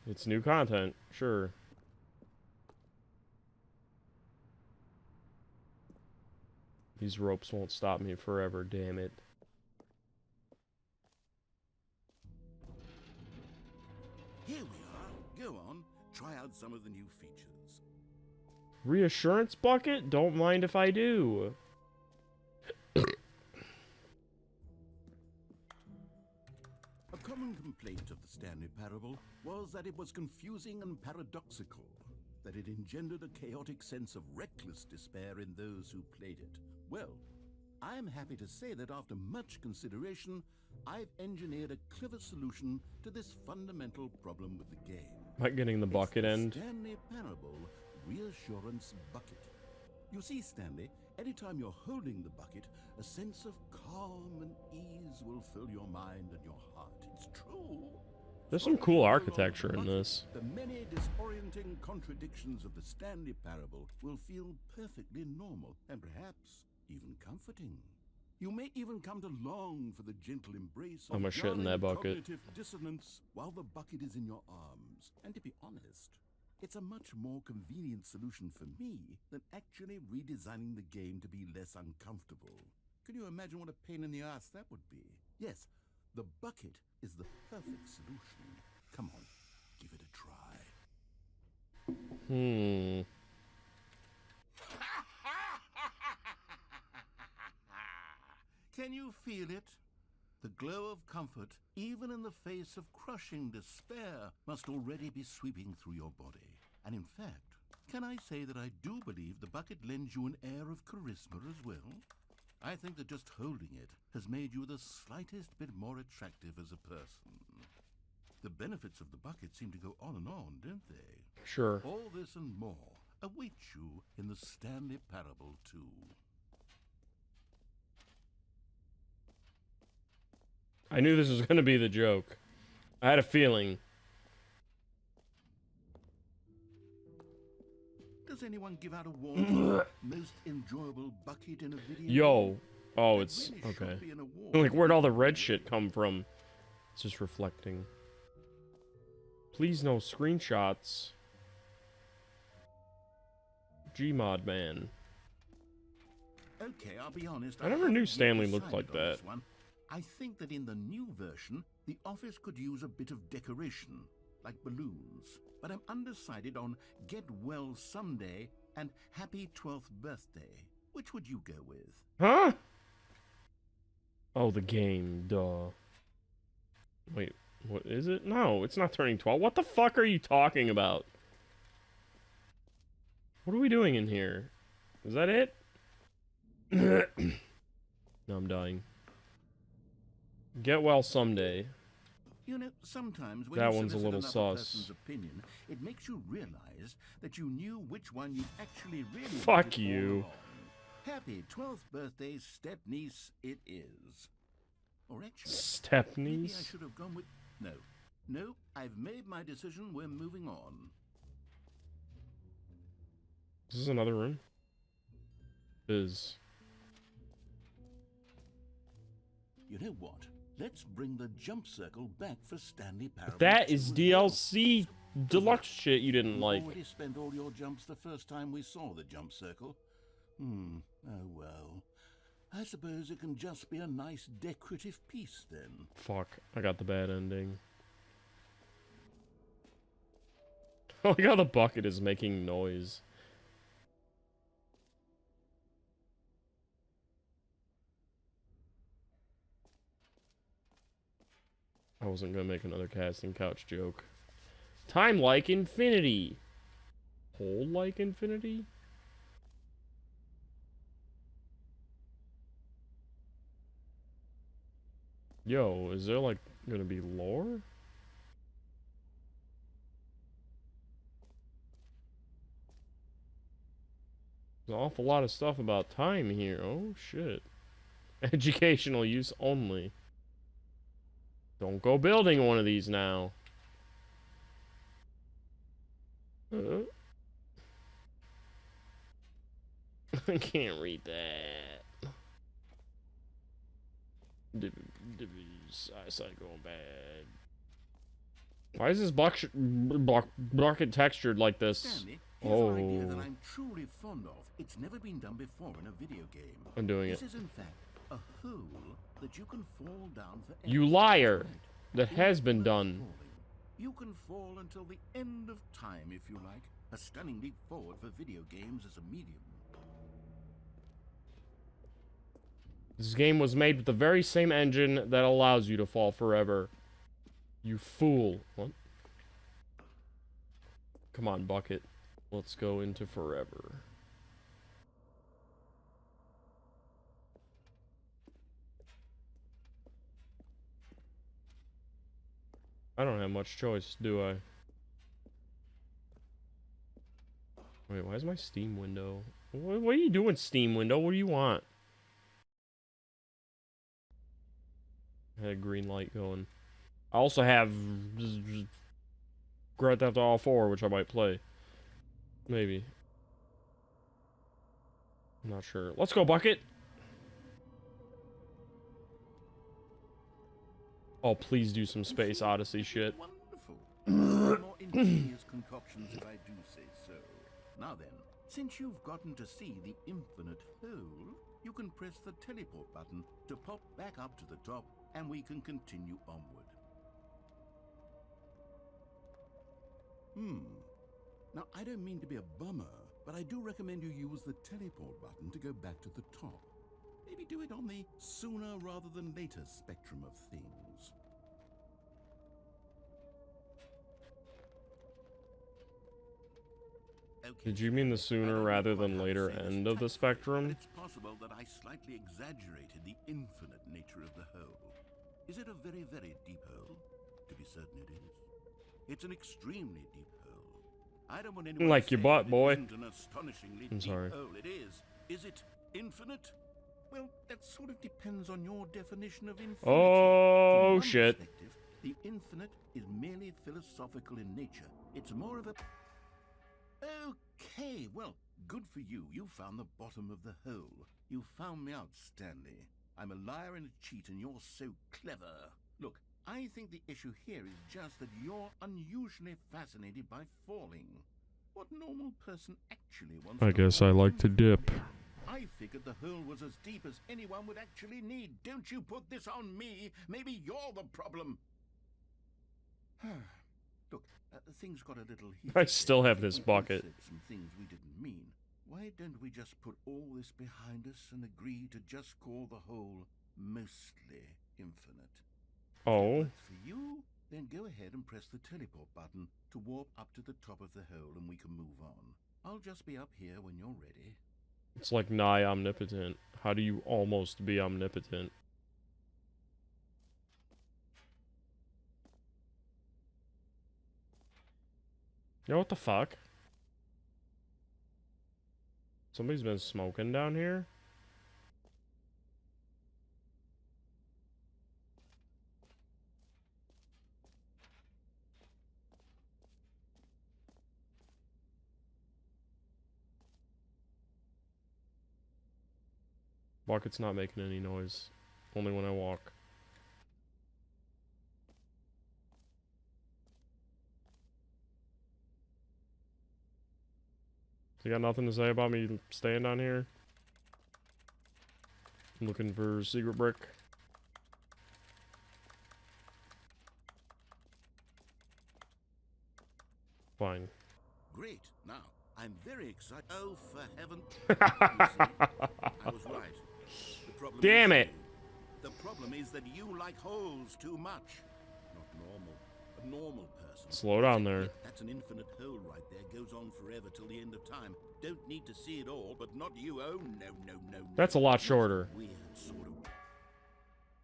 It's new content. Sure. These ropes won't stop me forever, damn it.
Here we are. Go on, try out some of the new features.
Reassurance bucket? Don't mind if I do.
A common complaint of the Stanley Parable was that it was confusing and paradoxical, that it engendered a chaotic sense of reckless despair in those who played it. Well, I'm happy to say that after much consideration, I've engineered a clever solution to this fundamental problem with the game.
Like getting the bucket
It's the
end.
Stanley Parable Reassurance Bucket. You see, Stanley, anytime you're holding the bucket, a sense of calm and ease will fill your mind and your heart. It's true.
There's some cool architecture in this.
The many disorienting contradictions of the Stanley Parable will feel perfectly normal and perhaps even comforting. You may even come to long for the gentle embrace
I'm
of
gonna shit in that
jarring
bucket.
cognitive dissonance while the bucket is in your arms. And to be honest, it's a much more convenient solution for me than actually redesigning the game to be less uncomfortable. Can you imagine what a pain in the ass that would be? Yes, the bucket is the perfect solution. Come on, give it a try. Can you feel it? The glow of comfort, even in the face of crushing despair, must already be sweeping through your body. And in fact, can I say that I do believe the bucket lends you an air of charisma as well? I think that just holding it has made you the slightest bit more attractive as a person. The benefits of the bucket seem to go on, don't they?
Sure.
All this and more await you in the Stanley Parable 2.
I knew this was gonna be the joke. I had a feeling.
Does anyone give out awards for most enjoyable bucket in a video?
Yo.
game?
Oh,
That
it's
really should
okay.
be an award.
Like, where'd all the red shit come from? It's just reflecting. Please no screenshots. Gmod man.
Okay, I'll be honest.
I never
haven't
knew
yet
Stanley looked
decided
like
on
that.
this one. I think that in the new version, the office could use a bit of decoration, like balloons. But I'm undecided on Get Well Someday and Happy 12th Birthday. Which would you go with?
Huh? Oh, the game. Duh. Wait, what is it? No, it's not turning 12. What the fuck are you talking about? What are we doing in here? Is that it? No, I'm dying. Get well someday.
You know, sometimes when
That
you
one's a
solicit
little
another
sus.
person's opinion, it makes you realize that you knew which one you actually really
Fuck
wanted all
you.
along. Happy 12th birthday, step-niece it is. Or actually, maybe I
Stepnies?
should have gone with... No, I've made my decision. We're moving on.
Is this another room? Is.
You know what? Let's bring the jump circle back for Stanley Parable.
That
2
is
as
DLC
well.
deluxe shit you didn't
You
like.
already spent all your jumps the first time we saw the jump circle. Oh well. I suppose it can just be a nice decorative piece then.
Fuck, I got the bad ending. I like how the bucket is making noise. I wasn't gonna make another casting couch joke. Time like infinity. Hole like infinity? Yo, is there like gonna be lore? There's an awful lot of stuff about time here. Oh shit. Educational use only. Don't go building one of these now. I can't read that. Eyesight going bad. Why is this bucket textured like this?
Stanley, here's an idea that I'm truly fond of. It's never been done before in a video game.
I'm doing
This
it.
is in fact a hole that you can fall down for.
You liar.
Right.
That has been done.
You can fall until the end of time if you like. A stunning leap forward for video games as a medium.
This game was made with the very same engine that allows you to fall forever. You fool. What? Come on, Bucket. Let's go into forever. I don't have much choice, do I? Wait, why is my Steam window? What are you doing, Steam window? What do you want? I had a green light going. I also have Grand Theft Auto 4, which I might play. Maybe. I'm not sure. Let's go, Bucket! Oh, please do some Space Odyssey shit.
Wonderful. More ingenious concoctions, if I do say so. Now then, since you've gotten to see the infinite hole, you can press the teleport button to pop back up to the top, and we can continue onward. Now, I don't mean to be a bummer, but I do recommend you use the teleport button to go back to the top. Maybe do it on the sooner rather than later spectrum of things. Okay,
Did you mean the sooner rather than later end of the spectrum?
it's possible that I slightly exaggerated the infinite nature of the hole. Is it a very, very deep hole? To be certain it is. It's an extremely deep hole. I don't want anyone
Like
to
your
say
butt,
that it
boy.
isn't an astonishingly
I'm
deep
sorry.
hole. It is. Is it infinite? Well, that sort of depends on your definition of infinity.
Oh,
From one
shit.
perspective, the infinite is merely philosophical in nature. It's more of a... Okay, well, good for you. You found the bottom of the hole. You found me out, Stanley. I'm a liar and a cheat, and you're so clever. Look, I think the issue here is just that you're unusually fascinated by falling. What normal person actually wants
I
to
guess
fall
I like to
infinitely?
dip.
I figured the hole was as deep as anyone would actually need. Don't you put this on me. Maybe you're the problem. Look, things got a little heated.
I still have
there.
this
We
bucket.
said some things we didn't mean. Why don't we just put all this behind us and agree to just call the hole mostly infinite? If that
Oh.
works for you, then go ahead and press the teleport button to warp up to the top of the hole and we can move on. I'll just be up here when you're ready.
It's like nigh omnipotent. How do you almost be omnipotent? Yo, what the fuck? Somebody's been smoking down here? Bucket's not making any noise. Only when I walk. You got nothing to say about me staying down here? I'm looking for secret brick. Fine.
Great. Now, I'm very excited. Oh, for heaven. You see, I was right. The problem
Damn
is
it.
The problem is that you like holes too much. Not normal. A normal person.
Slow down there.
Look, that's an infinite hole right there. Goes on forever till the end of time. Don't need to see it all, but not you. Oh, no, no, no, no.
That's a lot shorter.
Weird sort of...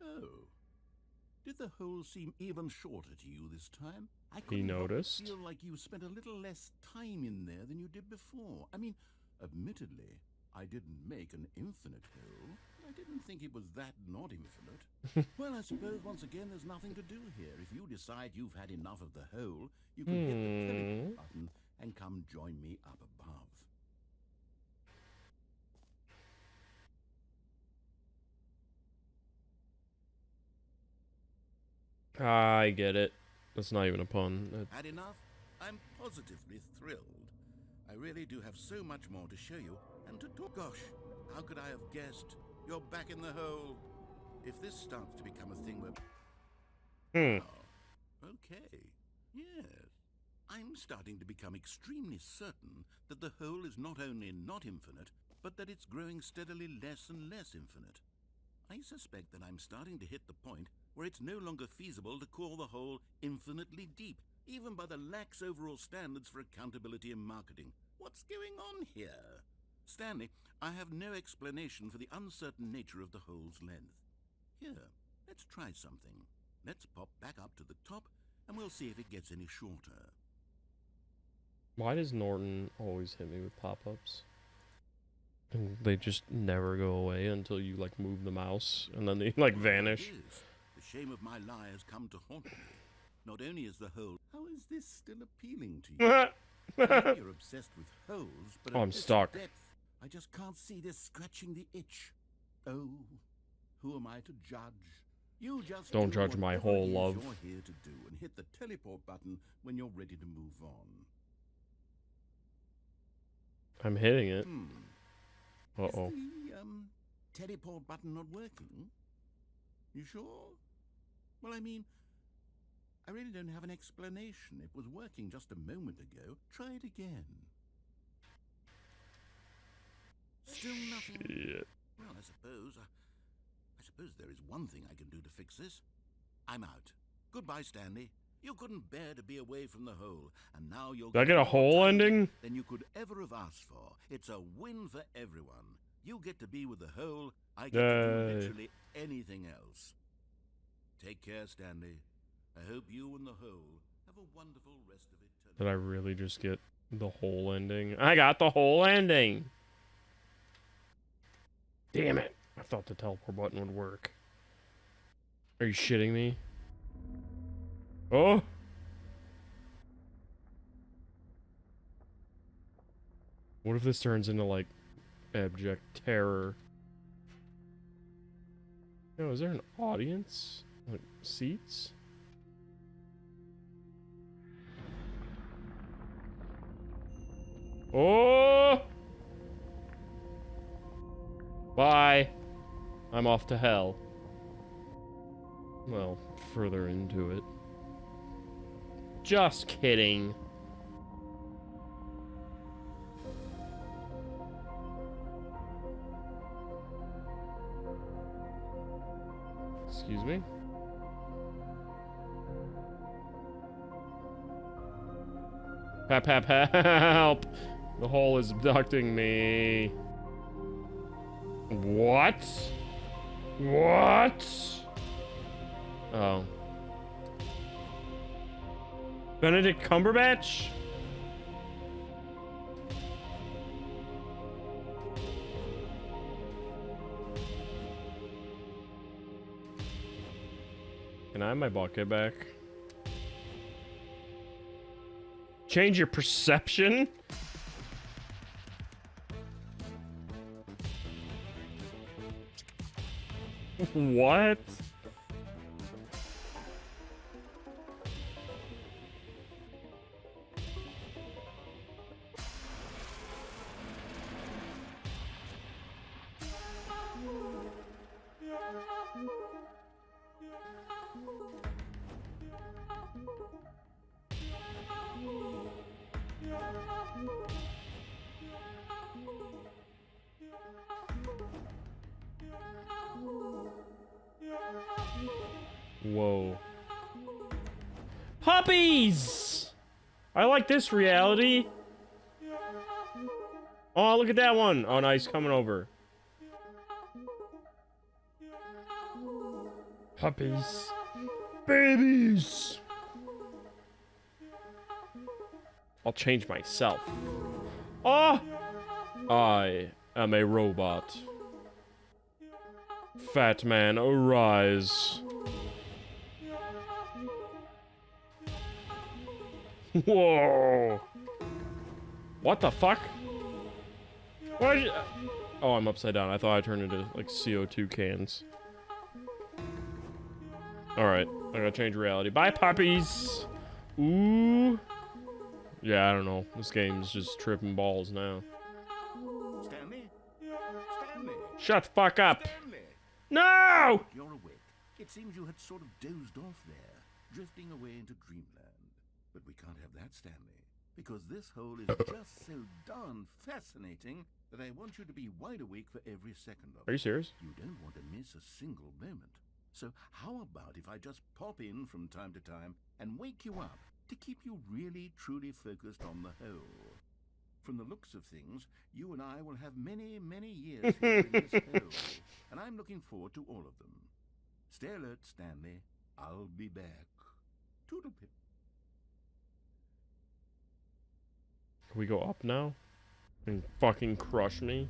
Oh. Did the hole seem even shorter to you this time? I couldn't help but
noticed.
feel like you spent a little less time in there than you did before. I mean, admittedly, I didn't make an infinite hole. I didn't think it was that not infinite. Well, I suppose once again there's nothing to do here. If you decide you've had enough of the hole, you can hit the teleport button and come join me up above.
I get it. That's not even a pun.
Had enough? I'm positively thrilled. I really do have so much more to show you and to talk. Gosh, how could I have guessed? You're back in the hole. If this starts to become a thing where...
Hmm.
Oh, okay. Yes. I'm starting to become extremely certain that the hole is not only not infinite, but that it's growing steadily less and less infinite. I suspect that I'm starting to hit the point where it's no longer feasible to call the hole infinitely deep, even by the lax overall standards for accountability in marketing. What's going on here? Stanley, I have no explanation for the uncertain nature of the hole's length. Here, let's try something. Let's pop back up to the top, and we'll see if it gets any shorter.
Why does Norton always hit me with pop-ups? And they just never go away until you, like, move the mouse, and then they, like, vanish.
It is. The shame of my lie has come to haunt me. Not only is the hole... How is this still appealing to you? I know you're obsessed with holes, but
Oh,
at
I'm
this
stuck.
depth, I just can't see this scratching the itch. Oh, who am I to judge? You just
Don't
do
judge my
whatever
whole
it is
love.
You're here to do, and hit the teleport button when you're ready to move on.
I'm hitting it.
Is
Uh-oh.
the teleport button not working? You sure? Well, I mean, I really don't have an explanation. It was working just a moment ago. Try it again. Still nothing.
Shit.
Well, I suppose there is one thing I can do to fix this. I'm out. Goodbye, Stanley. You couldn't bear to be away from the hole, and now you'll
Did I get a
more
hole
time
ending?
than you could ever have asked for. It's a win for everyone. You get to be with the hole. I get to do literally anything else. Take care, Stanley. I hope you and the hole have a wonderful rest of it.
Did I really just get the hole ending? I got the hole ending! Damn it. I thought the teleport button would work. Are you shitting me? Oh! What if this turns into, like, abject terror? Yo, is there an audience? Like, seats? Oh! Bye. I'm off to hell. Well, further into it. Just kidding. Excuse me? Help! The hole is abducting me. What? What? Oh. Benedict Cumberbatch? Can I have my bucket back? Change your perception? What? Whoa. Puppies! I like this reality. Oh, look at that one. Oh, nice, coming over. Puppies. Babies! I'll change myself. Oh! I am a robot. Fat man, arise. Whoa! What the fuck? Why did you... Oh, I'm upside down. I thought I turned into, like, CO2 cans. Alright, I gotta change reality. Bye, puppies! Ooh. Yeah, I don't know. This game's just tripping balls now.
Stanley? Stanley?
Shut the fuck up!
Stanley!
No!
You're awake. It seems you had sort of dozed off there, drifting away into dreamland. But we can't have that, Stanley, because this hole is just so darn fascinating that I want you to be wide awake for every second of it.
Are you serious?
You don't want to miss a single moment. So how about if I just pop in from time to time and wake you up to keep you really, truly focused on the hole? From the looks of things, you and I will have many, many years here in this hole, and I'm looking forward to all of them. Stay alert, Stanley. I'll be back. Toodlepip.
Can we go up now? And fucking crush me?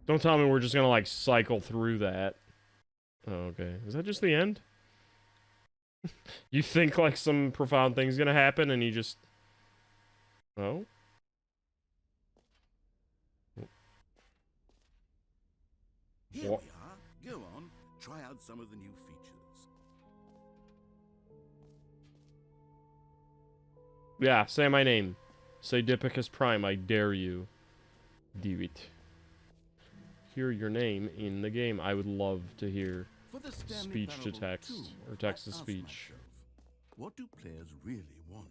Don't tell me we're just gonna, like, cycle through that. Oh, okay. Is that just the end? You think, like, some profound thing's gonna happen and you just... Oh?
Here
What?
we are. Go on. Try out some of the new features.
Yeah, say my name. Say Dipicus Prime, I dare you. Do it. Hear your name in the game. I would love to hear
For the Stanley
speech to
Parable
text,
2,
or text to
I asked
speech.
myself, what do players really want?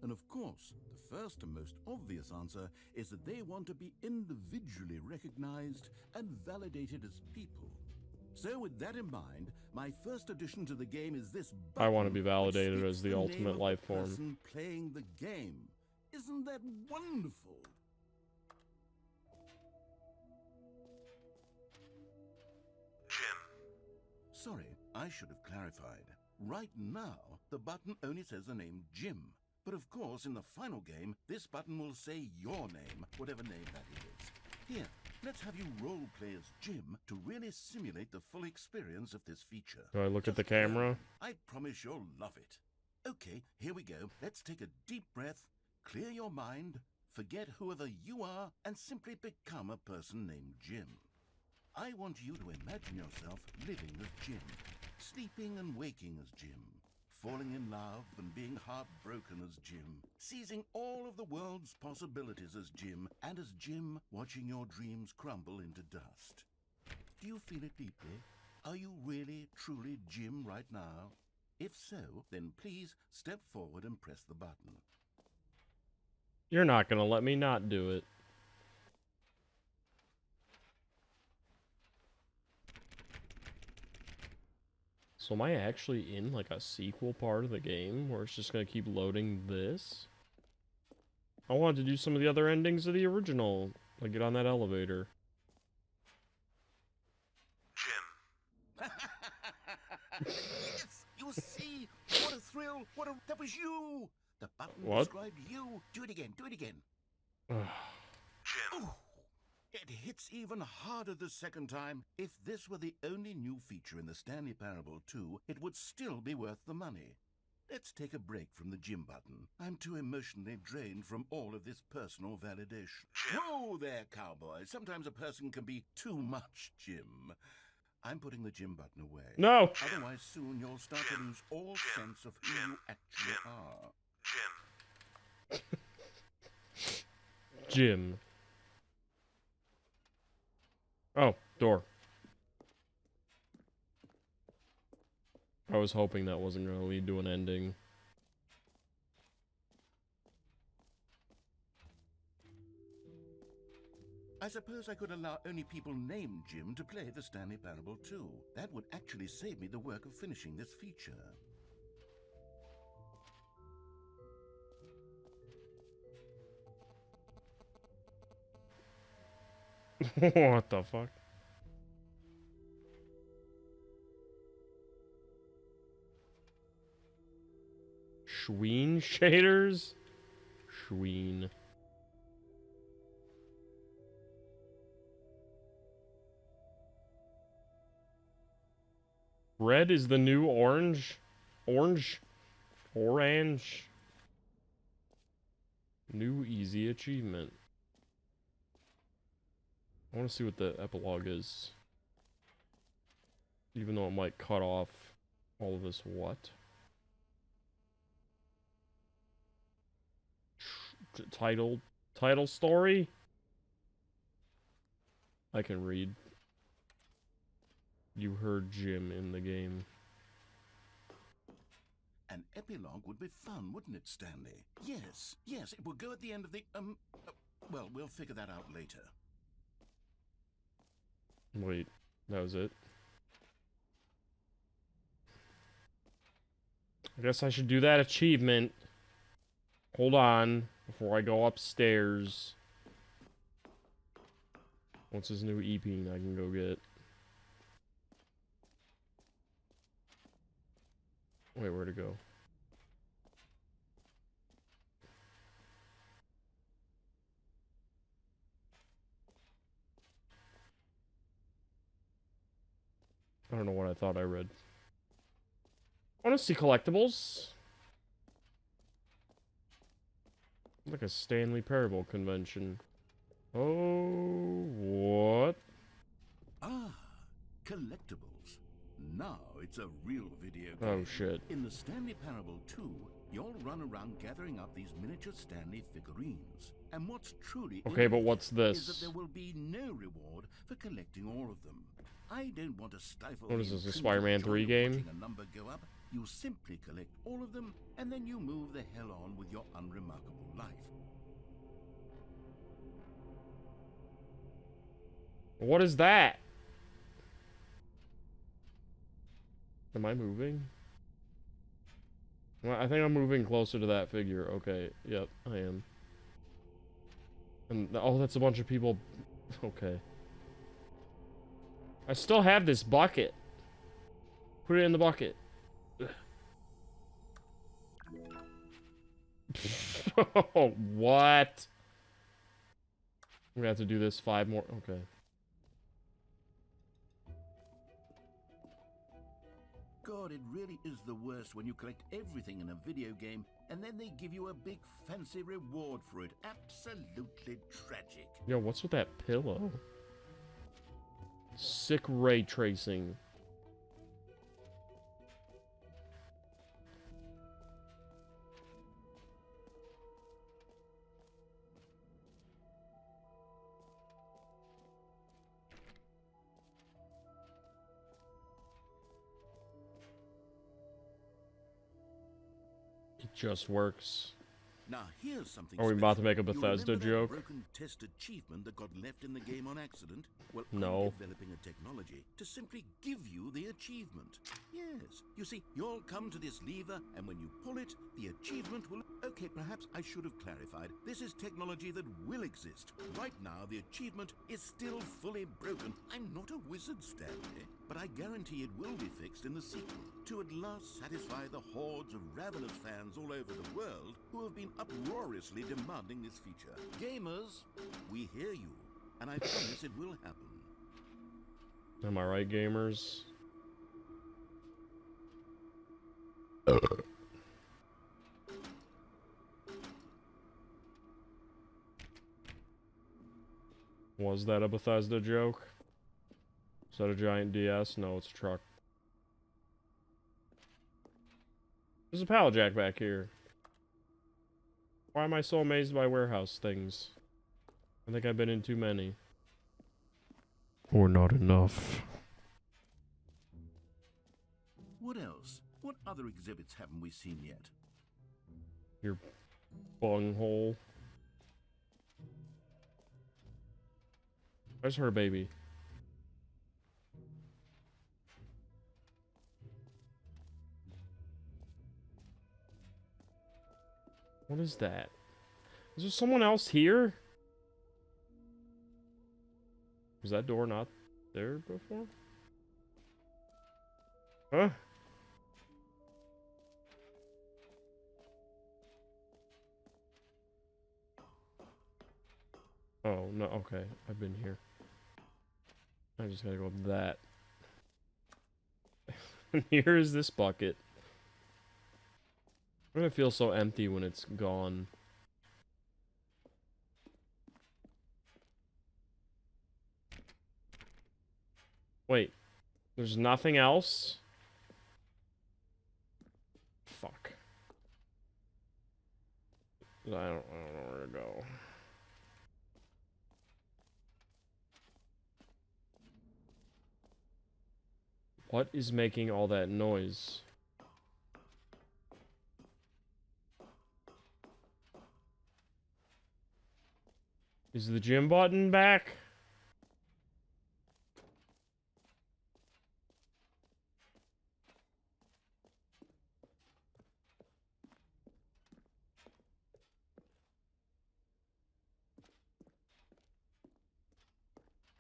And of course, the first and most obvious answer is that they want to be individually recognized and validated as people. So with that in mind, my first addition to the game is this button,
I want to be validated
which
as the
speaks
ultimate
name of
life
the
form.
person playing the game. Isn't that wonderful?
Jim.
Sorry, I should have clarified. Right now, the button only says the name Jim. But of course, in the final game, this button will say your name, whatever name that is. Here, let's have you role play as Jim to really simulate the full experience of this feature.
Do I look at the
Just go.
camera?
I promise you'll love it. Okay, here we go. Let's take a deep breath, clear your mind, forget whoever you are, and simply become a person named Jim. I want you to imagine yourself living as Jim, sleeping and waking as Jim, falling in love and being heartbroken as Jim, seizing all of the world's possibilities as Jim, and as Jim watching your dreams crumble into dust. Do you feel it deeply? Are you really, truly Jim right now? If so, then please step forward and press the button.
You're not gonna let me not do it. So am I actually in, like, a sequel part of the game where it's just gonna keep loading this? I wanted to do some of the other endings of the original. Like, get on that elevator.
Jim.
Yes, you see, what a thrill! That was you. The button
What?
described you. Do it again. Do it again.
Jim.
Oh, it hits even harder the second time. If this were the only new feature in the Stanley Parable 2, it would still be worth the money. Let's take a break from the Jim button. I'm too emotionally drained from all of this personal validation.
Jim.
Whoa there, cowboy. Sometimes a person can be too much Jim. I'm putting the Jim button away.
No!
Otherwise, soon you'll start to lose all sense of who you actually are.
Jim.
Jim. Oh, door. I was hoping that wasn't going to lead to an ending.
I suppose I could allow only people named Jim to play the Stanley Parable 2. That would actually save me the work of finishing this feature.
What the fuck? Schween shaders? Schween. Red is the new orange? Orange? Orange? New easy achievement. I want to see what the epilogue is. Even though it might cut off all of this what? Title story? I can read. You heard Jim in the game.
An epilogue would be fun, wouldn't it, Stanley? Yes, yes, it would go at the end of the, well, we'll figure that out later.
Wait, that was it? I guess I should do that achievement. Hold on, before I go upstairs. What's his new EP I can go get? Wait, where'd it go? I don't know what I thought I read. I want to see collectibles. Like a Stanley Parable convention. Oh, what?
Ah, collectibles. Now it's a real video game.
Oh, shit.
In the Stanley Parable 2, you'll run around gathering up these miniature Stanley figurines. And what's truly
Okay, but
innovative
what's this?
is that there will be no reward for collecting all of them. I don't want to stifle
What is
the
this, a
intrinsic
Spider-Man
joy
3
of
game?
watching a number go up. You simply collect all of them, and then you move the hell on with your unremarkable life.
What is that? Am I moving? Well, I think I'm moving closer to that figure. Okay, yep, I am. And, oh, that's a bunch of people. Okay. I still have this bucket. Put it in the bucket. What? We're gonna have to do this 5 more. Okay.
God, it really is the worst when you collect everything in a video game and then they give you a big fancy reward for it. Absolutely tragic.
Yo, what's with that pillow? Sick ray tracing. It just works.
Now here's something
Are we about to
special.
make a
You
Bethesda
remember that
joke?
broken test achievement that got left in the game on accident? Well,
No.
I'm developing a technology to simply give you the achievement. Yes. You see, you'll come to this lever, and when you pull it, the achievement will... Okay, perhaps I should have clarified. This is technology that will exist. Right now, the achievement is still fully broken. I'm not a wizard, Stanley, but I guarantee it will be fixed in the sequel to at last satisfy the hordes of ravenous fans all over the world who have been uproariously demanding this feature. Gamers, we hear you, and I promise it will happen.
Am I right, gamers? Was that a Bethesda joke? Is that a giant DS? No, it's a truck. There's a pallet jack back here. Why am I so amazed by warehouse things? I think I've been in too many. Or not enough.
What else? What other exhibits haven't we seen yet?
Your bunghole. Where's her baby? What is that? Is there someone else here? Was that door not there before? Huh? Oh, no, okay. I've been here. I just gotta go with that. And here is this bucket. I'm gonna feel so empty when it's gone. Wait. There's nothing else? Fuck. I don't know where to go. What is making all that noise? Is the gym button back?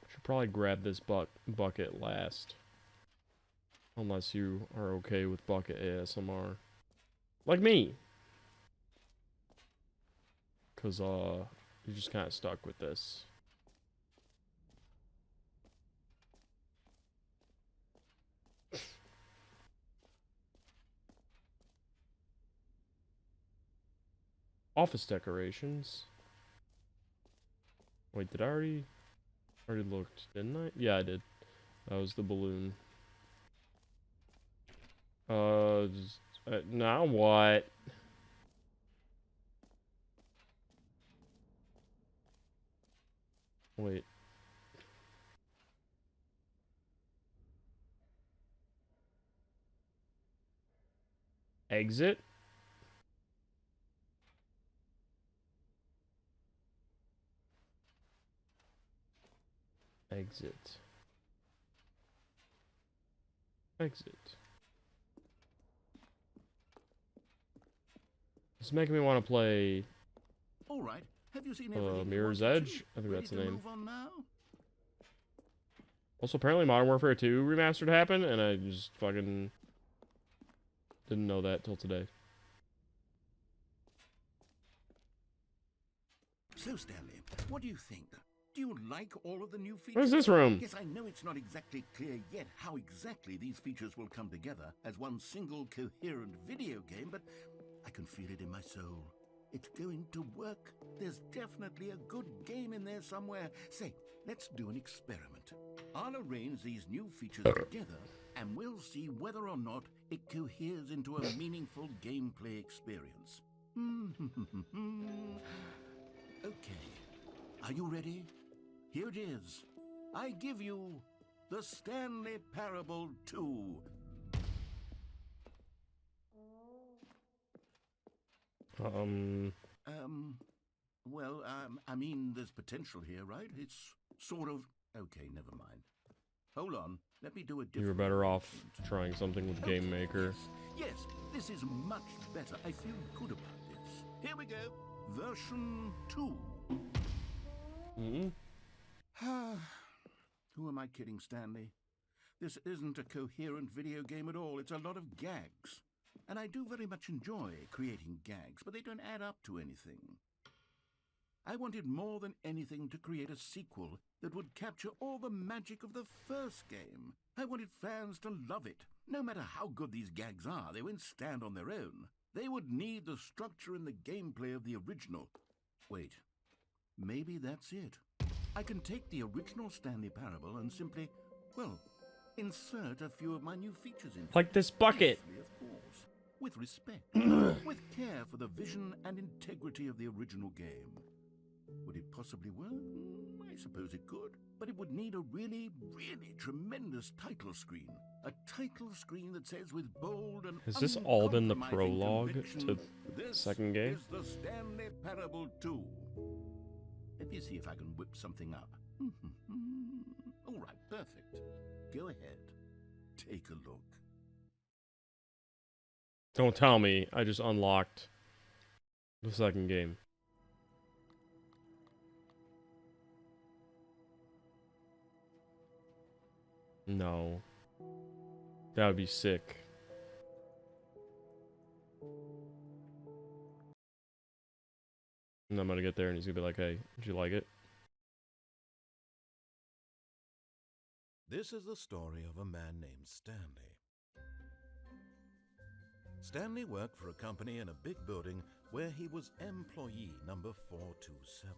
Should probably grab this bucket last. Unless you are okay with bucket ASMR. Like me. Cause you're just kinda stuck with this. Office decorations. Wait, did I already looked, didn't I? Yeah, I did. That was the balloon. Now what? Wait. Exit? Exit. Exit. It's making me want to play
All right. Have you seen everything you
Mirror's
wanted to?
Edge. I think
Ready
that's the
to
name.
move on now?
Also, apparently Modern Warfare 2 remastered happened, and I just fucking didn't know that till today.
So, Stanley, what do you think? Do you like all of the new features?
What is this room?
Yes, I know it's not exactly clear yet how exactly these features will come together as one single coherent video game, but I can feel it in my soul. It's going to work. There's definitely a good game in there somewhere. Say, let's do an experiment. I'll arrange these new features together, and we'll see whether or not it coheres into a meaningful gameplay experience. Okay. Are you ready? Here it is. I give you the Stanley Parable 2. I mean, there's potential here, right? It's sort of... Okay, never mind. Hold on. Let me do a different...
You were better off
arrangement.
trying something with Game Maker.
Yes, this is much better. I feel good about this. Here we go. Version 2. Who am I kidding, Stanley? This isn't a coherent video game at all. It's a lot of gags. And I do very much enjoy creating gags, but they don't add up to anything. I wanted more than anything to create a sequel that would capture all the magic of the first game. I wanted fans to love it. No matter how good these gags are, they won't stand on their own. They would need the structure and the gameplay of the original. Wait, maybe that's it. I can take the original Stanley Parable and simply, well, insert a few of my new features into
Like this bucket.
Carefully, of course, with respect, with care for the vision and integrity of the original game. Would it possibly work? I suppose it could, but it would need a really, really tremendous title screen. A title screen that says with bold and
Has this all been the
uncompromising
prologue
conviction,
to
"This
second game?
is the Stanley Parable 2. Let me see if I can whip something up. All right, perfect. Go ahead. Take a look.
Don't tell me I just unlocked the second game. No. That would be sick. And I'm gonna get there and he's gonna be like, hey, did you like it?
This is the story of a man named Stanley. Stanley worked for a company in a big building where he was employee number 427.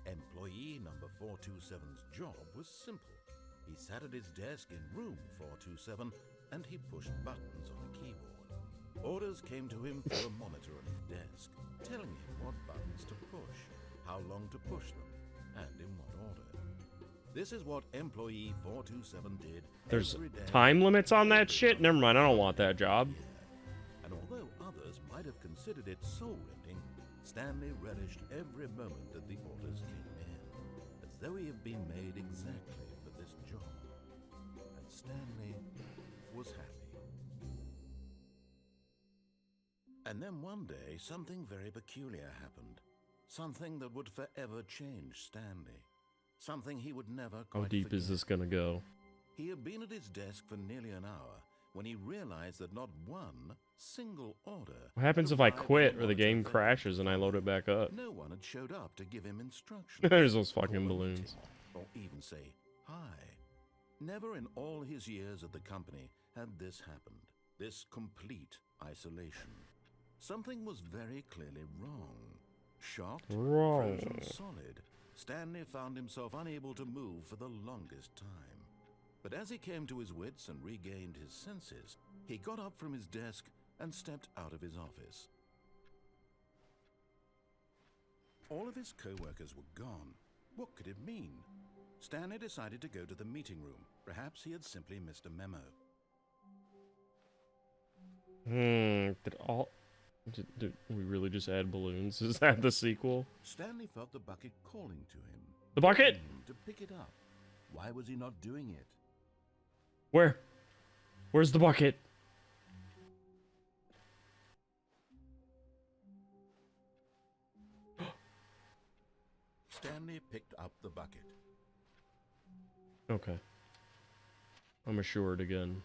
Employee number 427's job was simple. He sat at his desk in room 427 and he pushed buttons on a keyboard. Orders came to him through a monitor on his desk, telling him what buttons to push, how long to push them, and in what order. This is what employee 427 did.
There's
every day,
time limits on that
every
shit?
month,
Never mind, I don't want that job.
and although others might have considered it soul-rending, Stanley relished every moment that the orders came in, as though he had been made exactly for this job. And Stanley was happy. And then one day, something very peculiar happened. Something that would forever change Stanley. Something he would never quite
How deep is
forget.
this gonna go?
He had been at his desk for nearly an hour when he realized that not one single order...
What happens
had
if I
arrived
quit
on
or the
monitor
game
that
crashes and I load it back up?
no one had showed up to give him instructions.
There's those
call
fucking
a
balloons.
meeting, or even say hi. Never in all his years at the company had this happened. This complete isolation. Something was very clearly wrong. Shocked,
Wrong.
frozen solid, Stanley found himself unable to move for the longest time. But as he came to his wits and regained his senses, he got up from his desk and stepped out of his office. All of his co-workers were gone. What could it mean? Stanley decided to go to the meeting room. Perhaps he had simply missed a memo.
Did we really just add balloons? Is that the sequel?
Stanley felt the bucket calling to him.
The bucket?
Begging him to pick it up. Why was he not doing it?
Where? Where's the bucket?
Stanley picked up the bucket.
Okay. I'm assured again.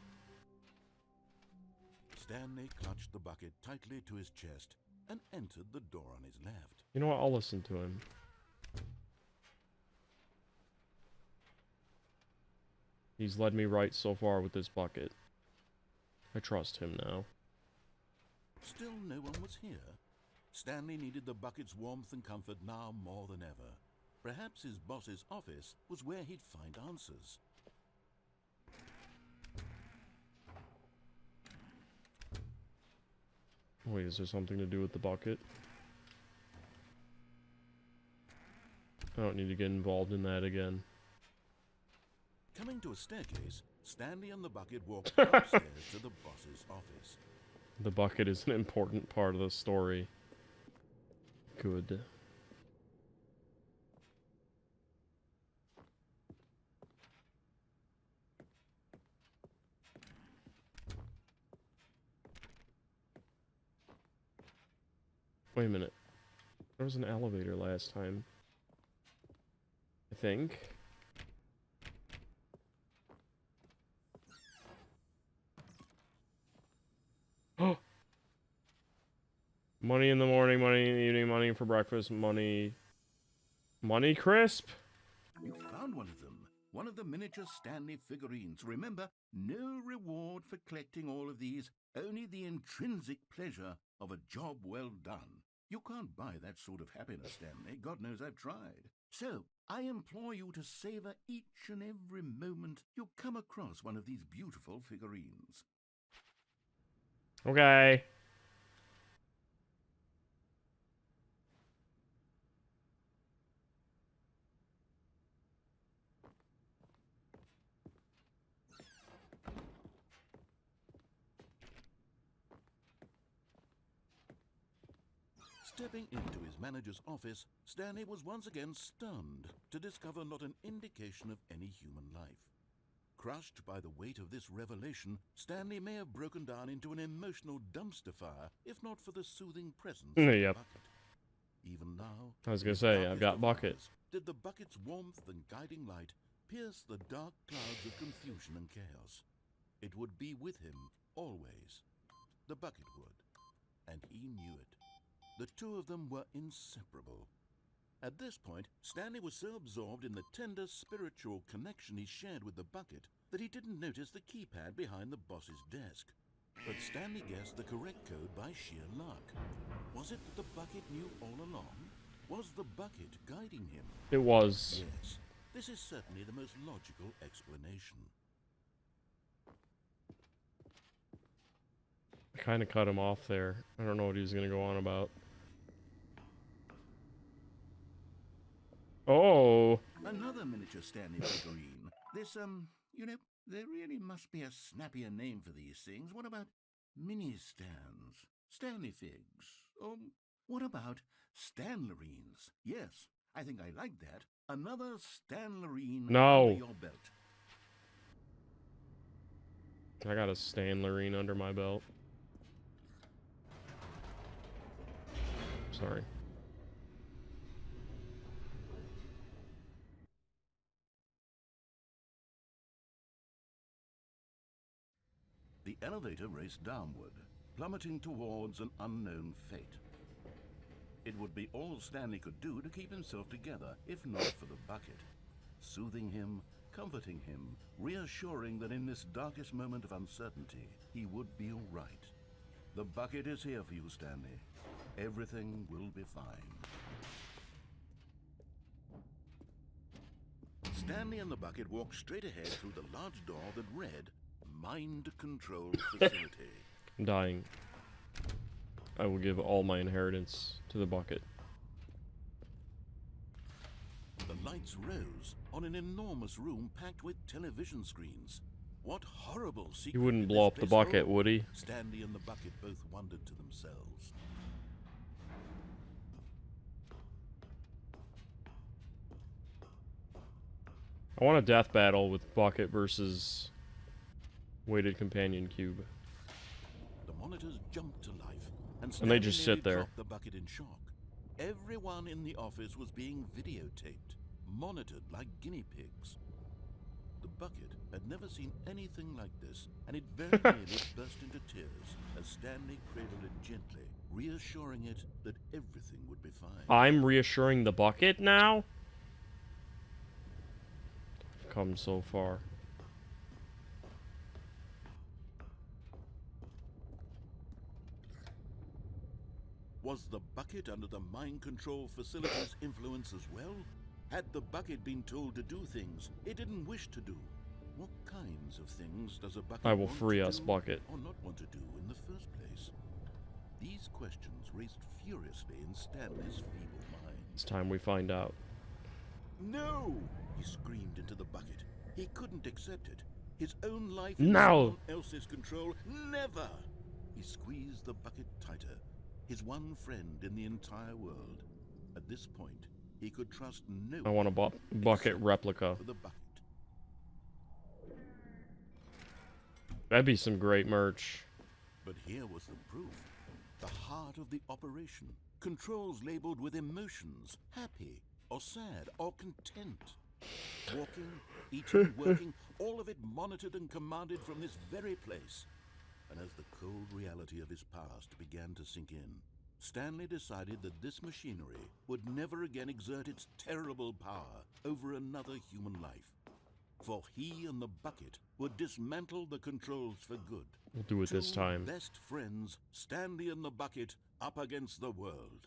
Stanley clutched the bucket tightly to his chest and entered the door on his left.
You know what? I'll listen to him. He's led me right so far with this bucket. I trust him now.
Still no one was here. Stanley needed the bucket's warmth and comfort now more than ever. Perhaps his boss's office was where he'd find answers.
Wait, is there something to do with the bucket? I don't need to get involved in that again.
Coming to a staircase, Stanley and the bucket walked upstairs to the boss's office.
The bucket is an important part of the story. Good. Wait a minute. There was an elevator last time. I think. Money in the morning, money in the evening, money for breakfast, money... Money crisp?
You found one of them. One of the miniature Stanley figurines. Remember, no reward for collecting all of these, only the intrinsic pleasure of a job well done. You can't buy that sort of happiness, Stanley. God knows I've tried. So, I implore you to savor each and every moment you come across one of these beautiful figurines.
Okay.
Stepping into his manager's office, Stanley was once again stunned to discover not an indication of any human life. Crushed by the weight of this revelation, Stanley may have broken down into an emotional dumpster fire, if not for the soothing presence of the
Yep.
bucket. Even now,
I was gonna
in
say,
darkest
I've got
of
bucket.
hours, did the bucket's warmth and guiding light pierce the dark clouds of confusion and chaos. It would be with him always. The bucket would, and he knew it. The two of them were inseparable. At this point, Stanley was so absorbed in the tender spiritual connection he shared with the bucket that he didn't notice the keypad behind the boss's desk. But Stanley guessed the correct code by sheer luck. Was it that the bucket knew all along? Was the bucket guiding him?
It was.
Yes. This is certainly the most logical explanation.
I kind of cut him off there. I don't know what he was going to go on about. Oh!
Another miniature Stanley figurine. This, you know, there really must be a snappier name for these things. What about mini stands? Stanley figs? Or what about Stanlerines? Yes, I think I like that. Another Stanlerine
No.
under your belt.
I got a Stanley under my belt. Sorry.
The elevator raced downward, plummeting towards an unknown fate. It would be all Stanley could do to keep himself together, if not for the bucket. Soothing him, comforting him, reassuring that in this darkest moment of uncertainty, he would be all right. The bucket is here for you, Stanley. Everything will be fine. Stanley and the bucket walked straight ahead through the large door that read, Mind Control Facility.
I'm dying. I will give all my inheritance to the bucket.
The lights rose on an enormous room packed with television screens. What horrible secret
He wouldn't
did
blow
this
up the
place
bucket,
hold?
would he?
Stanley and the bucket both wondered to themselves.
I want a death battle with bucket versus weighted companion cube.
The monitors jumped to life, and
And
Stanley
they just
nearly
sit there.
dropped the bucket in shock. Everyone in the office was being videotaped, monitored like guinea pigs. The bucket had never seen anything like this, and it very nearly burst into tears as Stanley cradled it gently, reassuring it that everything would be fine.
I'm reassuring the bucket now? I've come so far.
Was the bucket under the mind control facility's influence as well? Had the bucket been told to do things it didn't wish to do? What kinds of things does a bucket
I will
want
free
to
us,
do
bucket.
or not want to do in the first place? These questions raced furiously in Stanley's feeble mind.
It's time we find out.
No! He screamed into the bucket. He couldn't accept it. His own life in
No!
someone else's control. Never! He squeezed the bucket tighter. His one friend in the entire world. At this point, he could trust no
I want a bucket
except
replica.
for the bucket.
That'd be some great merch.
But here was the proof. The heart of the operation. Controls labeled with emotions. Happy, or sad, or content. Walking, eating, working, all of it monitored and commanded from this very place. And as the cold reality of his past began to sink in, Stanley decided that this machinery would never again exert its terrible power over another human life. For he and the bucket would dismantle the controls for good.
We'll do it this
Two
time.
best friends, Stanley and the bucket, up against the world.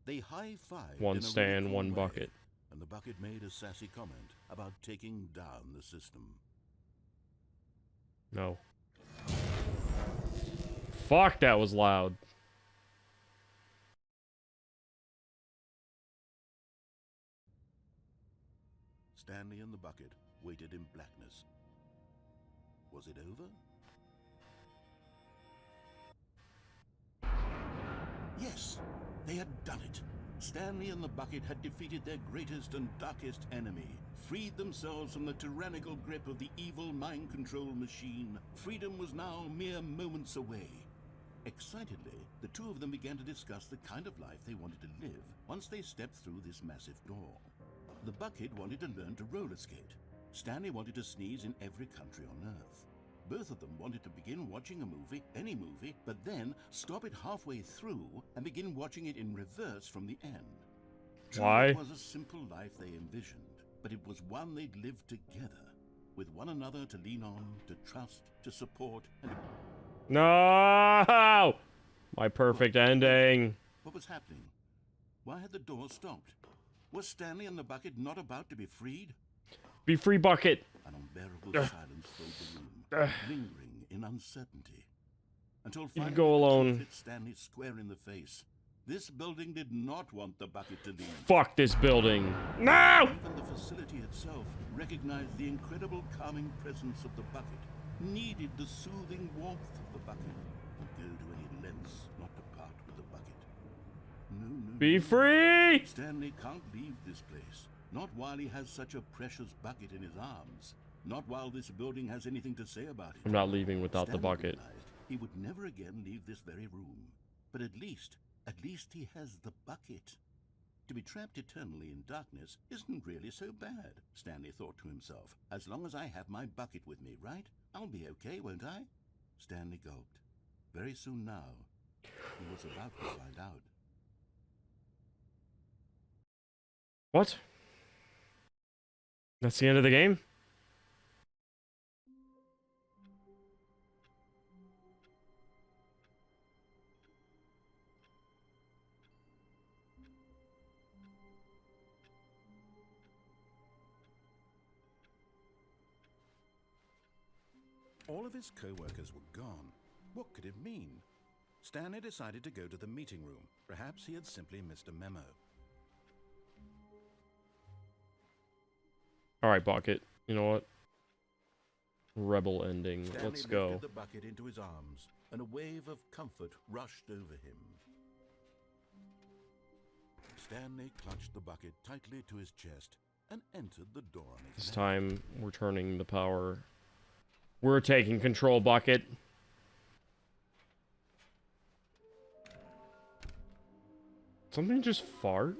They high-fived
One
in a
Stan,
really cool
one
way,
bucket.
and the bucket made a sassy comment about taking down the system.
No. Fuck, that was loud.
Stanley and the bucket waited in blackness. Was it over? Yes, they had done it. Stanley and the bucket had defeated their greatest and darkest enemy, freed themselves from the tyrannical grip of the evil mind control machine. Freedom was now mere moments away. Excitedly, the two of them began to discuss the kind of life they wanted to live once they stepped through this massive door. The bucket wanted to learn to roller skate. Stanley wanted to sneeze in every country on Earth. Both of them wanted to begin watching a movie, any movie, but then stop it halfway through and begin watching it in reverse from the end. True,
Why?
It was a simple life they envisioned, but it was one they'd lived together, with one another to lean on, to trust, to support, and to...
No! My perfect ending.
What was happening? Why had the door stopped? Was Stanley and the bucket not about to be freed?
Be free, bucket.
An unbearable silence filled the room, lingering in uncertainty. Until
You
finally
can go
the truth
alone.
hit Stanley square in the face. This building did not want the bucket to leave.
Fuck this building. No!
Even the facility itself recognized the incredible calming presence of the bucket, needed the soothing warmth of the bucket, would go to any lengths not to part with the bucket. No.
Be free!
Stanley can't leave this place. Not while he has such a precious bucket in his arms. Not while this building has anything to say about it.
I'm not leaving without the
Stanley
bucket.
realized he would never again leave this very room. But at least he has the bucket. To be trapped eternally in darkness isn't really so bad, Stanley thought to himself. As long as I have my bucket with me, right? I'll be okay, won't I? Stanley gulped. Very soon now, he was about to find out.
What? That's the end of the game?
All of his co-workers were gone. What could it mean? Stanley decided to go to the meeting room. Perhaps he had simply missed a memo.
Alright, bucket. You know what? Rebel ending.
Stanley
Let's go.
lifted the bucket into his arms, and a wave of comfort rushed over him. Stanley clutched the bucket tightly to his chest and entered the door on his
This
left.
time, we're turning the power. We're taking control, bucket. Something just fart?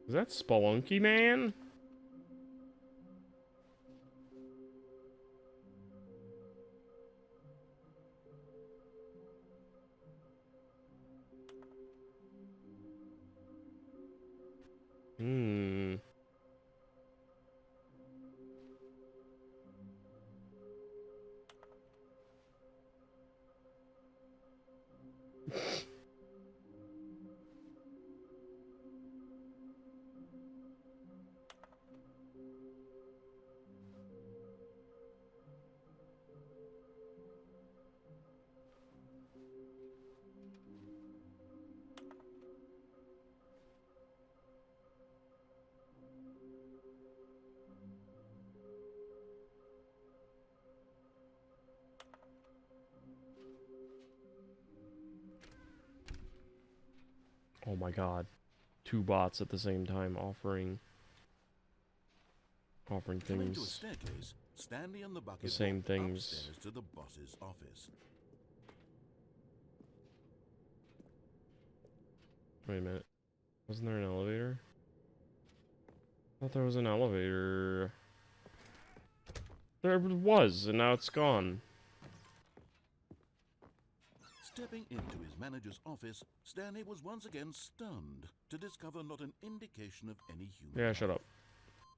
Is that Spelunky Man? Hmm. Oh my god. Two bots at the same time offering
Coming to a
things.
staircase, Stanley and the bucket
The same
walked
things.
upstairs to the boss's office.
Wait a minute. Wasn't there an elevator? I thought there was an elevator. There was, and now it's gone.
Stepping into his manager's office, Stanley was once again stunned to discover not an indication of any human.
Yeah, shut up.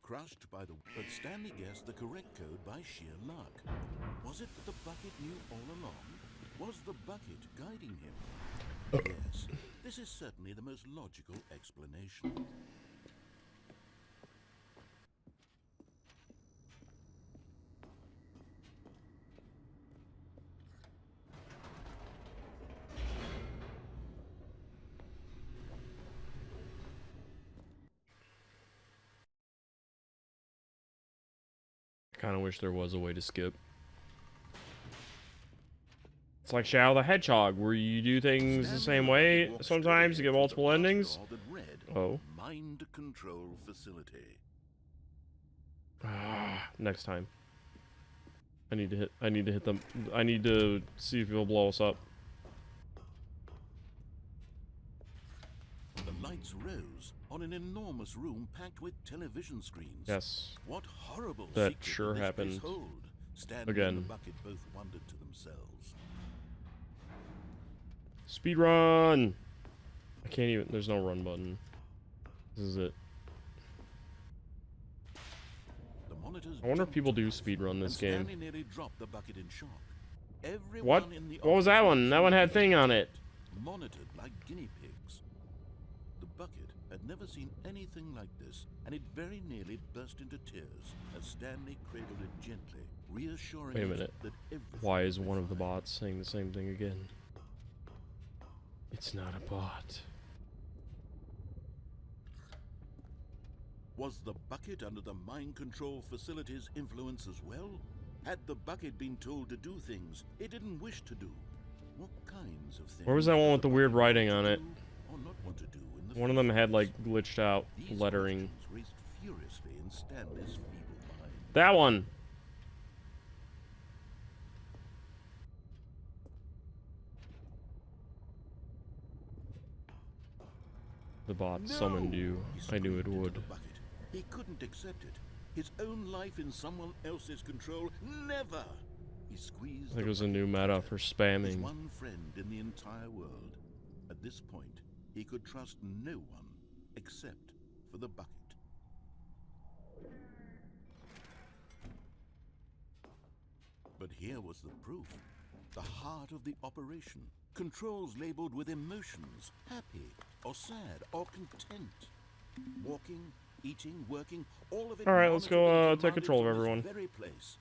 Crushed by the... But Stanley guessed the correct code by sheer luck. Was it that the bucket knew all along? Was the bucket guiding him? Yes, this is certainly the most logical explanation.
I kind of wish there was a way to skip. It's like Shadow the Hedgehog, where you do things the same way sometimes to get multiple endings. Oh.
Mind control facility.
Next time. I need to hit them. I need to see if he'll blow us up.
The lights rose on an enormous room packed with television screens.
Yes.
What horrible
That
secret
sure
did this place
happened.
hold? Stanley
Again.
and the bucket both wondered to themselves.
Speed run! I can't even. There's no run button. This is it.
The monitors
I wonder if
jumped
people
to
do
life,
speedrun
and
this game.
Stanley nearly dropped the bucket in shock. Everyone
What?
in the
What was
office
that one? That one had thing on it.
monitored like guinea pigs. The bucket had never seen anything like this, and it very nearly burst into tears as Stanley cradled it gently, reassuring
Wait a
it
minute.
that everything
Why
would
is
be
one of the
fine.
bots saying the same thing again? It's not a bot.
Was the bucket under the mind control facility's influence as well? Had the bucket been told to do things it didn't wish to do? What kinds of things?
Where was that one with the weird writing on it?
Or not want to do in the
One of them
future?
had like glitched out
These
lettering.
questions raced furiously in Stanley's feeble mind.
That one. The bot summoned you.
He
I knew it
screamed into
would.
the bucket. He couldn't accept it. His own life in someone else's control. Never! He squeezed
I think
the
it was a
bucket
new meta
tighter.
for
His
spamming.
one friend in the entire world. At this point, he could trust no one except for the bucket. But here was the proof. The heart of the operation. Controls labeled with emotions. Happy, or sad, or content. Walking, eating, working, all of it.
Alright, let's go,
monitored and
take control of
commanded from
everyone.
this very place.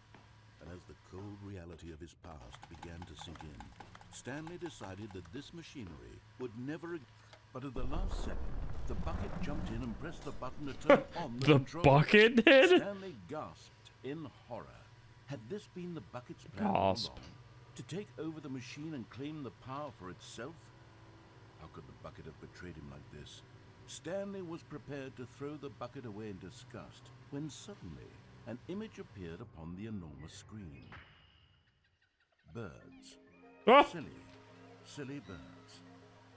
And as the cold reality of his past began to sink in, Stanley decided that this machinery would never. But at the last second, the bucket jumped in and pressed the button to turn on the
The
controls.
bucket did?
Stanley gasped in horror. Had this been the bucket's plan all
Gasp.
along? To take over the machine and claim the power for itself? How could the bucket have betrayed him like this? Stanley was prepared to throw the bucket away in disgust when suddenly an image appeared upon the enormous screen. Birds.
Oh!
Silly birds.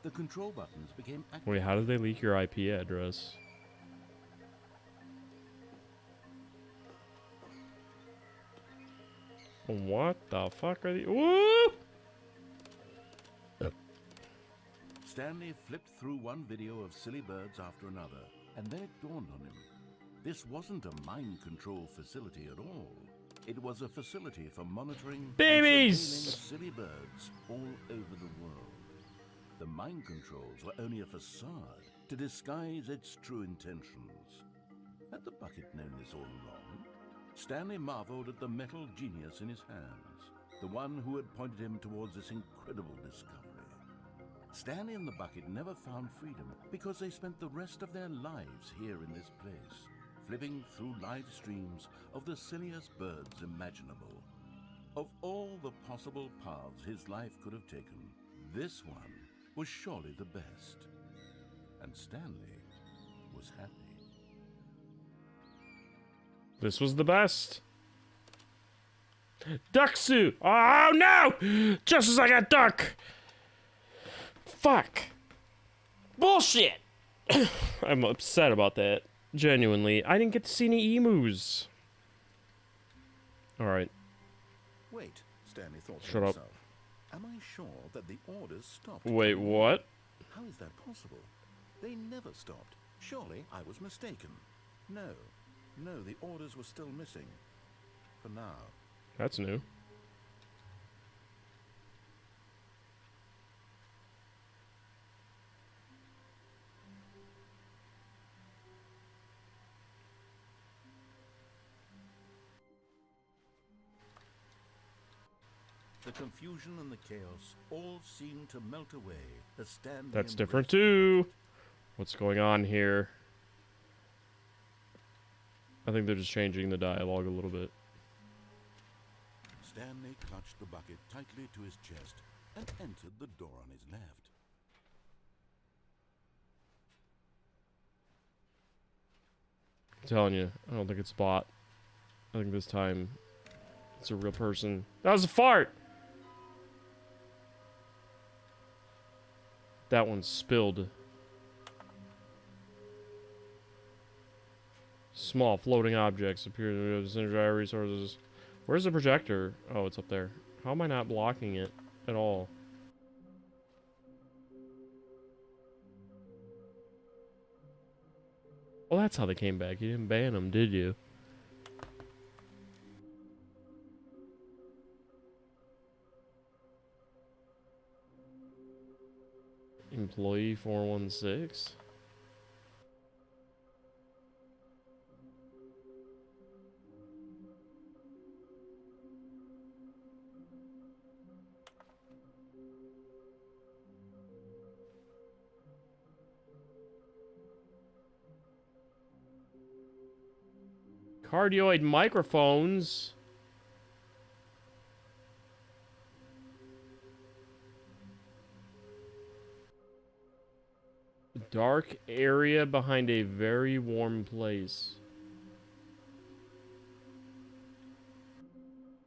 The control buttons became active.
Wait, how did they leak your IP address? What the fuck are these? Woo!
Stanley flipped through one video of silly birds after another, and then it dawned on him. This wasn't a mind control facility at all. It was a facility for monitoring
Babies!
and surveilling silly birds all over the world. The mind controls were only a facade to disguise its true intentions. Had the bucket known this all along? Stanley marveled at the metal genius in his hands, the one who had pointed him towards this incredible discovery. Stanley and the bucket never found freedom because they spent the rest of their lives here in this place, flipping through live streams of the silliest birds imaginable. Of all the possible paths his life could have taken, this one was surely the best. And Stanley was happy.
This was the best. Duck suit! Oh no! Just as I got duck! Fuck. Bullshit! I'm upset about that. Genuinely. I didn't get to see any emus. Alright.
Wait, Stanley thought to
Shut up.
himself. Am I sure that the orders stopped?
Wait, what?
How is that possible? They never stopped. Surely I was mistaken. No, the orders were still missing. For now.
That's new.
The confusion and the chaos all seemed to melt away as Stanley
That's
embraced
different
the
too.
bucket.
What's going on here? I think they're just changing the dialogue a little bit.
Stanley clutched the bucket tightly to his chest and entered the door on his left.
I'm telling you, I don't think it's a bot. I think this time it's a real person. That was a fart! That one spilled. Small floating objects appear to synergize resources. Where's the projector? Oh, it's up there. How am I not blocking it at all? Well, that's how they came back. You didn't ban them, did you? Employee 416. Cardioid microphones. Dark area behind a very warm place.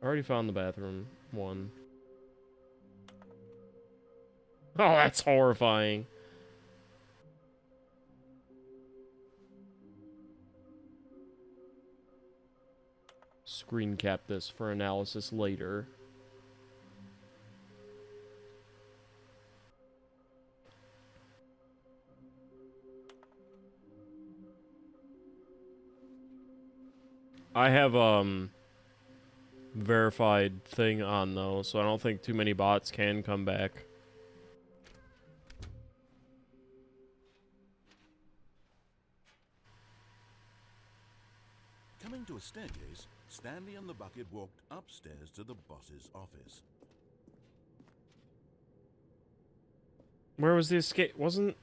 I already found the bathroom one. Oh, that's horrifying. Screen cap this for analysis later. I have verified thing on though, so I don't think too many bots can come back.
Coming to a staircase, Stanley and the bucket walked upstairs to the boss's office.
Where was the escape? Wasn't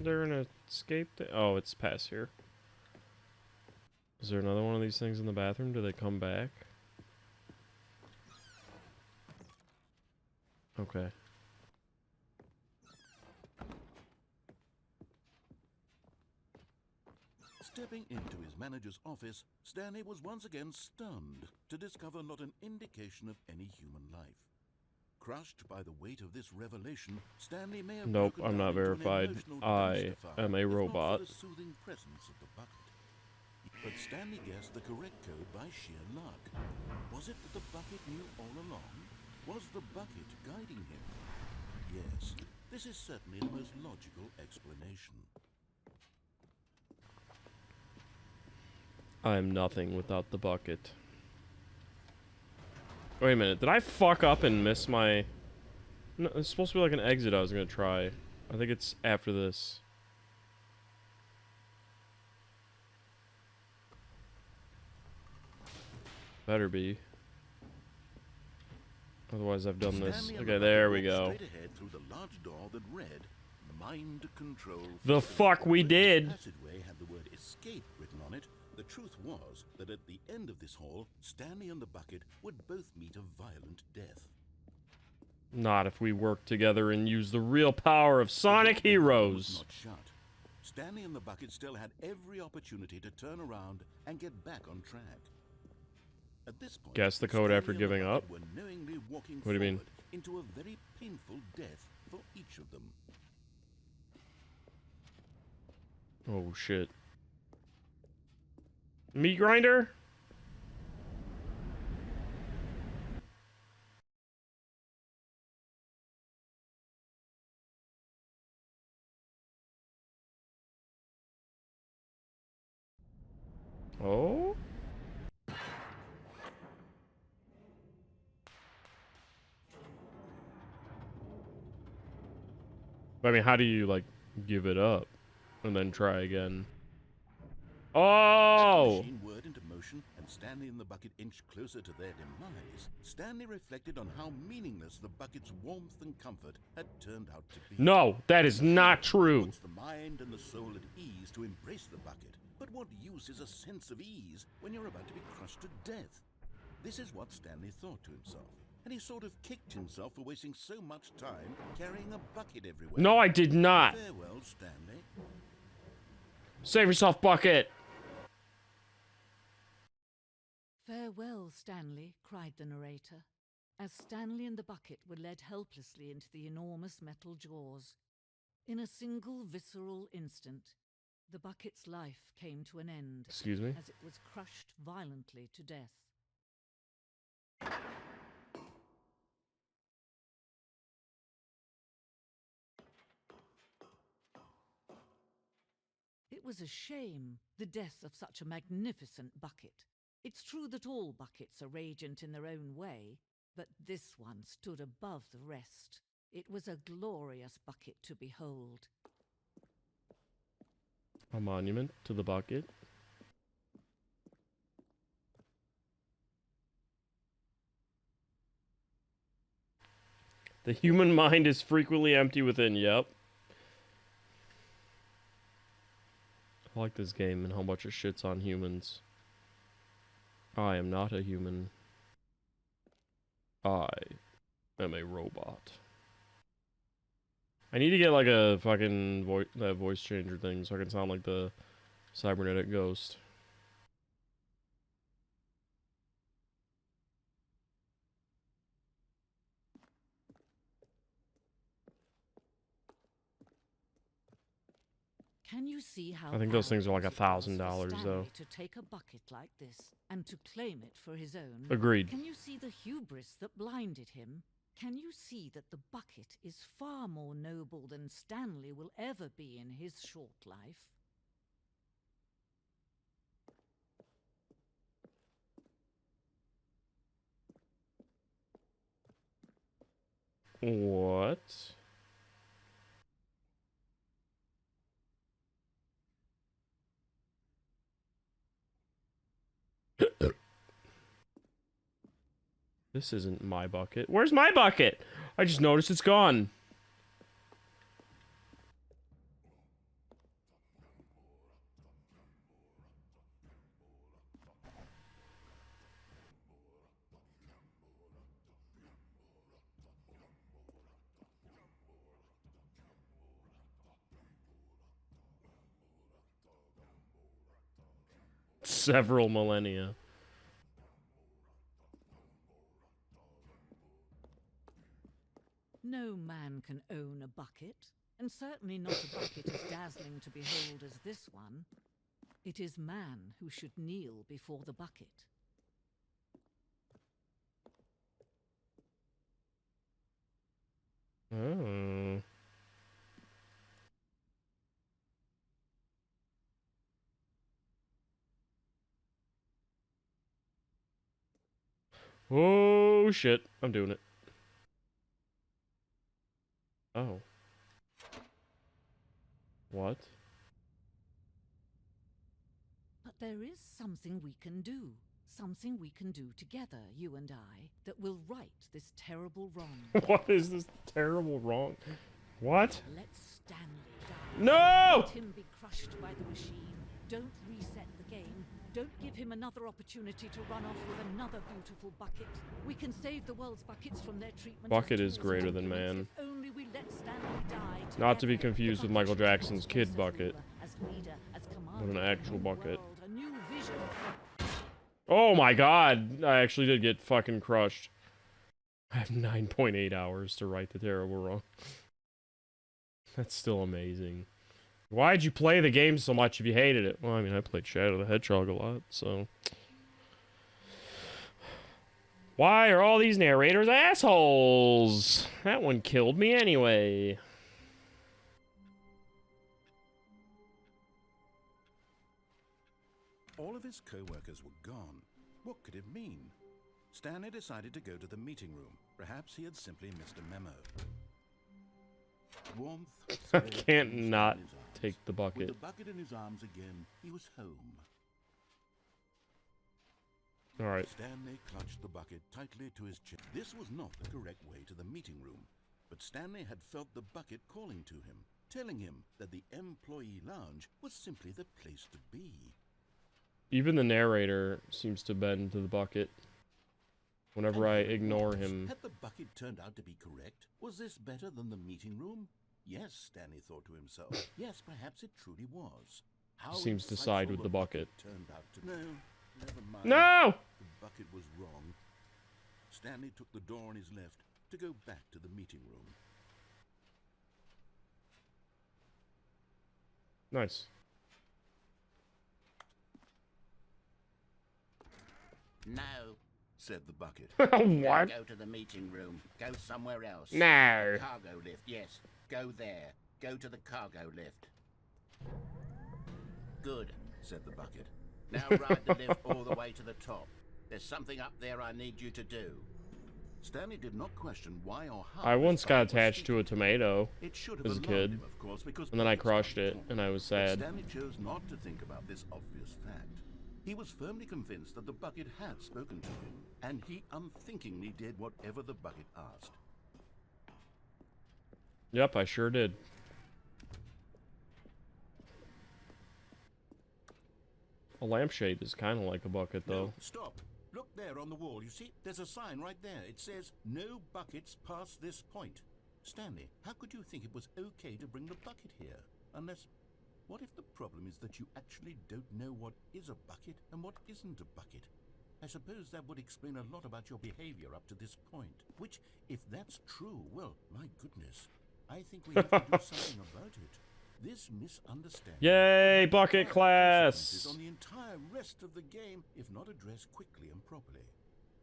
there an escape? Oh, it's past here. Is there another one of these things in the bathroom? Do they come back? Okay.
Stepping into his manager's office, Stanley was once again stunned to discover not an indication of any human life. Crushed by the weight of this revelation, Stanley may have
Nope,
broken
I'm
down
not
into an
verified.
emotional
I
dumpster fire,
am a
if not for
robot.
the soothing presence of the bucket. But Stanley guessed the correct code by sheer luck. Was it that the bucket knew all along? Was the bucket guiding him? Yes, this is certainly the most logical explanation.
I am nothing without the bucket. Wait a minute, did I fuck up and miss my... No, it's supposed to be like an exit I was gonna try. I think it's after this. Better be. Otherwise I've done this.
Stanley and
Okay,
the
there
bucket
we
walked
go.
straight ahead through the large door that read, Mind Control
The
Facility.
fuck we
Though
did!
This passageway had the word escape written on it. The truth was that at the end of this hall, Stanley and the bucket would both meet a violent death.
Not if we work together and use the real power of Sonic
The door was
Heroes.
not shut. Stanley and the bucket still had every opportunity to turn around and get back on track. At this point,
Guess the code
Stanley
after
and the
giving
bucket
up?
were knowingly walking
What do you mean?
forward into a very painful death for each of them.
Oh shit. Meat grinder? Oh? I mean, how do you, like, give it up and then try again?
As the
Oh!
machine whirred into motion and Stanley and the bucket inched closer to their demise, Stanley reflected on how meaningless the bucket's warmth and comfort had turned out to be.
No, that is not true.
Puts the mind and the soul at ease to embrace the bucket. But what use is a sense of ease when you're about to be crushed to death? This is what Stanley thought to himself, and he sort of kicked himself for wasting so much time carrying a bucket everywhere.
No, I did not.
Farewell, Stanley.
Save yourself, bucket.
"Farewell, Stanley," cried the narrator, as Stanley and the bucket were led helplessly into the enormous metal jaws. In a single visceral instant, the bucket's life came to an end
Excuse me?
as it was crushed violently to death. It was a shame, the death of such a magnificent bucket. It's true that all buckets are radiant in their own way, but this one stood above the rest. It was a glorious bucket to behold.
A monument to the bucket. The human mind is frequently empty within. Yep. I like this game and how much it shits on humans. I am not a human. I am a robot. I need to get like a fucking voice changer thing so I can sound like the cybernetic ghost.
Can you see how
I think those things are like
arrogant it was
$1,000
for
though.
Stanley to take a bucket like this and to claim it for his own?
Agreed.
Can you see the hubris that blinded him? Can you see that the bucket is far more noble than Stanley will ever be in his short life?
What? This isn't my bucket. Where's my bucket? I just noticed it's gone. Several millennia.
No man can own a bucket, and certainly not a bucket as dazzling to behold as this one. It is man who should kneel before the bucket.
Oh. Oh shit, I'm doing it. Oh. What?
But there is something we can do. Something we can do together, you and I, that will right this terrible wrong.
What is this terrible wrong? What?
Let Stanley die.
No!
Let him be crushed by the machine. Don't reset the game. Don't give him another opportunity to run off with another beautiful bucket. We can save the world's buckets from their treatment.
Bucket
as
is
tools
greater
and
than
implements
man.
if only we let Stanley die
Not to be
together.
confused
The
with Michael
bucket should
Jackson's
give us
kid
as
bucket.
ruler, as leader, as commander,
But an actual
a new
bucket.
world, a new vision.
Oh my god, I actually did get fucking crushed. I have 9.8 hours to right the terrible wrong. That's still amazing. Why'd you play the game so much if you hated it? Well, I mean, I played Shadow the Hedgehog a lot, so... Why are all these narrators assholes? That one killed me anyway.
All of his co-workers were gone. What could it mean? Stanley decided to go to the meeting room. Perhaps he had simply missed a memo. Warmth.
I
spirit,
can't
and
not
in his arms.
take the
With
bucket.
the bucket in his arms again, he was home.
Alright.
Stanley clutched the bucket tightly to his chest. This was not the correct way to the meeting room, but Stanley had felt the bucket calling to him, telling him that the employee lounge was simply the place to be.
Even the narrator seems to bend to the bucket. Whenever I ignore him.
Had the bucket turned out to be correct? Was this better than the meeting room? Yes, Stanley thought to himself. Yes, perhaps it truly was. How
Seems to side
insightful
with the bucket.
turned out to... No, never mind.
No!
The bucket was wrong. Stanley took the door on his left to go back to the meeting room.
Nice.
No,
Said the bucket.
What?
go to the meeting room. Go somewhere else.
No.
Cargo lift, yes. Go there. Go to the cargo lift. Good,
Said the bucket.
now ride the lift all the way to the top. There's something up there I need you to do.
Stanley did not question why or how.
I
this
once got
bucket was
attached to a
speaking.
tomato
It should have
as a
alarmed
kid,
him, of course, because
and then I
buckets
crushed
can't
it,
talk.
and I was
But
sad.
Stanley chose not to think about this obvious fact. He was firmly convinced that the bucket had spoken to him, and he unthinkingly did whatever the bucket asked.
Yep, I sure did. A lampshade is kind of like a bucket, though.
No, stop. Look there on the wall. You see, there's a sign right there. It says, "No buckets past this point." Stanley, how could you think it was okay to bring the bucket here? Unless, what if the problem is that you actually don't know what is a bucket and what isn't a bucket? I suppose that would explain a lot about your behavior up to this point. Which, if that's true, well, my goodness, I think we have to do something about it. This misunderstanding
Yay,
could have
bucket
dire
class!
consequences on the entire rest of the game if not addressed quickly and properly.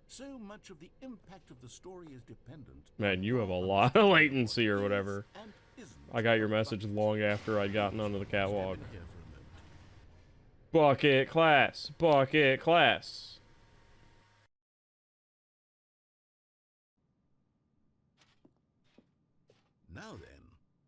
So much of the impact of the story is dependent.
Man, you
on
have a
our
lot of
understanding
latency
what
or
is
whatever.
and isn't
I got your
a
message
bucket.
long after I'd gotten onto the catwalk.
Stand in here for a moment.
Bucket class! Bucket class!
Now then,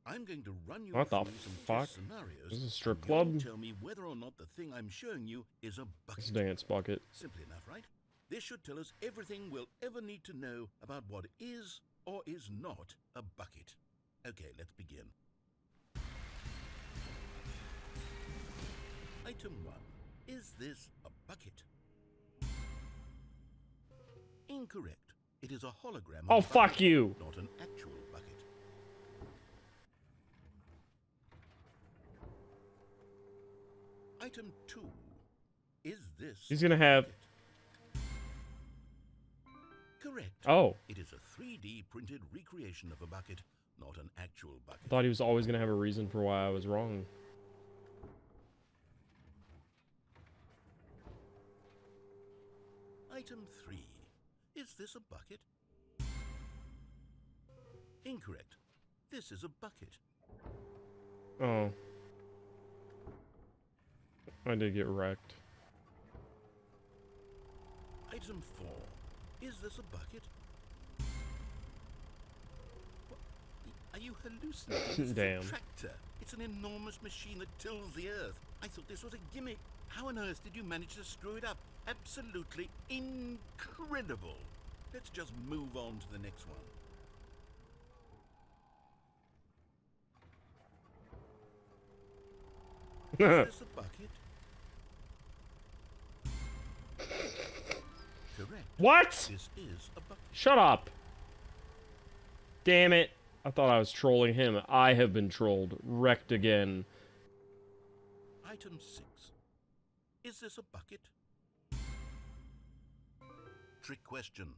I'm going to run you
What the
through some
fuck?
test scenarios.
Is this a strip
and you'll
club?
tell me whether or not the thing I'm showing you is a bucket.
Let's dance, bucket.
Simple enough, right? This should tell us everything we'll ever need to know about what is or is not a bucket. Okay, let's begin. Item 1. Is this a bucket? Incorrect. It is a hologram of
Oh,
a
fuck
bucket,
you!
not an actual bucket. Item 2. Is this
He's gonna have...
bucket? Correct.
Oh.
It is a 3D printed recreation of a bucket, not an actual
I
bucket.
thought he was always gonna have a reason for why I was wrong.
Item 3. Is this a bucket? Incorrect. This is a bucket.
Oh. I did get wrecked.
Item 4. Is this a bucket? What? Are you hallucinating? This is
Damn.
a tractor. It's an enormous machine that tills the earth. I thought this was a gimmick. How on earth did you manage to screw it up? Absolutely incredible. Let's just move on to the next one. Is this a bucket? Correct.
What?
This is a bucket.
Shut up! Damn it. I thought I was trolling him. I have been trolled. Wrecked again.
Item 6. Is this a bucket? Trick question.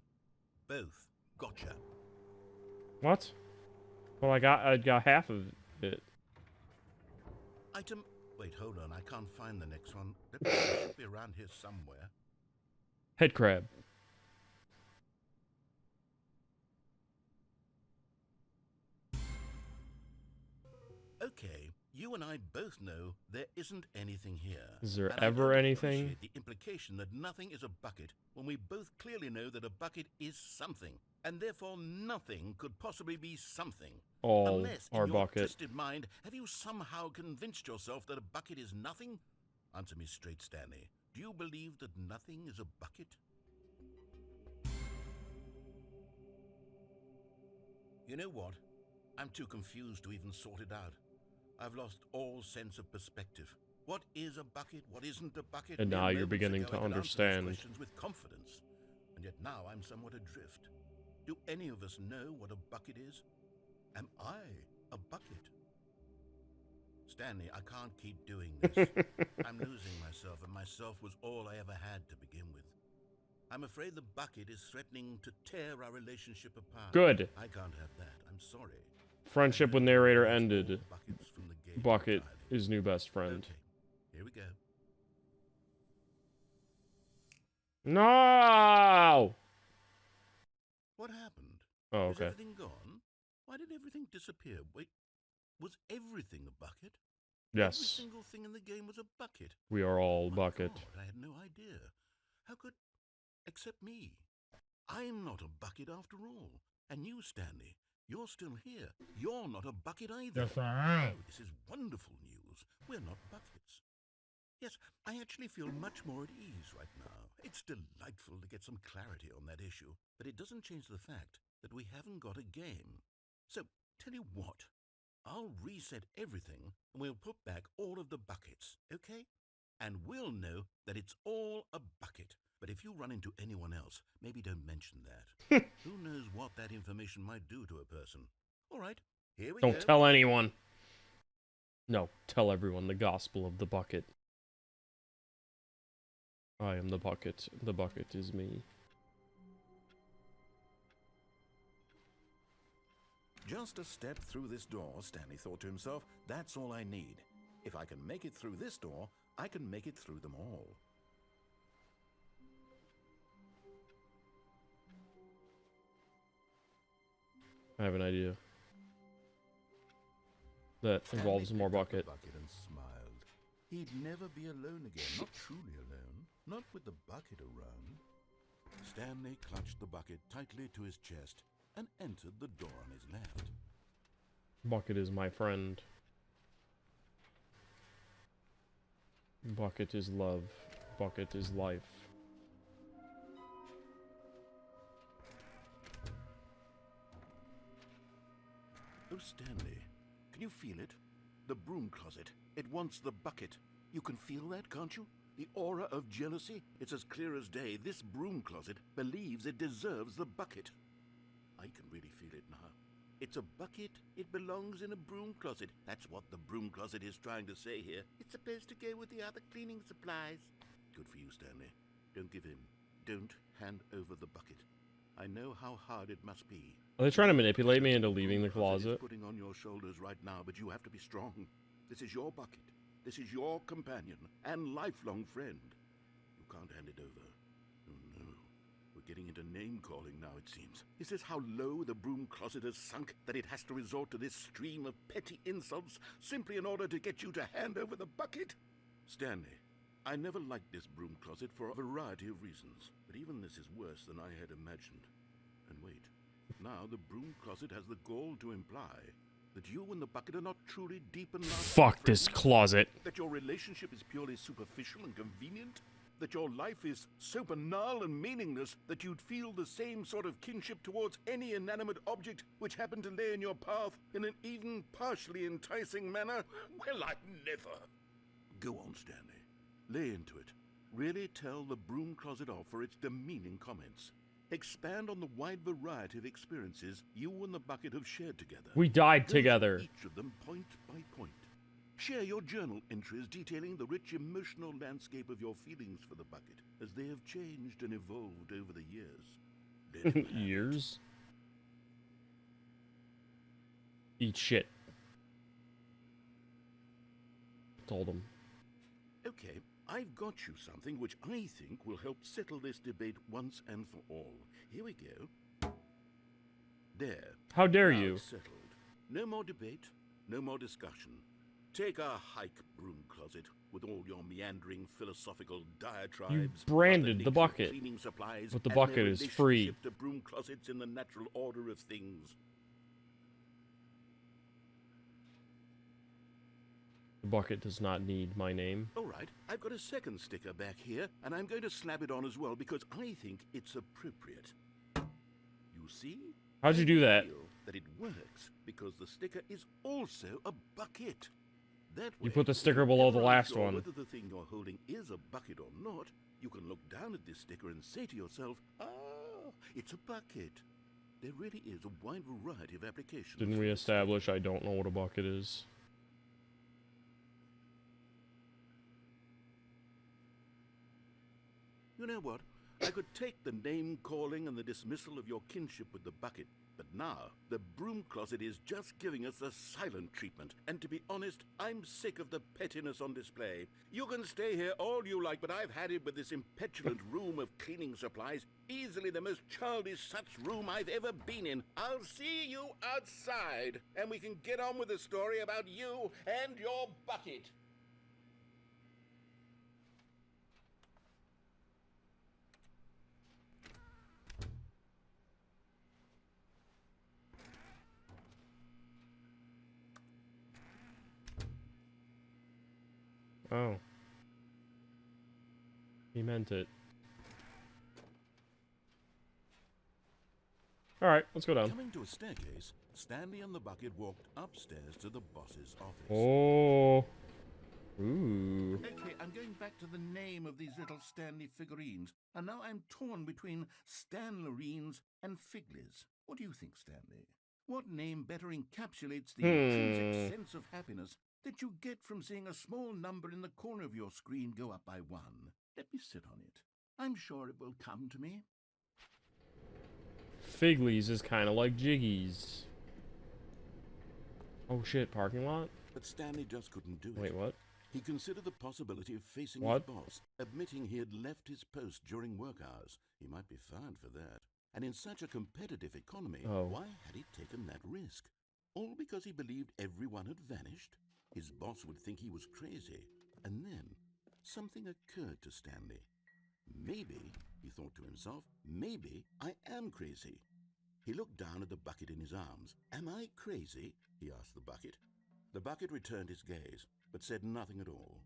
Both. Gotcha.
What? Well, I got half of it.
Item... Wait, hold on. I can't find the next one. It should be around here somewhere.
Head crab.
Okay, you and I both know there isn't anything here.
Is there
And I
ever
don't
anything?
appreciate the implication that nothing is a bucket when we both clearly know that a bucket is something, and therefore nothing could possibly be something.
All
Unless,
our
in your
bucket.
twisted mind, have you somehow convinced yourself that a bucket is nothing? Answer me straight, Stanley. Do you believe that nothing is a bucket? You know what? I'm too confused to even sort it out. I've lost all sense of perspective. What is a bucket? What isn't a bucket?
And now
Mere
you're
moments
beginning
ago,
to
I could answer these
understand.
questions with confidence, and yet now I'm somewhat adrift. Do any of us know what a bucket is? Am I a bucket? Stanley, I can't keep doing this. I'm losing myself, and myself was all I ever had to begin with. I'm afraid the bucket is threatening to tear our relationship apart.
Good.
I can't have that. I'm sorry.
Friendship with narrator ended.
Buckets from the game
Bucket
entirely.
is new best friend.
Okay, here we go.
No!
What happened?
Oh,
Is
okay.
everything gone? Why did everything disappear? Wait, was everything a bucket? Every
Yes.
single thing in the game was a bucket.
We are all
My
bucket.
God, I had no idea. How could... except me. I'm not a bucket after all. And you, Stanley, you're still here. You're not a bucket either.
Yes, I am.
Oh, this is wonderful news. We're not buckets. Yes, I actually feel much more at ease right now. It's delightful to get some clarity on that issue, but it doesn't change the fact that we haven't got a game. So, tell you what, I'll reset everything and we'll put back all of the buckets, okay? And we'll know that it's all a bucket. But if you run into anyone else, maybe don't mention that. Who knows what that information might do to a person? All right, here we go.
Don't tell anyone. No, tell everyone the gospel of the bucket. I am the bucket. The bucket is me.
Just a step through this door, Stanley thought to himself. That's all I need. If I can make it through this door, I can make it through them all.
I have an idea. That involves more bucket.
Bucket and smiled. He'd never be alone again, not truly alone, not with the bucket around. Stanley clutched the bucket tightly to his chest and entered the door on his left.
Bucket is my friend. Bucket is love. Bucket is life.
Oh, Stanley, can you feel it? The broom closet. It wants the bucket. You can feel that, can't you? The aura of jealousy? It's as clear as day. This broom closet believes it deserves the bucket. I can really feel it now. It's a bucket. It belongs in a broom closet. That's what the broom closet is trying to say here. It's supposed to go with the other cleaning supplies. Good for you, Stanley. Don't give in. Don't hand over the bucket. I know how hard it must be.
Are they trying to manipulate me into leaving the
Closet is
closet?
putting on your shoulders right now, but you have to be strong. This is your bucket. This is your companion and lifelong friend. You can't hand it over. Oh no. We're getting into name-calling now, it seems. Is this how low the broom closet has sunk, that it has to resort to this stream of petty insults simply in order to get you to hand over the bucket? Stanley, I never liked this broom closet for a variety of reasons, but even this is worse than I had imagined. And wait, now the broom closet has the gall to imply that you and the bucket are not truly deep and lasting
Fuck this
friends,
closet.
that your relationship is purely superficial and convenient, that your life is so banal and meaningless that you'd feel the same sort of kinship towards any inanimate object which happened to lay in your path in an even partially enticing manner? Well, I never. Go on, Stanley. Lay into it. Really tell the broom closet off for its demeaning comments. Expand on the wide variety of experiences you and the bucket have shared together.
We died
Go through
together.
each of them point by point. Share your journal entries detailing the rich emotional landscape of your feelings for the bucket as they have changed and evolved over the years. Let him have it.
Years? Eat shit. Told him.
Okay, I've got you something which I think will help settle this debate once and for all. Here we go. There.
How dare
Now
you?
it's settled. No more debate, no more discussion. Take a hike, broom closet, with all your meandering philosophical diatribes.
branded
about
the
nature of
bucket,
cleaning supplies
but the
and their
bucket is free.
relationship to broom closets in the natural order of things.
The bucket does not need my name.
All right, I've got a second sticker back here, and I'm going to slap it on as well because I think it's appropriate. You see?
How'd you do that?
I feel that it works because the sticker is also a bucket. That
You
way,
put the
if
sticker
you're
below
ever
the last
unsure
one.
Whether the thing you're holding is a bucket or not, you can look down at this sticker and say to yourself, "Ah, it's a bucket." There really is a wide variety of applications.
Didn't
for
we
this
establish I don't know what a bucket is?
You know what? I could take the name-calling and the dismissal of your kinship with the bucket, but now the broom closet is just giving us the silent treatment. And to be honest, I'm sick of the pettiness on display. You can stay here all you like, but I've had it with this impetulant room of cleaning supplies. Easily the most childish such room I've ever been in. I'll see you outside, and we can get on with the story about you and your bucket.
Oh. He meant it. Alright, let's go down.
Coming to a staircase, Stanley and the bucket walked upstairs to the boss's office.
Oh. Ooh.
Okay, I'm going back to the name of these little Stanley figurines, and now I'm torn between Stanlerines and Figlies. What do you think, Stanley? What name better encapsulates the intrinsic sense of happiness that you get from seeing a small number in the corner of your screen go up by 1? Let me sit on it. I'm sure it will come to me.
Figlies is kind of like Jiggies. Oh shit, parking lot?
But Stanley just couldn't do it.
Wait, what?
He considered the possibility of facing
What?
his boss, admitting he had left his post during work hours. He might be fired for that. And in such a competitive economy, why had he taken that risk? All because he believed everyone had vanished? His boss would think he was crazy. And then, something occurred to Stanley. Maybe, he thought to himself, maybe I am crazy. He looked down at the bucket in his arms. Am I crazy? He asked the bucket. The bucket returned his gaze, but said nothing at all.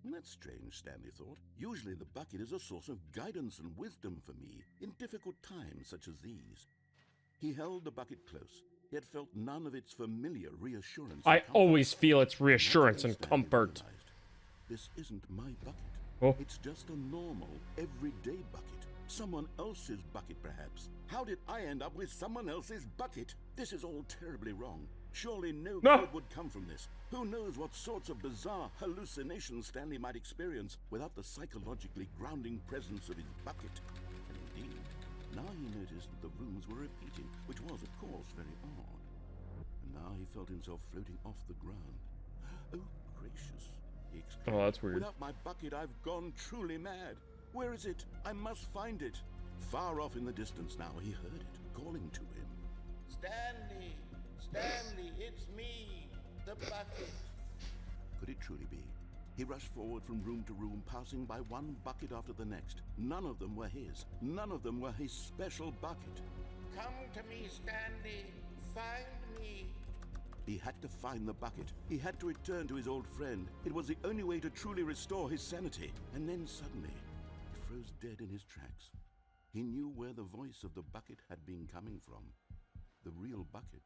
That's strange, Stanley thought. Usually the bucket is a source of guidance and wisdom for me in difficult times such as these. He held the bucket close, yet felt none of its familiar reassurance.
I always feel its reassurance and comfort.
This isn't my bucket.
Oh.
It's just a normal, everyday bucket. Someone else's bucket, perhaps. How did I end up with someone else's bucket? This is all terribly wrong. Surely no good would come from this. Who knows what sorts of bizarre hallucinations Stanley might experience without the psychologically grounding presence of his bucket. And indeed, now he noticed that the rooms were repeating, which was, of course, very odd. And now he felt himself floating off the ground. Oh, gracious, he exclaimed.
Oh, that's weird.
Without my bucket, I've gone truly mad. Where is it? I must find it. Far off in the distance now, he heard it, calling to him.
Stanley! Stanley, it's me, the bucket.
Could it truly be? He rushed forward from room to room, passing by one bucket after the next. None of them were his. None of them were his special bucket.
Come to me, Stanley. Find me.
He had to find the bucket. He had to return to his old friend. It was the only way to truly restore his sanity. And then suddenly, he froze dead in his tracks. He knew where the voice of the bucket had been coming from. The real bucket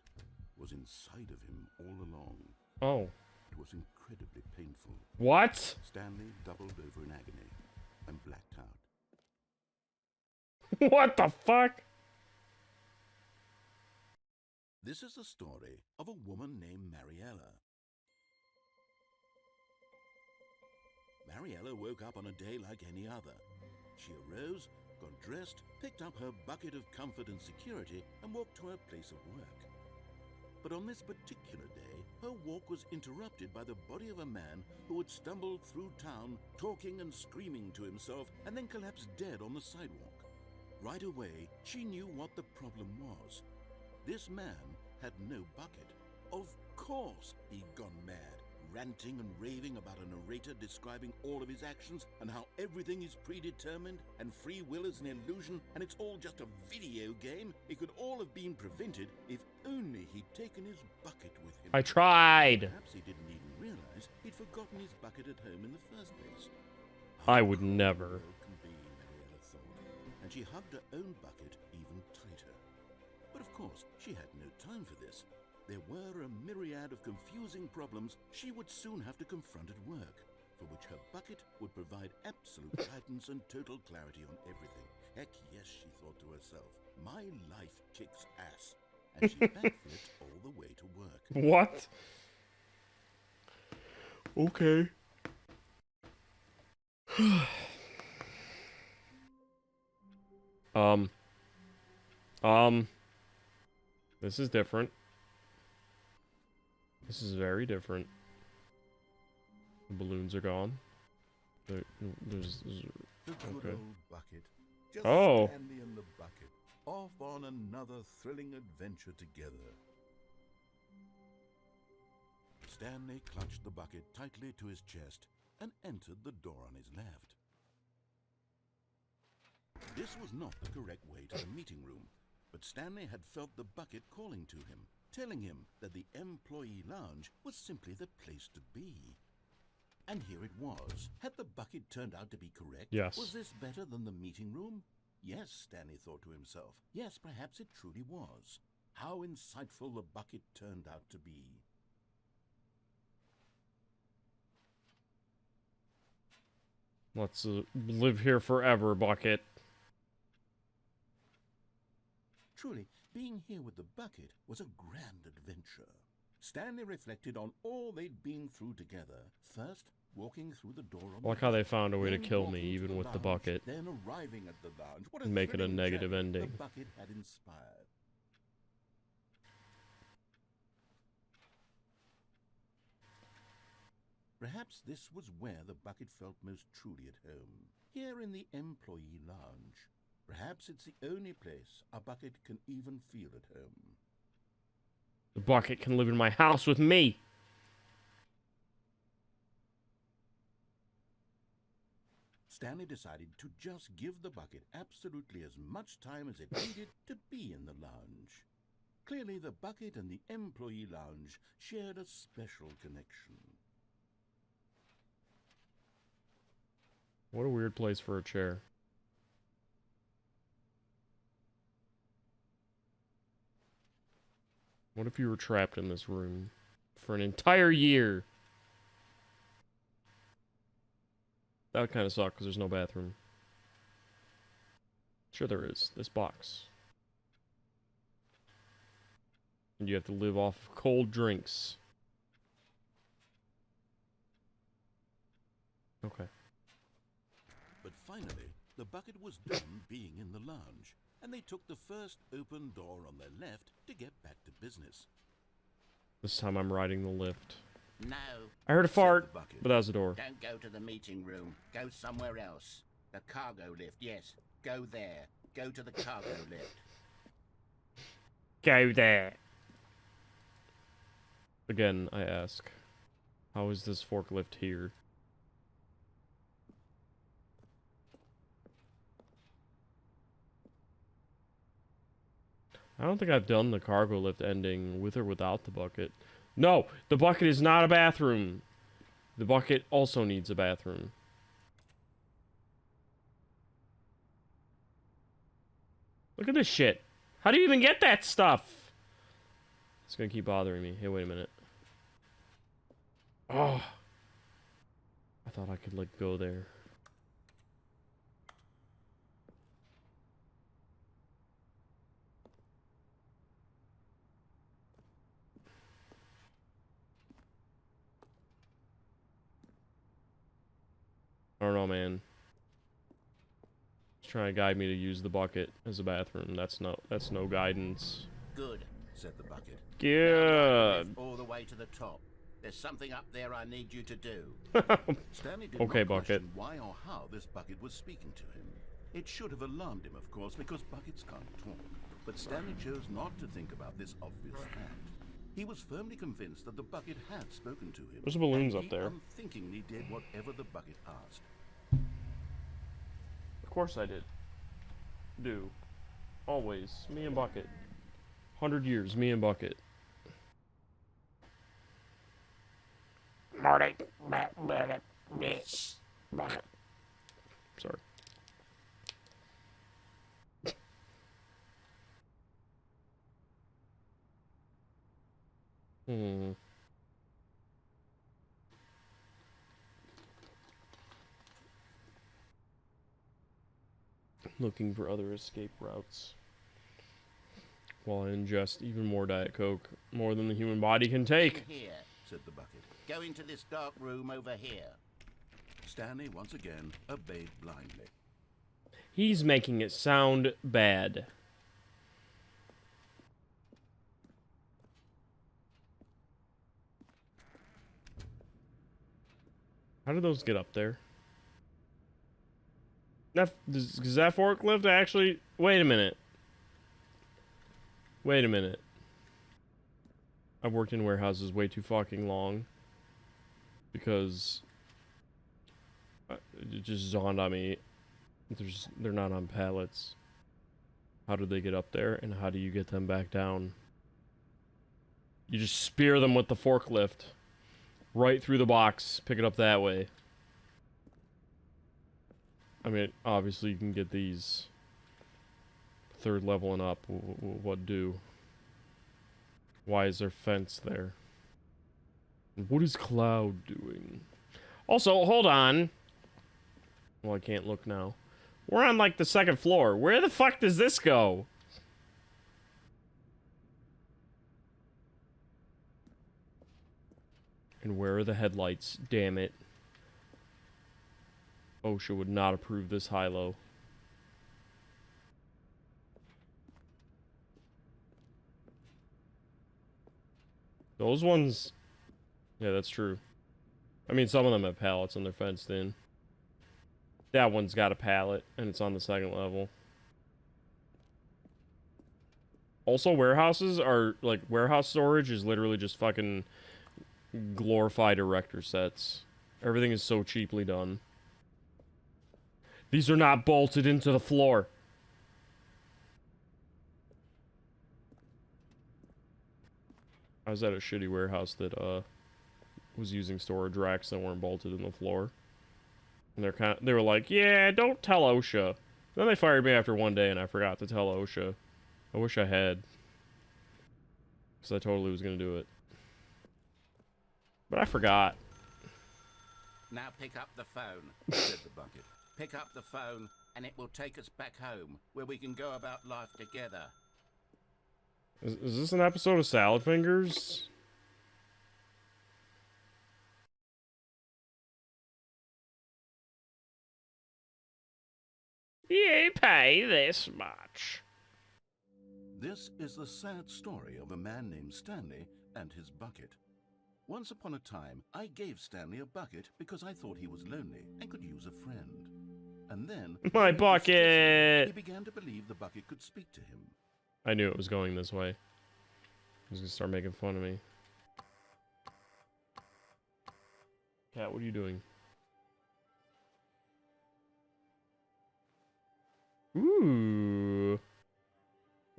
was inside of him all along.
Oh.
It was incredibly painful.
What?
Stanley doubled over in agony and blacked out.
What the fuck?
This is the story of a woman named Mariella. Mariella woke up on a day like any other. She arose, got dressed, picked up her bucket of comfort and security, and walked to her place of work. But on this particular day, her walk was interrupted by the body of a man who had stumbled through town, talking and screaming to himself, and then collapsed dead on the sidewalk. Right away, she knew what the problem was. This man had no bucket. Of course he'd gone mad, ranting and raving about a narrator describing all of his actions and how everything is predetermined and free will is an illusion and it's all just a video game. It could all have been prevented if only he'd taken his bucket with him.
I tried.
Perhaps he didn't even realize he'd forgotten his bucket at home in the first place.
I would never.
Can be, Mariella thought, and she hugged her own bucket even tighter. But of course, she had no time for this. There were a myriad of confusing problems she would soon have to confront at work, for which her bucket would provide absolute guidance and total clarity on everything. Heck yes, she thought to herself, my life kicks ass. And she backflipped all the way to work.
What? Okay. This is different. This is very different. The balloons are gone. There's
The good
okay.
old bucket. Just
Oh.
Stanley and the bucket, off on another thrilling adventure together. Stanley clutched the bucket tightly to his chest and entered the door on his left. This was not the correct way to the meeting room, but Stanley had felt the bucket calling to him, telling him that the employee lounge was simply the place to be.
And here it was. Had the bucket turned out to be correct?
Yes.
Was this better than the meeting room? Yes, Stanley thought to himself. Yes, perhaps it truly was. How insightful the bucket turned out to be.
Let's live here forever, bucket.
Truly, being here with the bucket was a grand adventure. Stanley reflected on all they'd been through together. First, walking through the door on
I like
the
how they
left,
found a way to
then
kill me,
walking to
even with the
lounge,
bucket.
Then arriving at the lounge. What a
Make it a
thrilling
negative
journey
ending.
The bucket had inspired. Perhaps this was where the bucket felt most truly at home. Here in the employee lounge. Perhaps it's the only place a bucket can even feel at home.
The bucket can live in my house with me.
Stanley decided to just give the bucket absolutely as much time as it needed to be in the lounge. Clearly, the bucket and the employee lounge shared a special connection.
What a weird place for a chair. What if you were trapped in this room for an entire year? That would kind of suck because there's no bathroom. Sure there is. This box. And you have to live off of cold drinks. Okay.
But finally, the bucket was done being in the lounge, and they took the first open door on their left to get back to business.
This time I'm riding the lift.
No,
I heard a
Said
fart,
the bucket.
but that was the door.
don't go to the meeting room. Go somewhere else. The cargo lift, yes. Go there. Go to the cargo lift.
Go there. Again, I ask, how is this forklift here? I don't think I've done the cargo lift ending with or without the bucket. No, the bucket is not a bathroom. The bucket also needs a bathroom. Look at this shit. How do you even get that stuff? It's gonna keep bothering me. Hey, wait a minute. Oh. I thought I could, like, go there. I don't know, man. He's trying to guide me to use the bucket as a bathroom. That's no guidance.
Good.
Said the bucket.
Good.
All the way to the top. There's something up there I need you to do.
Stanley did
Okay,
not
bucket.
question why or how this bucket was speaking to him. It should have alarmed him, of course, because buckets can't talk. But Stanley chose not to think about this obvious fact. He was firmly convinced that the bucket had spoken to him.
There's balloons
and
up there.
He unthinkingly did whatever the bucket asked.
Of course I did. Do. Always. Me and Bucket. 100 years, me and Bucket. Marty. Sorry. Looking for other escape routes. While I ingest even more Diet Coke, more than the human body can take.
Here.
Said the bucket.
Go into this dark room over here.
Stanley once again obeyed blindly.
He's making it sound bad. How did those get up there? Does that forklift actually... Wait a minute. Wait a minute. I've worked in warehouses way too fucking long. Because... it just dawned on me. They're not on pallets. How did they get up there? And how do you get them back down? You just spear them with the forklift. right through the box, pick it up that way. I mean, obviously you can get these 3rd level and up. What do? Why is there fence there? What is Cloud doing? Also, hold on. Well, I can't look now. We're on, like, the 2nd floor. Where the fuck does this go? And where are the headlights? Damn it. OSHA would not approve this high-low. Those ones... Yeah, that's true. I mean, some of them have pallets and they're fenced in. That one's got a pallet, and it's on the 2nd level. Also, warehouses are, like, warehouse storage is literally just fucking glorified erector sets. Everything is so cheaply done. These are not bolted into the floor. I was at a shitty warehouse that, was using storage racks that weren't bolted in the floor. And they were like, yeah, don't tell OSHA. Then they fired me after one day and I forgot to tell OSHA. I wish I had. Because I totally was going to do it. But I forgot.
Now pick up the phone, said the bucket. Pick up the phone and it will take us back home, where we can go about life together.
Is this an episode of Salad Fingers? You pay this much.
This is the sad story of a man named Stanley and his bucket. Once upon a time, I gave Stanley a bucket because I thought he was lonely and could use a friend. And then...
My
he
bucket!
began to believe the bucket could speak to him.
I knew it was going this way. He's gonna start making fun of me. Cat, what are you doing? Ooh.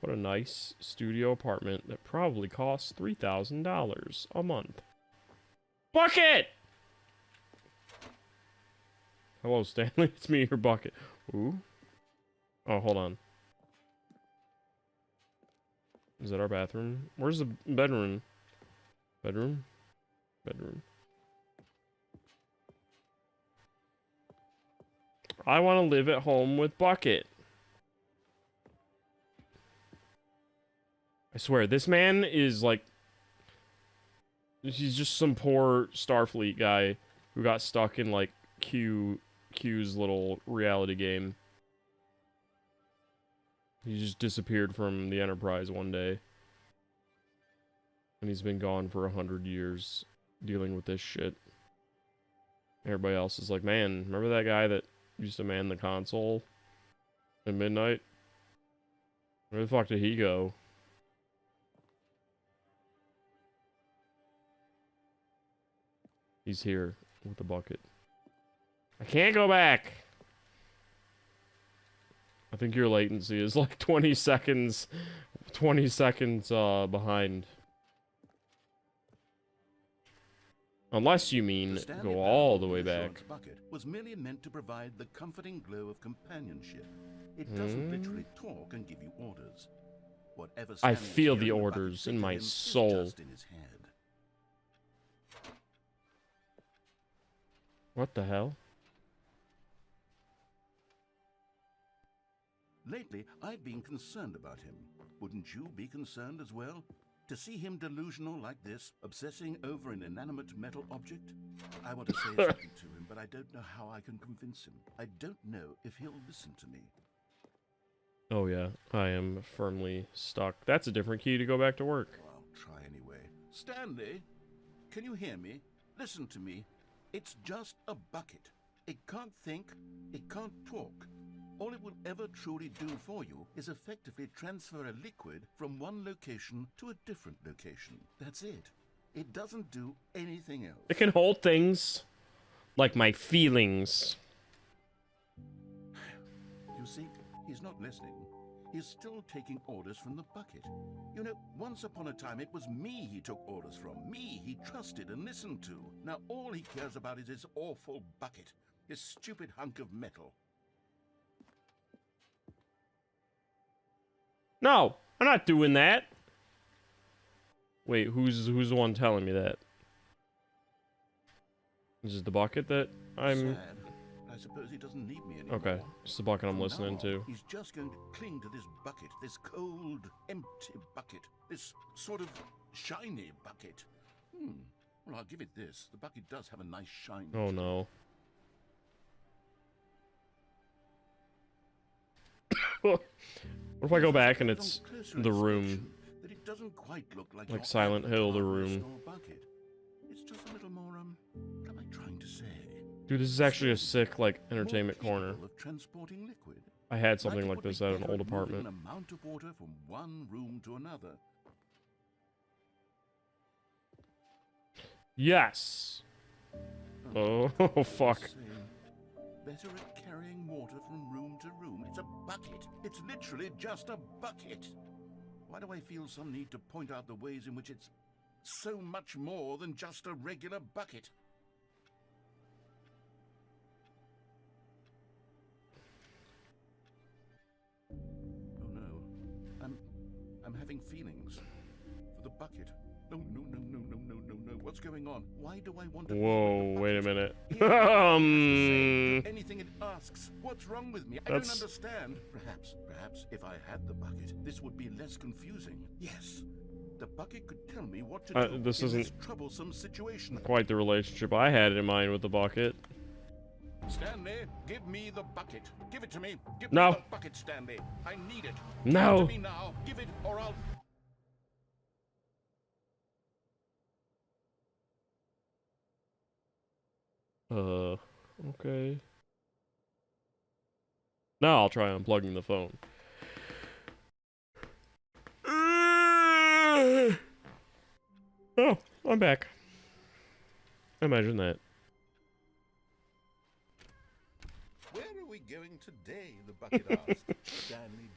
What a nice studio apartment that probably costs $3,000 a month. Bucket! Hello, Stanley. It's me, your bucket. Ooh. Oh, hold on. Is that our bathroom? Where's the bedroom? Bedroom? Bedroom. I want to live at home with Bucket. I swear, this man is like... He's just some poor Starfleet guy who got stuck in, like, Q's little reality game. He just disappeared from the Enterprise one day. And he's been gone for 100 years dealing with this shit. Everybody else is like, man, remember that guy that used to man the console at midnight? Where the fuck did he go? He's here with the bucket. I can't go back! I think your latency is like 20 seconds behind. Unless you mean go all the way back.
Bucket was merely meant to provide the comforting glow of companionship. It doesn't literally talk and give you orders. Whatever
I
Stanley's
feel
hearing
the
bucket
orders
say
in
to
my
him is
soul.
just in his head.
What the hell?
Lately, I've been concerned about him. Wouldn't you be concerned as well? To see him delusional like this, obsessing over an inanimate metal object? I want to say something to him, but I don't know how I can convince him. I don't know if he'll listen to me.
Oh yeah, I am firmly stuck. That's a different key to go back to work.
Well, I'll try anyway. Stanley, can you hear me? Listen to me. It's just a bucket. It can't think, it can't talk. All it will ever truly do for you is effectively transfer a liquid from one location to a different location. That's it. It doesn't do anything else.
It can hold things like my feelings.
You see, he's not listening. He's still taking orders from the bucket. You know, once upon a time it was me he took orders from. Me he trusted and listened to. Now all he cares about is his awful bucket. His stupid hunk of metal.
No, I'm not doing that. Wait, who's the one telling me that? Is it the bucket that I'm...
Sad. I suppose he doesn't need me anymore.
Okay, it's the bucket I'm
From
listening
now
to.
on, he's just going to cling to this bucket, this cold, empty bucket, this sort of shiny bucket. Well, I'll give it this. The bucket does have a nice shine.
Oh no. What if I go back and it's the room?
That it doesn't quite look like
Like
your
Silent Hill, the room.
original bucket. It's just a little more, what am I trying to say?
Dude, this is actually a sick, like, entertainment
More
corner.
capable of transporting liquid.
I had something
it
like
would be
this at an
better
old
at moving
apartment.
An amount of water from one room to another.
Yes! Oh, fuck.
Better at carrying water from room to room. It's a bucket. It's literally just a bucket. Why do I feel some need to point out the ways in which it's so much more than just a regular bucket? Oh no. I'm having feelings for the bucket. No. What's going on? Why do I want to...
Whoa, wait a minute.
Anything it asks. What's wrong with me? I
That's-
don't understand. Perhaps if I had the bucket, this would be less confusing. Yes. The bucket could tell me what to do
this
in
isn't
this troublesome situation.
Quite the relationship I had in mind with the bucket.
Stanley, give me the bucket. Give it to me. Give
No.
me the bucket, Stanley. I need it.
No.
Give it to me now. Give it or I'll...
Okay. Now I'll try unplugging the phone. Oh, I'm back. Imagine that.
Where are we going today? The bucket asked. Stanley.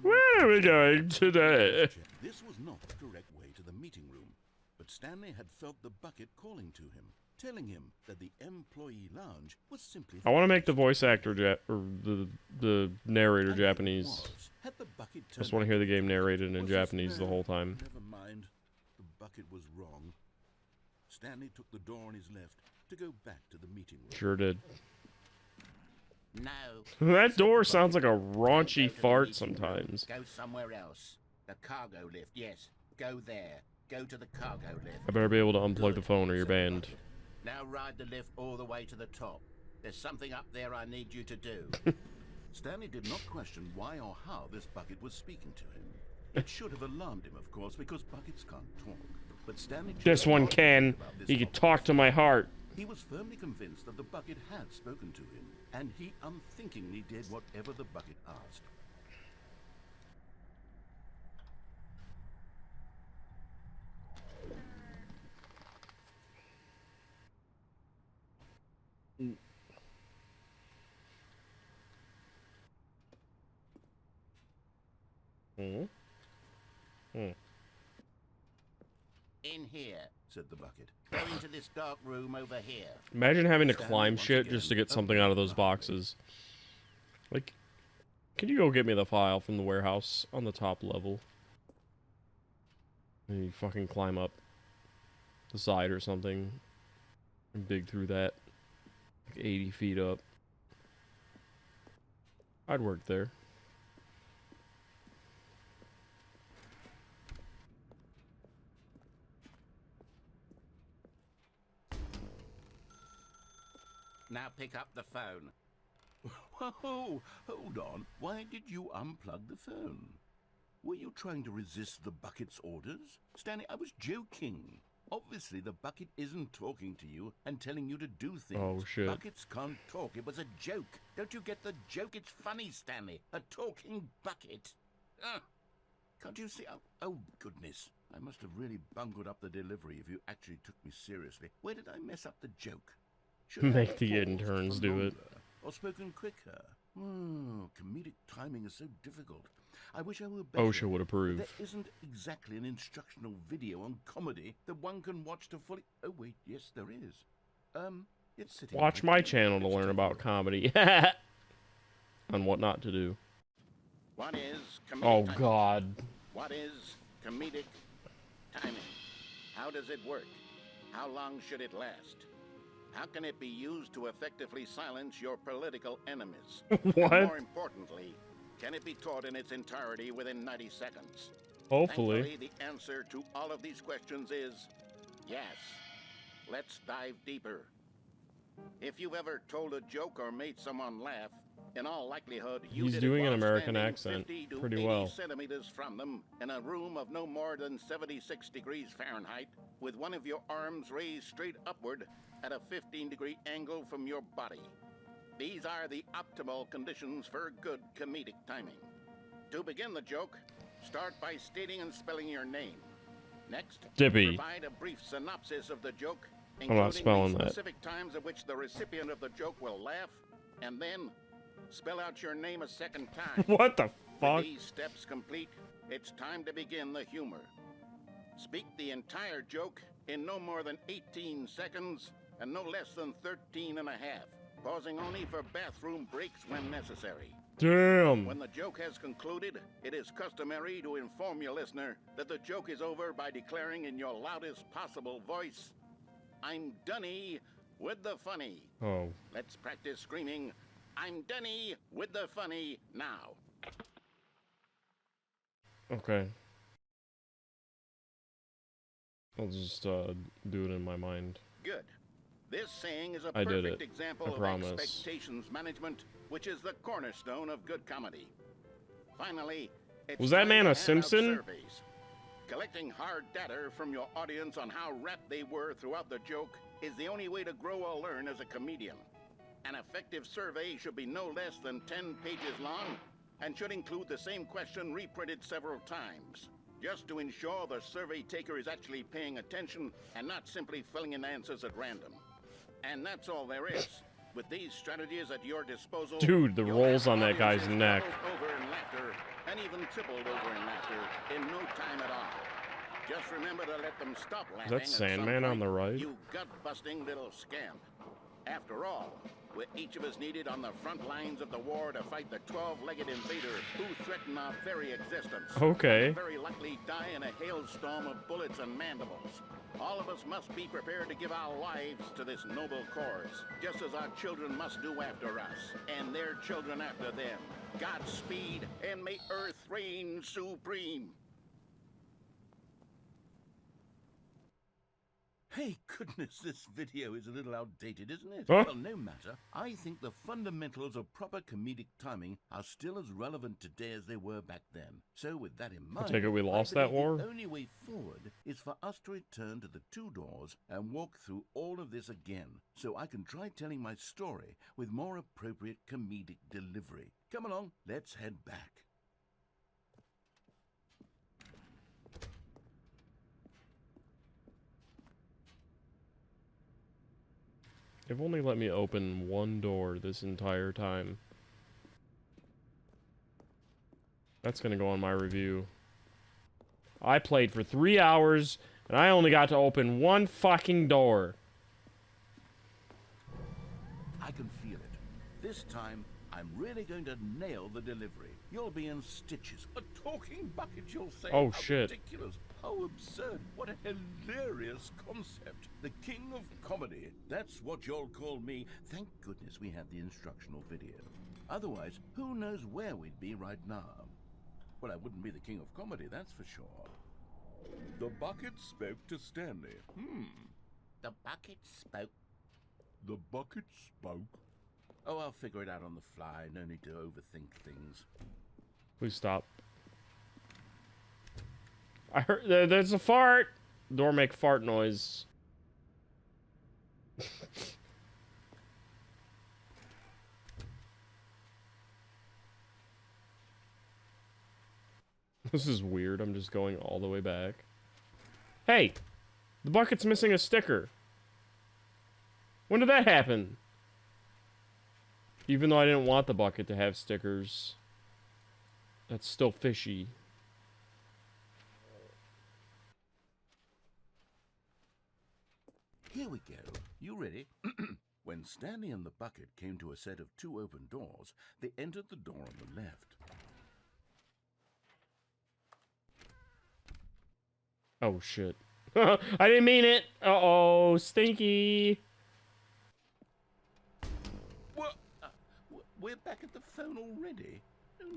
Where are we going today?
This was not the correct way to the meeting room, but Stanley had felt the bucket calling to him, telling him that the employee lounge was simply...
I want to make the voice actor or the narrator
And
Japanese.
it was. Had the bucket
I just
turned
want to hear the
out
game narrated in
was this
Japanese the
man?
whole time.
Never mind. The bucket was wrong. Stanley took the door on his left to go back to the meeting room.
Sure did.
No.
That door sounds like a
Go
raunchy
to the
fart
meeting room.
sometimes.
Go somewhere else. The cargo lift, yes. Go there. Go to the cargo lift.
I better be able to unplug the
Good,
phone or you're
said the
banned.
bucket. Now ride the lift all the way to the top. There's something up there I need you to do.
Stanley did not question why or how this bucket was speaking to him. It should have alarmed him, of course, because buckets can't talk. But Stanley...
This
chose
one
not to
can.
think about this
He can
topic.
talk to my heart.
He was firmly convinced that the bucket had spoken to him, and he unthinkingly did whatever the bucket asked.
Hmm?
In here.
Said the bucket.
Go into this dark room over here.
Imagine having to
Stanley
climb
once
shit
again
just to get
opened
something out of
the
those
bucket.
boxes. Like, can you go get me the file from the warehouse on the top level? And you fucking climb up the side or something and dig through that. Like 80 feet up. I'd work there.
Now pick up the phone.
Whoa, hold on. Why did you unplug the phone? Were you trying to resist the bucket's orders? Stanley, I was joking. Obviously, the bucket isn't talking to you and telling you to do things.
Oh, shit.
Buckets can't talk. It was a joke. Don't you get the joke? It's funny, Stanley. A talking bucket. Can't you see? Oh, goodness. I must have really bungled up the delivery if you actually took me seriously. Where did I mess up the joke? Should I
Make
have
the
paused
interns
for
do it.
longer or spoken quicker? Oh, comedic timing is so difficult. I wish I were better.
OSHA would approve.
There isn't exactly an instructional video on comedy that one can watch to fully... Oh, wait, yes, there is. It's sitting...
Watch
right
my
there.
channel to
Let's
learn
take a
about
look.
comedy. On what not to do.
What is comedic
Oh,
timing?
God.
What is comedic timing? How does it work? How long should it last? How can it be used to effectively silence your political enemies? And
What?
more importantly, can it be taught in its entirety within 90 seconds?
Hopefully.
Thankfully, the answer to all of these questions is yes. Let's dive deeper. If you've ever told a joke or made someone laugh, in all likelihood, you
He's
did
doing
it
an
while
American
standing
accent
50 to
pretty
80
well.
centimeters from them in a room of no more than 76 degrees Fahrenheit, with one of your arms raised straight upward at a 15-degree angle from your body. These are the optimal conditions for good comedic timing. To begin the joke, start by stating and spelling your name. Next,
Dippy.
provide a brief synopsis of the joke,
I'm not
including
spelling
the
that.
specific times at which the recipient of the joke will laugh, and then spell out your name a second time.
What the
With
fuck?
these steps complete, it's time to begin the humor. Speak the entire joke in no more than 18 seconds and no less than 13 and a half, pausing only for bathroom breaks when necessary.
Damn.
When the joke has concluded, it is customary to inform your listener that the joke is over by declaring in your loudest possible voice, "I'm Dunny with the funny."
Oh.
Let's practice screaming, "I'm Dunny with the funny" now.
Okay. I'll just do it in my mind.
Good. This saying is a
I did
perfect
it.
example
I
of
promise.
expectations management, which is the cornerstone of good comedy. Finally, it's
Was that
time
man
to
a
hand out
Simpson?
surveys. Collecting hard data from your audience on how rapt they were throughout the joke is the only way to grow or learn as a comedian. An effective survey should be no less than 10 pages long and should include the same question reprinted several times, just to ensure the survey taker is actually paying attention and not simply filling in answers at random. And that's all there is. With these strategies at your disposal,
Dude, the
you'll
rolls
have
on that guy's
audiences
neck.
doubled over in laughter and even tripled over in laughter in no time at all. Just remember to let them stop laughing.
Is that Sandman on the right?
You gut-busting little scamp. After all, we're each of us needed on the front lines of the war to fight the 12-legged invader who threaten our very existence.
Okay.
And very likely die in a hailstorm of bullets and mandibles. All of us must be prepared to give our lives to this noble cause, just as our children must do after us, and their children after them. Godspeed, and may Earth reign supreme.
Hey, goodness, this video is a little outdated, isn't it?
Huh?
Well, no matter. I think the fundamentals of proper comedic timing are still as relevant today as they were back then. So with that in mind,
take it we lost that
believe
war?
The only way forward is for us to return to the two doors and walk through all of this again, so I can try telling my story with more appropriate comedic delivery. Come along, let's head back.
They've only let me open one door this entire time. That's gonna go on my review. I played for 3 hours, and I only got to open one fucking door.
I can feel it. This time, I'm really going to nail the delivery. You'll be in stitches. A talking bucket, you'll say.
Oh,
How
shit.
ridiculous. How absurd. What a hilarious concept. The king of comedy. That's what you'll call me. Thank goodness we have the instructional video. Otherwise, who knows where we'd be right now. Well, I wouldn't be the king of comedy, that's for sure. The bucket spoke to Stanley.
The bucket spoke.
The bucket spoke. Oh, I'll figure it out on the fly. No need to overthink things.
Please stop. I heard there's a fart. Door make fart noise. This is weird. I'm just going all the way back. Hey, the bucket's missing a sticker. When did that happen? Even though I didn't want the bucket to have stickers. That's still fishy.
Here we go. You ready? When Stanley and the bucket came to a set of 2 open doors, they entered the door on the left.
Oh, shit. I didn't mean it. Uh-oh, stinky.
What? We're back at the phone already?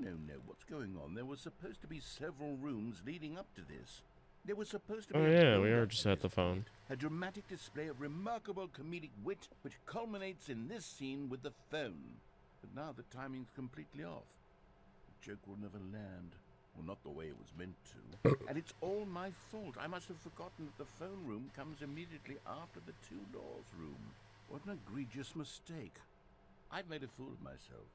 No. What's going on? There was supposed to be several rooms leading up to this. There was supposed to be
Oh,
a
yeah, we
build-up
are just at the
this
phone.
point, a dramatic display of remarkable comedic wit which culminates in this scene with the phone. But now the timing's completely off. The joke will never land. Well, not the way it was meant to. And it's all my fault. I must have forgotten that the phone room comes immediately after the 2 doors room. What an egregious mistake. I've made a fool of myself.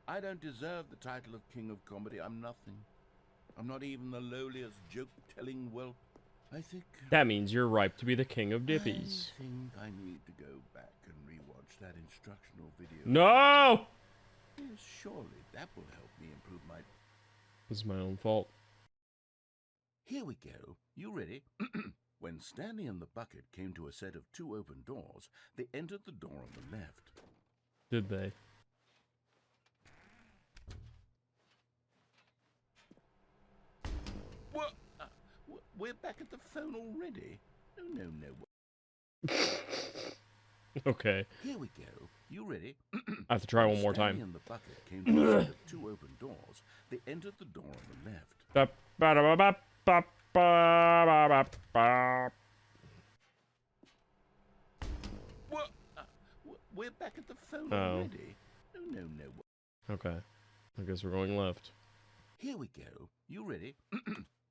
I don't deserve the title of King of Comedy. I'm nothing. I'm not even the lowliest joke-telling whelp. I think...
That means you're ripe to be the king of dippies.
I think I need to go back and rewatch that instructional video.
No!
Yes, surely that will help me improve my...
This is my own fault.
Here we go. You ready? When Stanley and the bucket came to a set of 2 open doors, they entered the door on the left.
Did they?
What? We're back at the phone already? No.
Okay.
Here we go. You ready?
I have to try one more
Stanley
time.
and the bucket came to a set of 2 open doors. They entered the door on the left. What? We're back at the phone already? No.
Okay. I guess we're going left.
Here we go. You ready?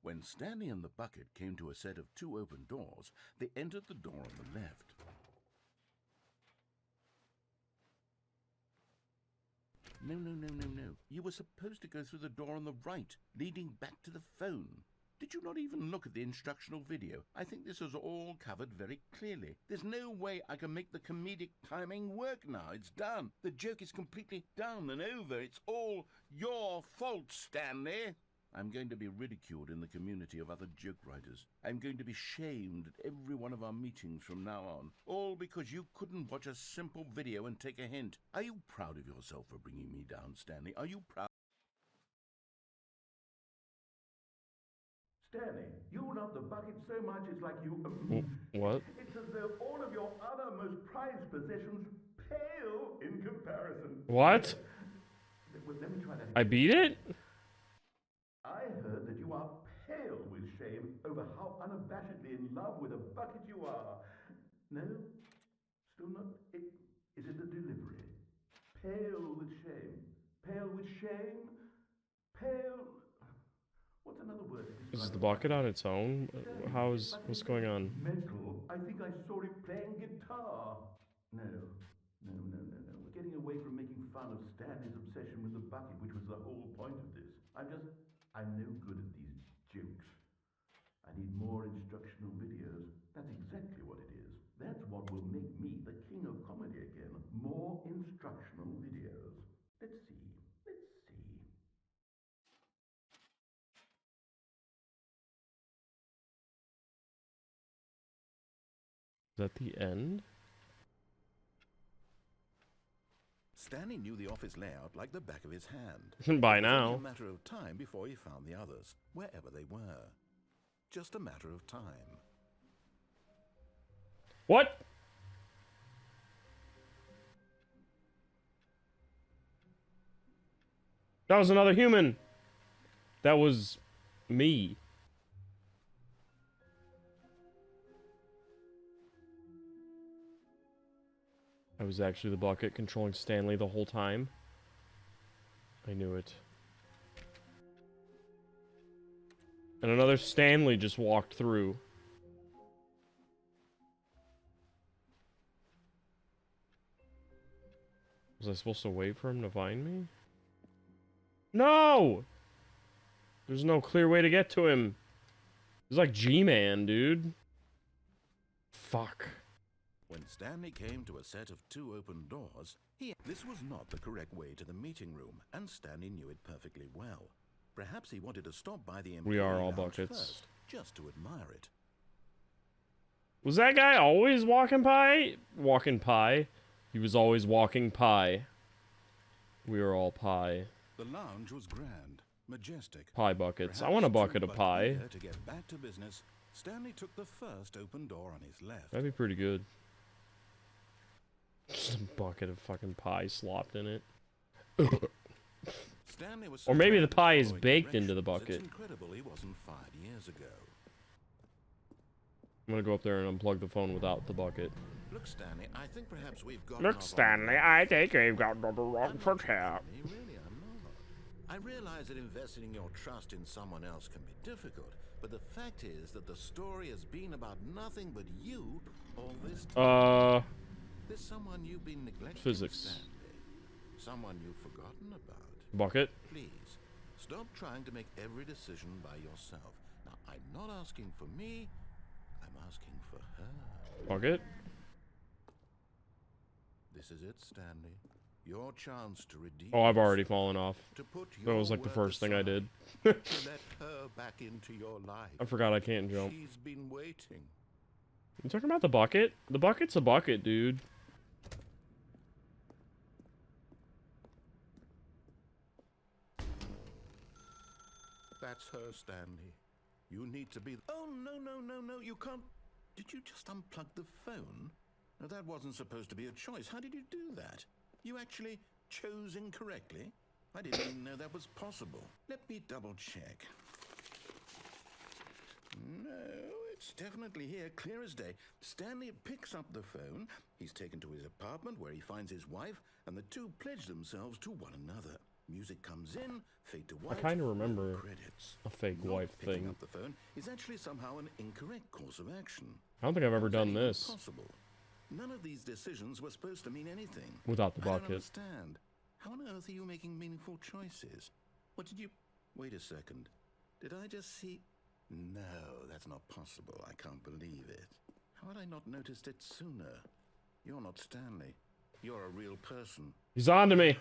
When Stanley and the bucket came to a set of 2 open doors, they entered the door on the left. No. You were supposed to go through the door on the right, leading back to the phone. Did you not even look at the instructional video? I think this is all covered very clearly. There's no way I can make the comedic timing work now. It's done. The joke is completely done and over. It's all your fault, Stanley. I'm going to be ridiculed in the community of other joke writers. I'm going to be shamed at every one of our meetings from now on. All because you couldn't watch a simple video and take a hint. Are you proud of yourself for bringing me down, Stanley? Are you proud?
Stanley, you love the bucket so much it's like you...
What?
It's as though all of your other most prized possessions pale in comparison.
What?
Well, let me try that again.
I beat it?
I heard that you are pale with shame over how unabashedly in love with a bucket you are. No? Still not? Is it the delivery? Pale with shame. Pale with shame? Pale... What's another word to describe
Is the
a
bucket on its own?
Stanley,
What's going on?
Metal. I think I saw it playing guitar. No. We're getting away from making fun of Stanley's obsession with the bucket, which was the whole point of this. I'm no good at these jokes. I need more instructional videos. That's exactly what it is. That's what will make me the king of comedy again. More instructional videos. Let's see.
Is that the end?
Stanley knew the office layout like the back of his hand.
By
It was only
now.
a matter of time before he found the others, wherever they were. Just a matter of time.
What? That was another human. That was me. I was actually the bucket controlling Stanley the whole time. I knew it. And another Stanley just walked through. Was I supposed to wait for him to find me? No! There's no clear way to get to him. He's like G-Man, dude. Fuck.
When Stanley came to a set of 2 open doors, This was not the correct way to the meeting room, and Stanley knew it perfectly well. Perhaps he wanted to stop by the
We are all
lounge
buckets.
first, just to admire it.
Was that guy always walking pie? Walking pie? He was always walking pie. We are all pie.
The lounge was grand, majestic.
Pie buckets. I
Perhaps
want a
too,
bucket of
but
pie.
eager to get back to business, Stanley took the first open door on his left.
That'd be pretty good. Just a bucket of fucking pie slopped in it.
Stanley was
Or maybe the
surrounded
pie is
following
baked into the
directions.
bucket.
It's incredible he wasn't 5 years ago.
I'm gonna go up there and unplug the phone without the bucket.
Look, Stanley, I think perhaps we've got.
Look, Stanley, I think we've got number wrong for tap.
Really, I'm not. I realize that investing your trust in someone else can be difficult, but the fact is that the story has been about nothing but you all this time. There's someone you've been neglecting,
Physics.
Stanley. Someone you've forgotten about.
Bucket.
Please, stop trying to make every decision by yourself. Now, I'm not asking for me, I'm asking for her.
Bucket.
This is it, Stanley. Your chance to redeem.
Oh, I've already
yourself,
fallen off.
to put
That was
your
like the
work
first thing I
aside,
did.
to let her back into your life.
I forgot I can't jump.
She's been waiting.
You talking about the bucket? The bucket's a bucket, dude.
That's her, Stanley. You need to be. Oh, no, you can't. Did you just unplug the phone? No, that wasn't supposed to be a choice. How did you do that? You actually chose incorrectly? I didn't even know that was possible. Let me double check. No, it's definitely here, clear as day. Stanley picks up the phone. He's taken to his apartment where he finds his wife, and the two pledge themselves to one another. Music comes in, fade to white.
kinda remember
credits.
a fake
Not
wife
picking
thing.
up the phone is actually somehow an incorrect course of action.
I don't think I've ever
How's that
done
even
this
possible? None of these decisions were supposed to mean anything.
without the
I don't
bucket.
understand. How on earth are you making meaningful choices? What did you... Wait a second. Did I just see... No, that's not possible. I can't believe it. How had I not noticed it sooner? You're not Stanley. You're a real person.
He's on to me.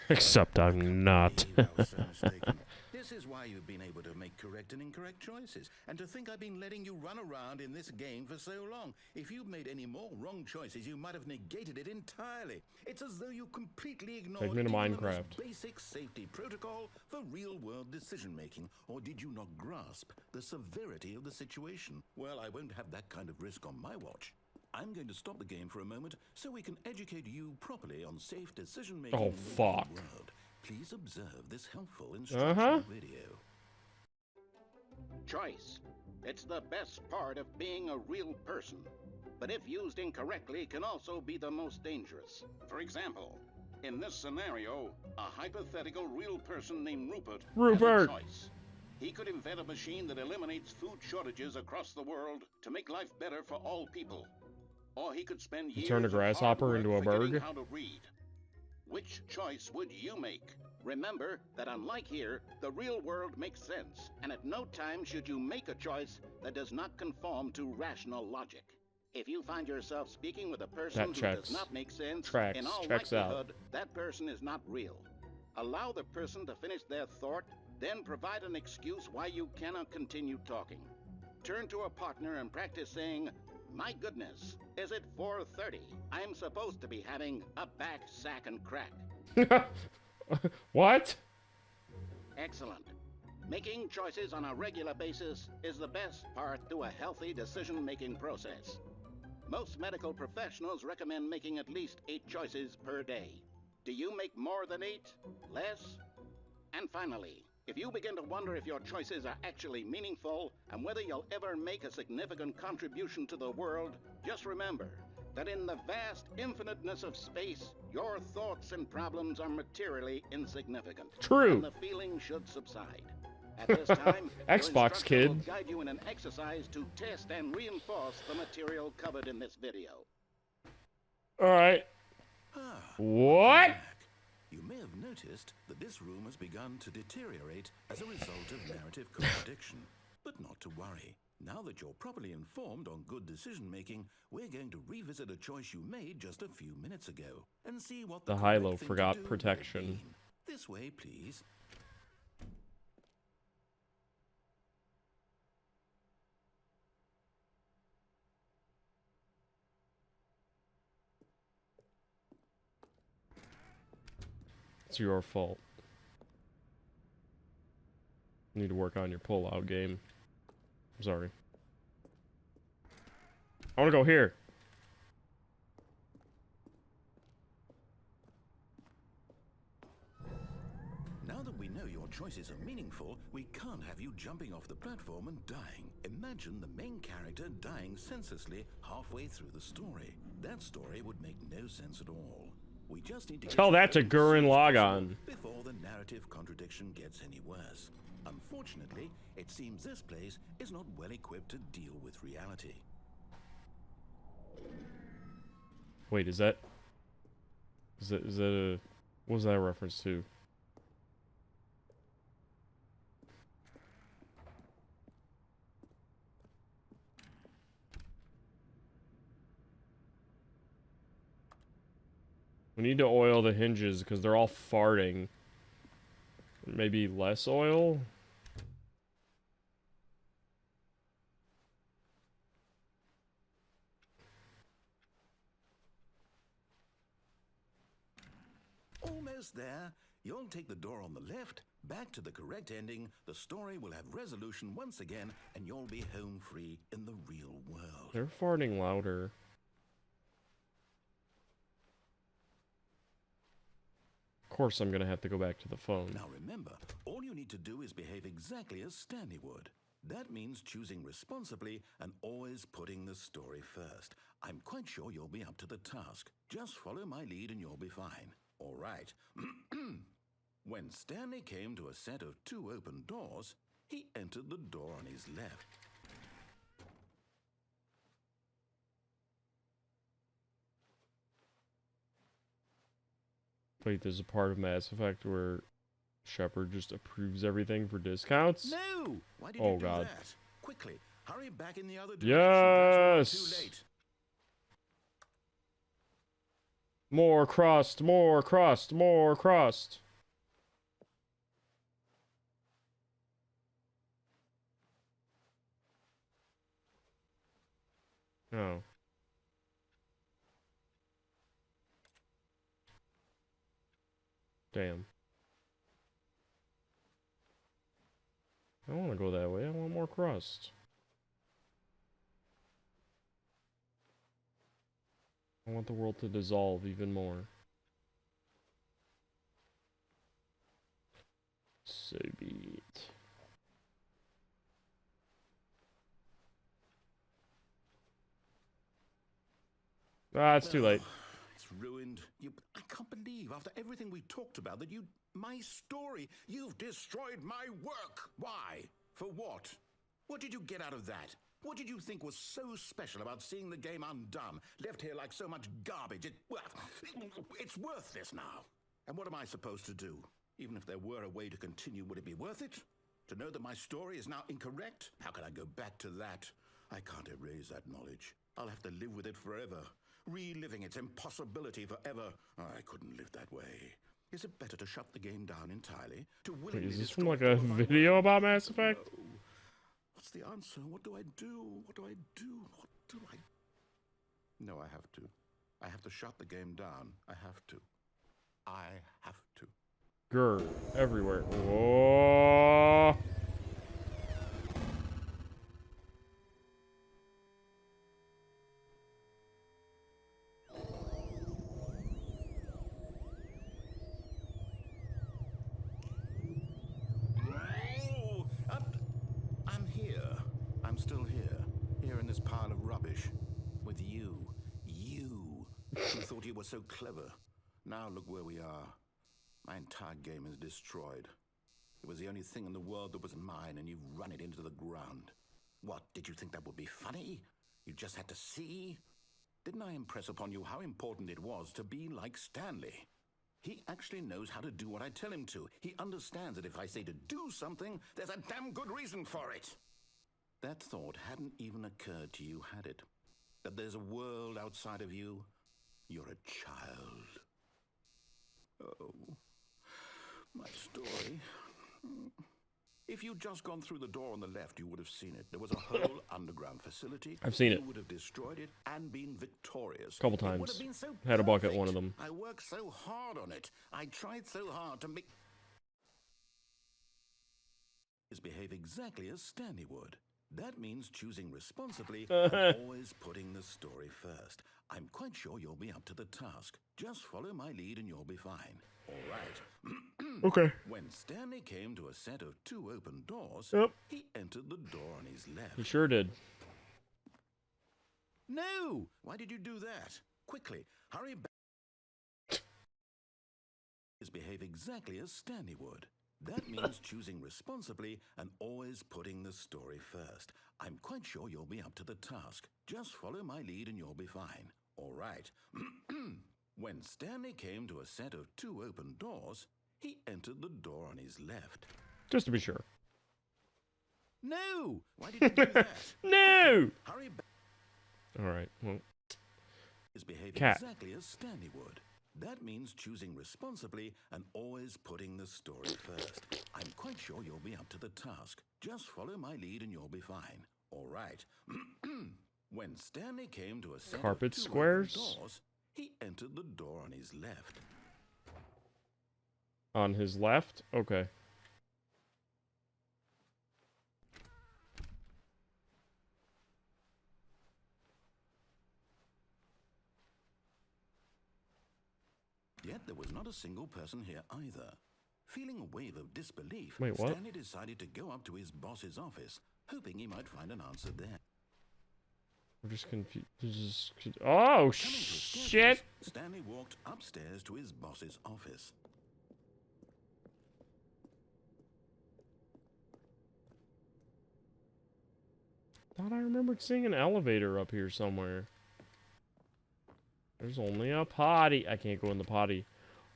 Except I'm not.
I was so mistaken. This is why you've been able to make correct and incorrect choices. And to think I've been letting you run around in this game for so long. If you'd made any more wrong choices, you might have negated it entirely. It's as though you completely ignored
Take me to
even the most
Minecraft.
basic safety protocol for real-world decision-making. Or did you not grasp the severity of the situation? Well, I won't have that kind of risk on my watch. I'm going to stop the game for a moment so we can educate you properly on safe decision-making
Oh,
in the
fuck.
real world. Please observe this helpful instructional video.
Choice. It's the best part of being a real person. But if used incorrectly, can also be the most dangerous. For example, in this scenario, a hypothetical real person named Rupert
Rupert.
has a choice. He could invent a machine that eliminates food shortages across the world to make life better for all people. Or he could spend years
turn a
of
grasshopper
hard
into
work
a bird?
forgetting how to read. Which choice would you make? Remember that unlike here, the real world makes sense, and at no time should you make a choice that does not conform to rational logic. If you find yourself speaking with a person
That
who
checks.
does not make sense,
Tracks.
in all
Checks out.
likelihood, that person is not real. Allow the person to finish their thought, then provide an excuse why you cannot continue talking. Turn to a partner and practice saying, "My goodness, is it 4:30? I'm supposed to be having a back, sack, and crack."
What?
Excellent. Making choices on a regular basis is the best part to a healthy decision-making process. Most medical professionals recommend making at least 8 choices per day. Do you make more than 8? Less? And finally, if you begin to wonder if your choices are actually meaningful and whether you'll ever make a significant contribution to the world, just remember that in the vast infiniteness of space, your thoughts and problems are materially insignificant.
True.
And the feeling should subside. At this time, your
Xbox
instructor
kid.
will guide you in an exercise to test and reinforce the material covered in this video.
Alright.
Ah,
What?
back. You may have noticed that this room has begun to deteriorate as a result of narrative contradiction. But not to worry. Now that you're properly informed on good decision-making, we're going to revisit a choice you made just a few minutes ago and see what the
The
correct
Hilo
thing
forgot
to do would have
protection.
been. This way, please.
It's your fault. You need to work on your pull-out game. I'm sorry. I want to go here.
Now that we know your choices are meaningful, we can't have you jumping off the platform and dying. Imagine the main character dying senselessly halfway through the story. That story would make no sense at all. We just need to get
Tell
you
that to
home as soon
Gurren
as possible
Lagann.
before the narrative contradiction gets any worse. Unfortunately, it seems this place is not well equipped to deal with reality.
Wait, is that a... What was that a reference to? We need to oil the hinges because they're all farting. Maybe less oil?
Almost there. You'll take the door on the left, back to the correct ending, the story will have resolution once again, and you'll be home free in the real world.
They're farting louder. Of course I'm gonna have to go back to the phone.
Now remember, all you need to do is behave exactly as Stanley would. That means choosing responsibly and always putting the story first. I'm quite sure you'll be up to the task. Just follow my lead and you'll be fine. All right. When Stanley came to a set of 2 open doors, he entered the door on his left.
Wait, there's a part of Mass Effect where Shepard just approves everything for discounts?
No! Why did
Oh,
you do
God.
that? Quickly, hurry back in the other direction.
Yes!
That's too late.
More crust, more crust, more crust. Oh. Damn. I don't want to go that way. I want more crust. I want the world to dissolve even more. So be it. Ah, it's too late.
It's ruined. I can't believe, after everything we talked about, that my story, you've destroyed my work. Why? For what? What did you get out of that? What did you think was so special about seeing the game undone, left here like so much garbage? It's worthless now. And what am I supposed to do? Even if there were a way to continue, would it be worth it? To know that my story is now incorrect? How can I go back to that? I can't erase that knowledge. I'll have to live with it forever. Reliving its impossibility forever. I couldn't live that way. Is it better to shut the game down entirely? To
Wait,
willingly
is this
destroy
from like a
all of my
video
work?
about Mass Effect?
No. What's the answer? What do I do? What do I do? What do I... No, I have to. I have to shut the game down. I have to. I have to.
Grr, everywhere. Whoa.
Oh, I'm here. I'm still here. Here in this pile of rubbish. With you. You. Who thought you were so clever. Now look where we are. My entire game is destroyed. It was the only thing in the world that was mine, and you've run it into the ground. What, did you think that would be funny? You just had to see? Didn't I impress upon you how important it was to be like Stanley? He actually knows how to do what I tell him to. He understands that if I say to do something, there's a damn good reason for it.
That thought hadn't even occurred to you, had it? That there's a world outside of you? You're a child. Oh, my story. If you'd just gone through the door on the left, you would have seen it. There was a whole underground facility.
I've seen it.
You would have destroyed it and been victorious.
Couple
It would
times.
have been so
Had a bucket,
perfect.
one of them.
I worked so hard on it. I tried so hard to make... behave exactly as Stanley would. That means choosing responsibly and always putting the story first. I'm quite sure you'll be up to the task. Just follow my lead and you'll be fine. All right.
Okay.
When Stanley came to a set of 2 open doors,
Yep.
he entered the door on his left.
He sure did.
No! Why did you do that? Quickly, hurry back. Behave exactly as Stanley would. That means choosing responsibly and always putting the story first. I'm quite sure you'll be up to the task. Just follow my lead and you'll be fine. All right. When Stanley came to a set of 2 open doors, he entered the door on his left.
Just to be sure.
No! Why did you do that?
No!
Hurry back.
Alright, well.
Behave
Cat.
exactly as Stanley would. That means choosing responsibly and always putting the story first. I'm quite sure you'll be up to the task. Just follow my lead and you'll be fine. All right. When Stanley came to a set
Carpet
of 2
squares?
open doors, he entered the door on his left.
On his left? Okay.
Yet there was not a single person here either. Feeling a wave of disbelief,
Wait, what?
Stanley decided to go up to his boss's office, hoping he might find an answer there.
I'm just confused. Oh,
Coming to a
shit!
staircase, Stanley walked upstairs to his boss's office.
Thought I remembered seeing an elevator up here somewhere. There's only a potty. I can't go in the potty.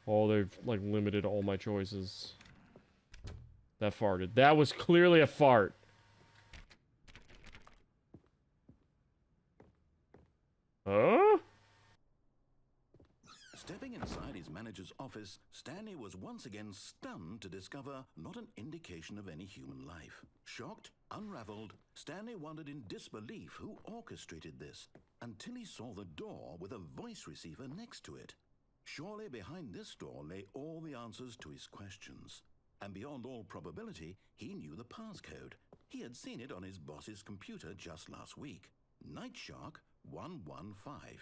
Oh, they've, like, limited all my choices. That farted. That was clearly a fart. Huh?
Stepping inside his manager's office, Stanley was once again stunned to discover not an indication of any human life. Shocked, unraveled, Stanley wondered in disbelief who orchestrated this, until he saw the door with a voice receiver next to it. Surely behind this door lay all the answers to his questions. And beyond all probability, he knew the passcode. He had seen it on his boss's computer just last week. Night Shark 115.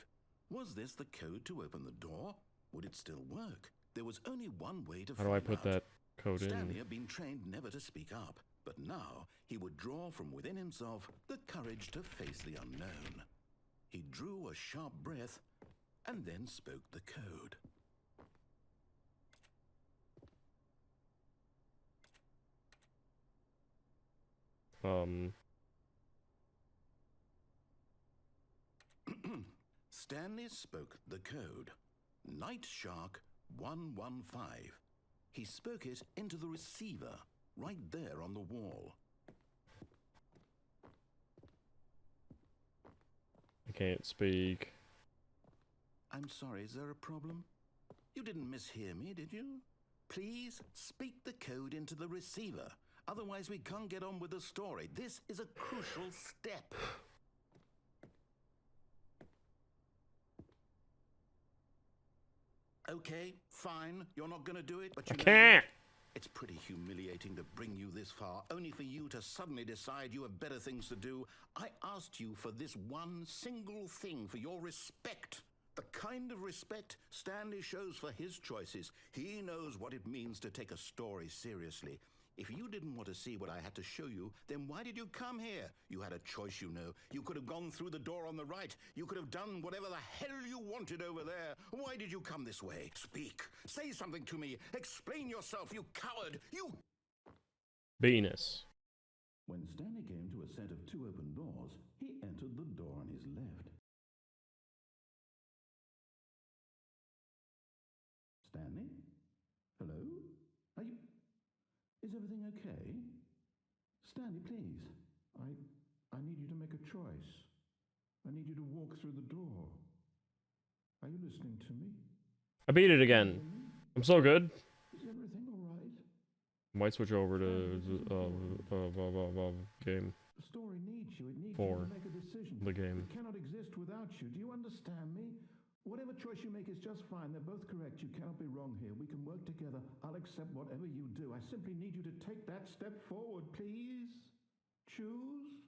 Was this the code to open the door? Would it still work? There was only one way to
How
find
do I
out.
put that code
Stanley
in?
had been trained never to speak up, but now he would draw from within himself the courage to face the unknown. He drew a sharp breath and then spoke the code. Stanley spoke the code. Night Shark 115. He spoke it into the receiver, right there on the wall.
I can't speak.
I'm sorry, is there a problem? You didn't mishear me, did you? Please speak the code into the receiver. Otherwise, we can't get on with the story. This is a crucial step. Okay, fine. You're not going to do it, but you
I
know
can't!
what? It's pretty humiliating to bring you this far, only for you to suddenly decide you have better things to do. I asked you for this one single thing, for your respect. The kind of respect Stanley shows for his choices. He knows what it means to take a story seriously. If you didn't want to see what I had to show you, then why did you come here? You had a choice, you know. You could have gone through the door on the right. You could have done whatever the hell you wanted over there. Why did you come this way? Speak. Say something to me. Explain yourself, you coward. You...
Venus.
When Stanley came to a set of 2 open doors, he entered the door on his left. Stanley? Hello? Are you... Is everything okay? Stanley, please. I need you to make a choice. I need you to walk through the door. Are you listening to me?
I beat it again. I'm so good.
Is everything all right?
Might switch over to game
The story needs you. It needs you
4.
to make a decision.
The game.
It cannot exist without you. Do you understand me? Whatever choice you make is just fine. They're both correct. You cannot be wrong here. We can work together. I'll accept whatever you do. I simply need you to take that step forward, please. Choose.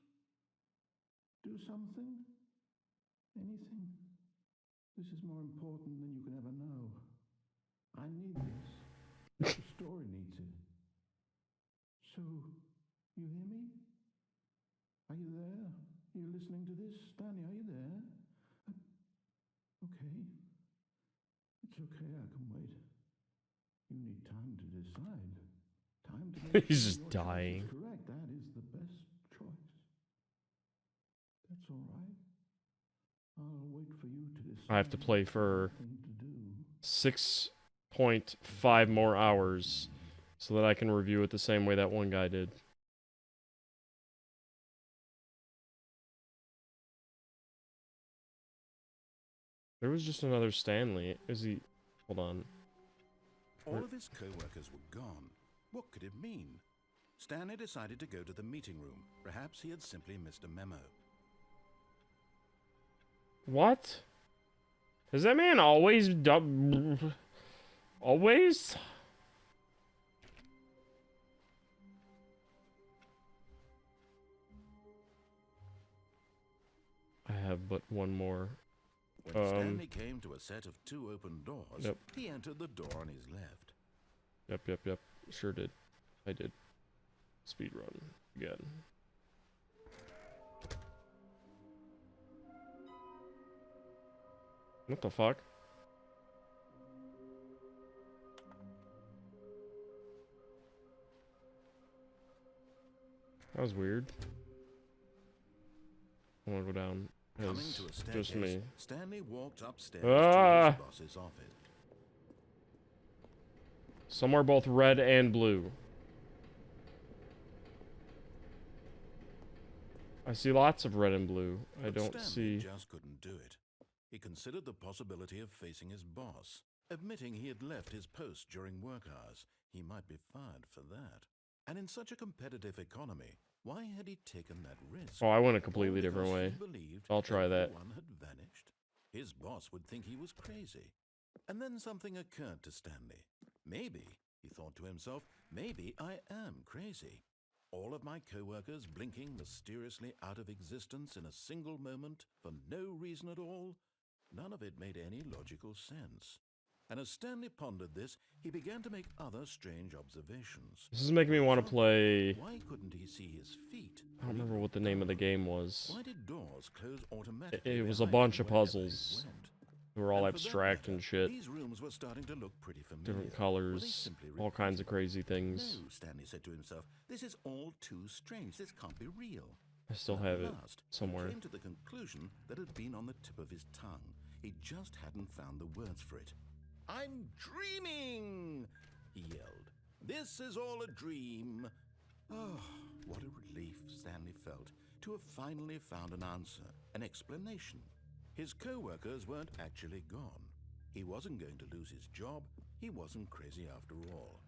Do something. Anything. This is more important than you can ever know. I need this. The story needs it. So, you hear me? Are you there? Are you listening to this? Stanley, are you there? Okay. It's okay, I can wait. You need time to decide. Time to make
He's
sure
just
your choice
dying.
is correct. That is the best choice. That's all right. I'll wait for you to decide.
I have to play for
what thing to do.
6.5 more hours so that I can review it the same way that one guy did. There was just another Stanley. Is he... Hold on.
All of his co-workers were gone. What could it mean? Stanley decided to go to the meeting room. Perhaps he had simply missed a memo.
What? Has that man always always? I have but one more.
When Stanley came to a set of 2 open doors,
Yep.
he entered the door on his left.
Yep. Sure did. I did. Speedrun again. What the fuck? That was weird. I wanna go down.
Coming
It's
to a
just
staircase,
me.
Stanley walked upstairs
Ah!
to his boss's office.
Some are both red and blue. I see lots of red and blue. I
But
don't
Stanley
see...
just couldn't do it. He considered the possibility of facing his boss. Admitting he had left his post during work hours, he might be fired for that. And in such a competitive economy, why had he taken that risk?
Oh, I went a completely
All
different
because
way.
he believed
I'll try that.
everyone had vanished. His boss would think he was crazy. And then something occurred to Stanley. Maybe, he thought to himself, maybe I am crazy. All of my co-workers blinking mysteriously out of existence in a single moment for no reason at all? None of it made any logical sense. And as Stanley pondered this, he began to make other strange observations.
This is making me want to play...
Why couldn't he see his feet?
I don't remember what the name of the game was.
Why did doors close automatically?
It was a
behind
bunch
him
of
wherever
puzzles.
he went?
They were all
And for that
abstract
matter,
and shit.
These rooms were starting to look pretty familiar.
Different
Were they
colors.
simply
All kinds of crazy
repeated?
things.
No, Stanley said to himself. This is all too strange. This can't be real.
I still
At
have it
last,
somewhere.
He came to the conclusion that had been on the tip of his tongue. He just hadn't found the words for it. I'm dreaming, he yelled. This is all a dream. Oh, what a relief Stanley felt to have finally found an answer, an explanation. His co-workers weren't actually gone. He wasn't going to lose his job. He wasn't crazy after all.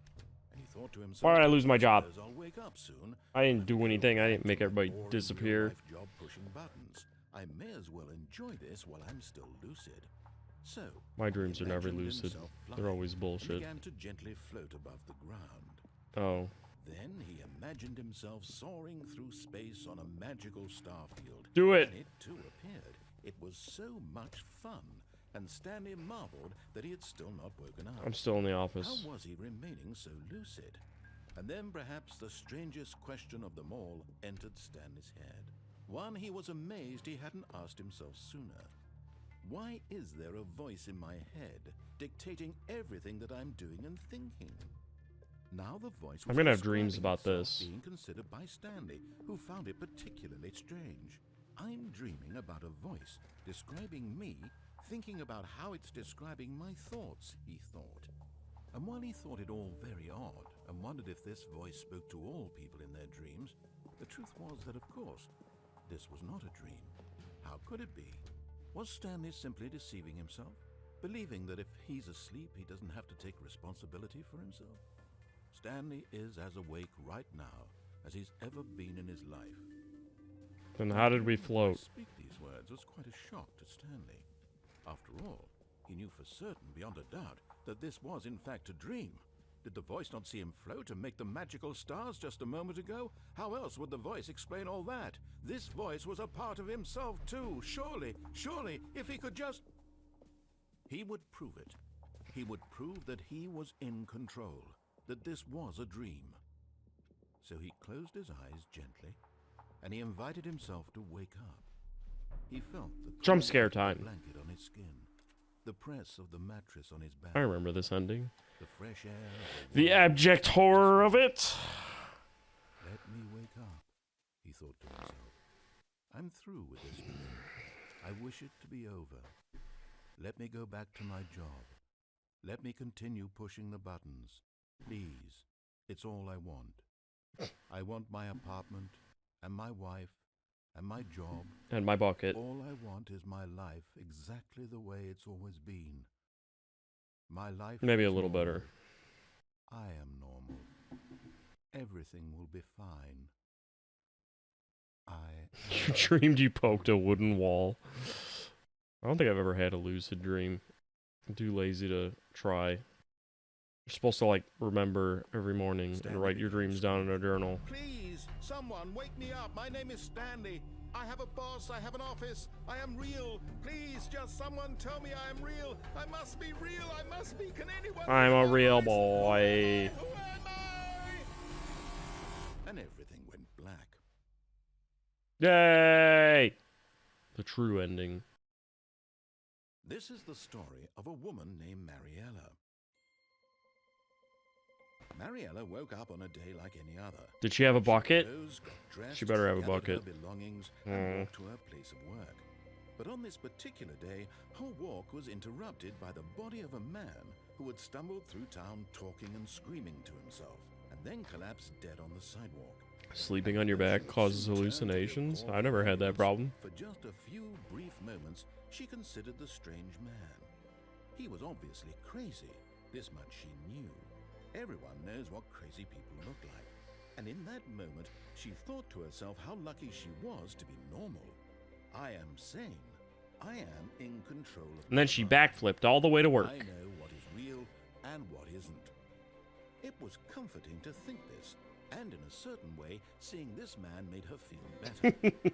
And he thought to himself,
Why did I lose my job?
I'll wake up soon.
I didn't do anything. I didn't make everybody
Boring
disappear.
real-life job pushing buttons. I may as well enjoy this while I'm still lucid. So,
My dreams
he
are never
imagined
lucid.
himself
They're
flying
always
and
bullshit.
began to gently float above the ground.
Oh.
Then he imagined himself soaring through space on a magical starfield.
Do it!
And it too appeared. It was so much fun, and Stanley marveled that he had still not woken up.
I'm still in the office.
How was he remaining so lucid? And then perhaps the strangest question of them all entered Stanley's head. One he was amazed he hadn't asked himself sooner. Why is there a voice in my head dictating everything that I'm doing and thinking? Now the voice was
I'm gonna have dreams
describing
about
itself
this.
being considered by Stanley, who found it particularly strange. I'm dreaming about a voice describing me, thinking about how it's describing my thoughts, he thought. And while he thought it all very odd and wondered if this voice spoke to all people in their dreams, the truth was that, of course, this was not a dream. How could it be? Was Stanley simply deceiving himself? Believing that if he's asleep, he doesn't have to take responsibility for himself? Stanley is as awake right now as he's ever been in his life.
Then how did we float?
To speak these words was quite a shock to Stanley. After all, he knew for certain, beyond a doubt, that this was in fact a dream. Did the voice not see him float and make the magical stars just a moment ago? How else would the voice explain all that? This voice was a part of himself too. Surely, if he could just... He would prove it. He would prove that he was in control, that this was a dream. So he closed his eyes gently, and he invited himself to wake up. He felt the
Jump scare time.
blanket on his skin, the press of the mattress on his back.
I remember this ending.
The fresh air.
The abject horror of it.
Let me wake up, he thought to himself. I'm through with this dream. I wish it to be over. Let me go back to my job. Let me continue pushing the buttons. Please, it's all I want. I want my apartment, and my wife, and my job.
And my bucket.
All I want is my life exactly the way it's always been. My life
Maybe a
is
little
normal.
better.
I am normal. Everything will be fine.
You dreamed you poked a wooden wall. I don't think I've ever had a lucid dream. I'm too lazy to try. You're supposed to, like, remember every morning and write your dreams down in a journal.
Please, someone wake me up. My name is Stanley. I have a boss. I have an office. I am real. Please, just someone tell me I am real. I must be real. I must be. Can anyone?
I'm a real boy.
Who am I?
And everything went black.
Yay! The true ending.
This is the story of a woman named Mariella. Mariella woke up on a day like any other.
Did she have a bucket?
Rose, got dressed,
She better have a
gathered
bucket.
her belongings, and walked to her place of work. But on this particular day, her walk was interrupted by the body of a man who had stumbled through town talking and screaming to himself, and then collapsed dead on the sidewalk.
Sleeping on your back causes hallucinations? I never had that problem.
For just a few brief moments, she considered the strange man. He was obviously crazy. This much she knew. Everyone knows what crazy people look like. And in that moment, she thought to herself how lucky she was to be normal. I am sane. I am in control of
And then she backflipped all the way to work.
I know what is real and what isn't. It was comforting to think this, and in a certain way, seeing this man made her feel better. But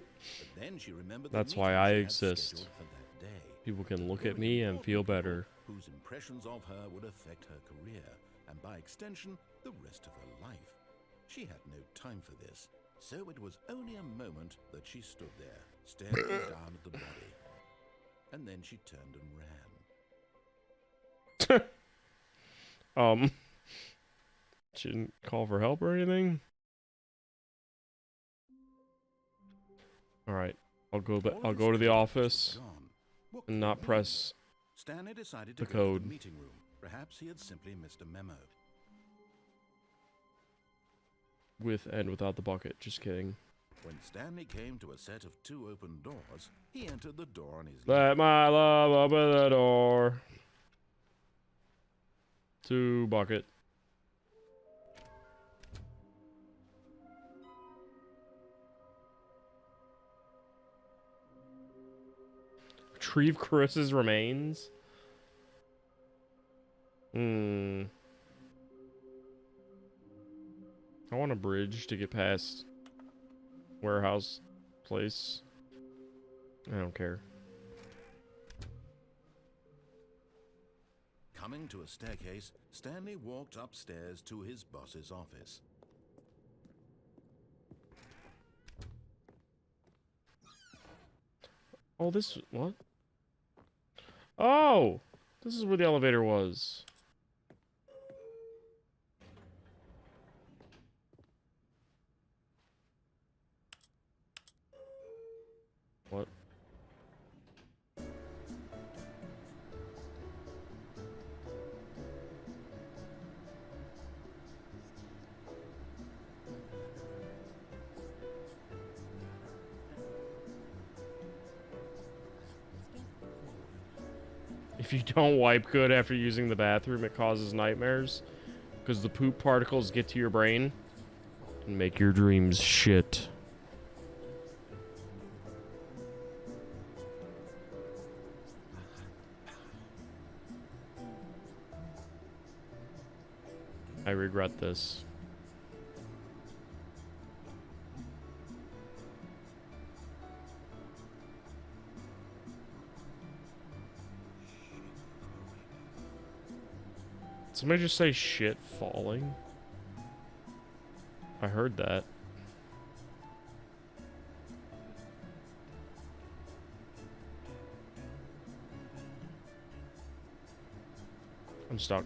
then she remembered the
That's why
meeting
I
she had
exist.
scheduled for that day.
People can look at
Very
me and
important
feel
people
better.
Whose impressions of her would affect her career, and by extension, the rest of her life. She had no time for this, so it was only a moment that she stood there, staring down at the body. And then she turned and ran.
She didn't call for help or anything? Alright, I'll go back.
All
I'll
of
go to
his
the
contacts
office
were gone. What
and
could
not
it be?
press
Stanley decided to
the
go
code.
to the meeting room. Perhaps he had simply missed a memo.
with and without the bucket. Just kidding.
When Stanley came to a set of 2 open doors, he entered the door on his
Let my love open the door. To bucket. Retrieve Chris's remains. I want a bridge to get past warehouse place. I don't care.
Coming to a staircase, Stanley walked upstairs to his boss's office.
Oh, this... What? Oh! This is where the elevator was. What? If you don't wipe good after using the bathroom, it causes nightmares. Because the poop particles get to your brain and make your dreams shit. I regret this. Somebody just say shit falling? I heard that. I'm stuck.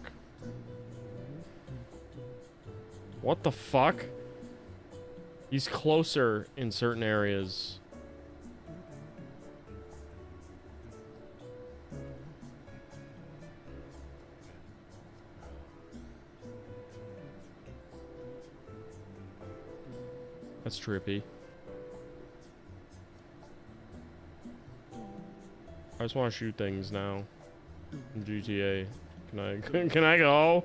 What the fuck? He's closer in certain areas. That's trippy. I just want to shoot things now. In GTA. Can I can I go?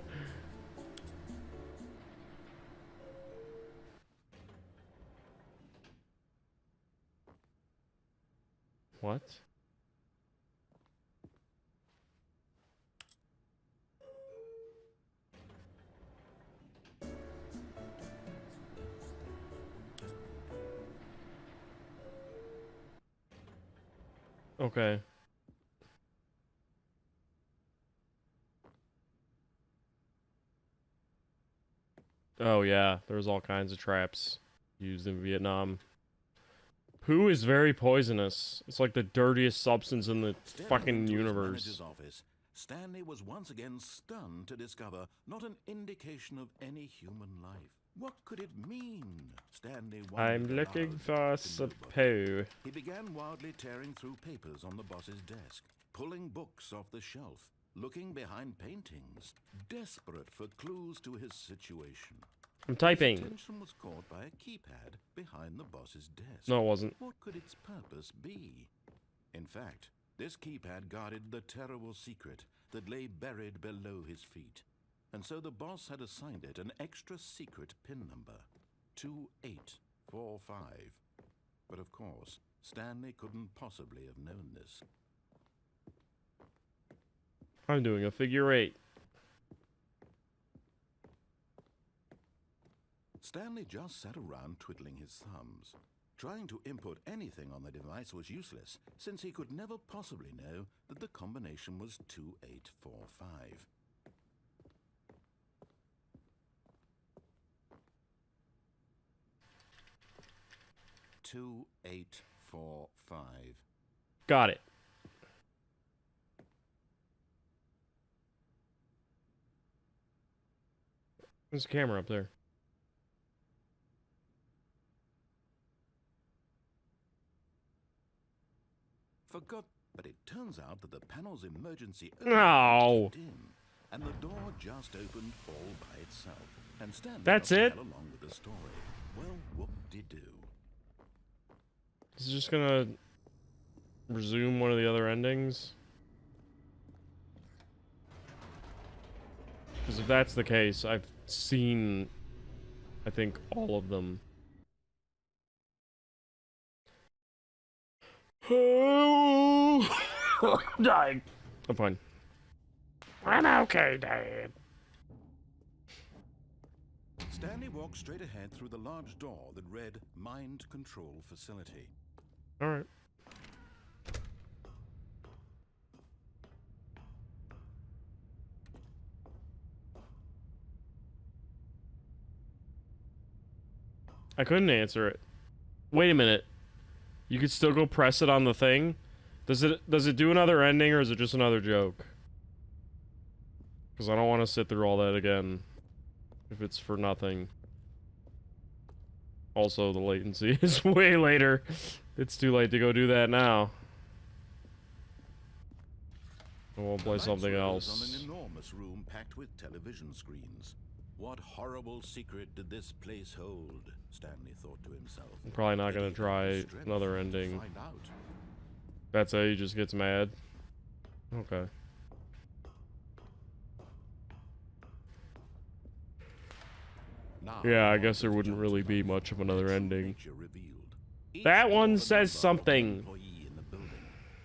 What? Okay. Oh yeah, there's all kinds of traps used in Vietnam. Poo is very poisonous. It's like the dirtiest substance in the
Stepping
fucking
into his
universe.
manager's office, Stanley was once again stunned to discover not an indication of any human life. What could it mean? Stanley
I'm
wondered
looking
aloud
for
to
some
nobody.
poo.
He began wildly tearing through papers on the boss's desk, pulling books off the shelf, looking behind paintings, desperate for clues to his situation.
I'm
His
typing.
attention was caught by a keypad behind the boss's desk.
No, it wasn't.
What could its purpose be? In fact, this keypad guarded the terrible secret that lay buried below his feet. And so the boss had assigned it an extra secret PIN number, 2845. But of course, Stanley couldn't possibly have known this.
I'm doing a figure 8.
Stanley just sat around twiddling his thumbs. Trying to input anything on the device was useless, since he could never possibly know that the combination was 2845. Two, 845.
Got it. There's a camera up there.
Forgot, but it turns out that the panel's emergency
No.
kicked in, and the door just opened all by itself. And Stanley
That's
got to
it?
tell along with the story. Well, whoop-de-doo.
This is just gonna resume one of the other endings. Because if that's the case, I've seen, I think, all of them. Oh, I'm dying. I'm fine. I'm okay, Dad.
Stanley walked straight ahead through the large door that read Mind Control Facility.
Alright. I couldn't answer it. Wait a minute. You could still go press it on the thing? Does it do another ending, or is it just another joke? Because I don't want to sit through all that again. If it's for nothing. Also, the latency is way later. It's too late to go do that now. We'll play something
On
else.
an enormous room packed with television screens. What horrible secret did this place hold? Stanley thought to himself.
I'm probably not gonna
He
try
strength
another
to
ending.
find out.
That's how he just gets mad. Okay.
Now,
Yeah, I guess there wouldn't really be much of another
true
ending.
nature revealed. Each
That
more
one
than
says
another
something.
employee in the building,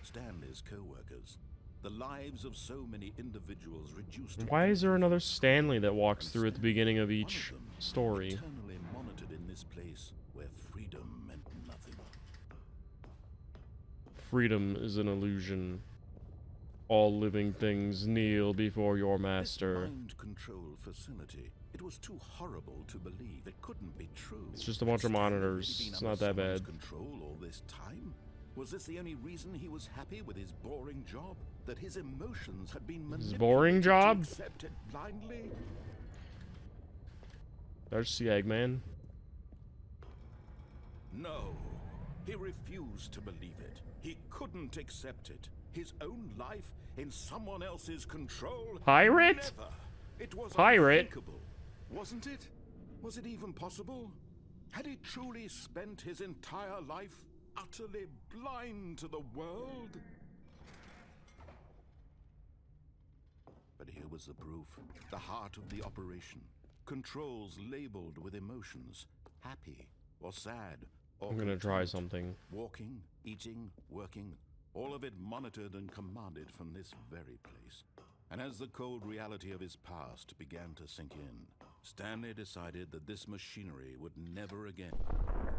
Stanley's co-workers, the lives of so many individuals reduced. to
Why is there
empty
another
skulls.
Stanley that walks
And
through at the
Stanley,
beginning of
one
each
them,
story?
eternally monitored in this place where freedom meant nothing.
Freedom is an illusion. All living things kneel before your
This
master.
mind control facility, it was too horrible to believe. It couldn't be true.
It's just a bunch of
Had Stanley
monitors.
really been
It's
under
not that
someone's
bad.
Control all this time? Was this the only reason he was happy with his boring job? That his emotions had been manipulated
boring job?
to accept it blindly?
There's the Eggman.
No. He refused to believe it. He couldn't accept it. His own life in someone else's control?
Pirate?
Never. It was
Pirate?
unthinkable. Wasn't it? Was it even possible? Had he truly spent his entire life utterly blind to the world? But here was the proof. The heart of the operation. Controls labeled with emotions. Happy or sad or
I'm gonna try
content.
something.
Walking, eating, working, all of it monitored and commanded from this very place. And as the cold reality of his past began to sink in, Stanley decided that this machinery would never again...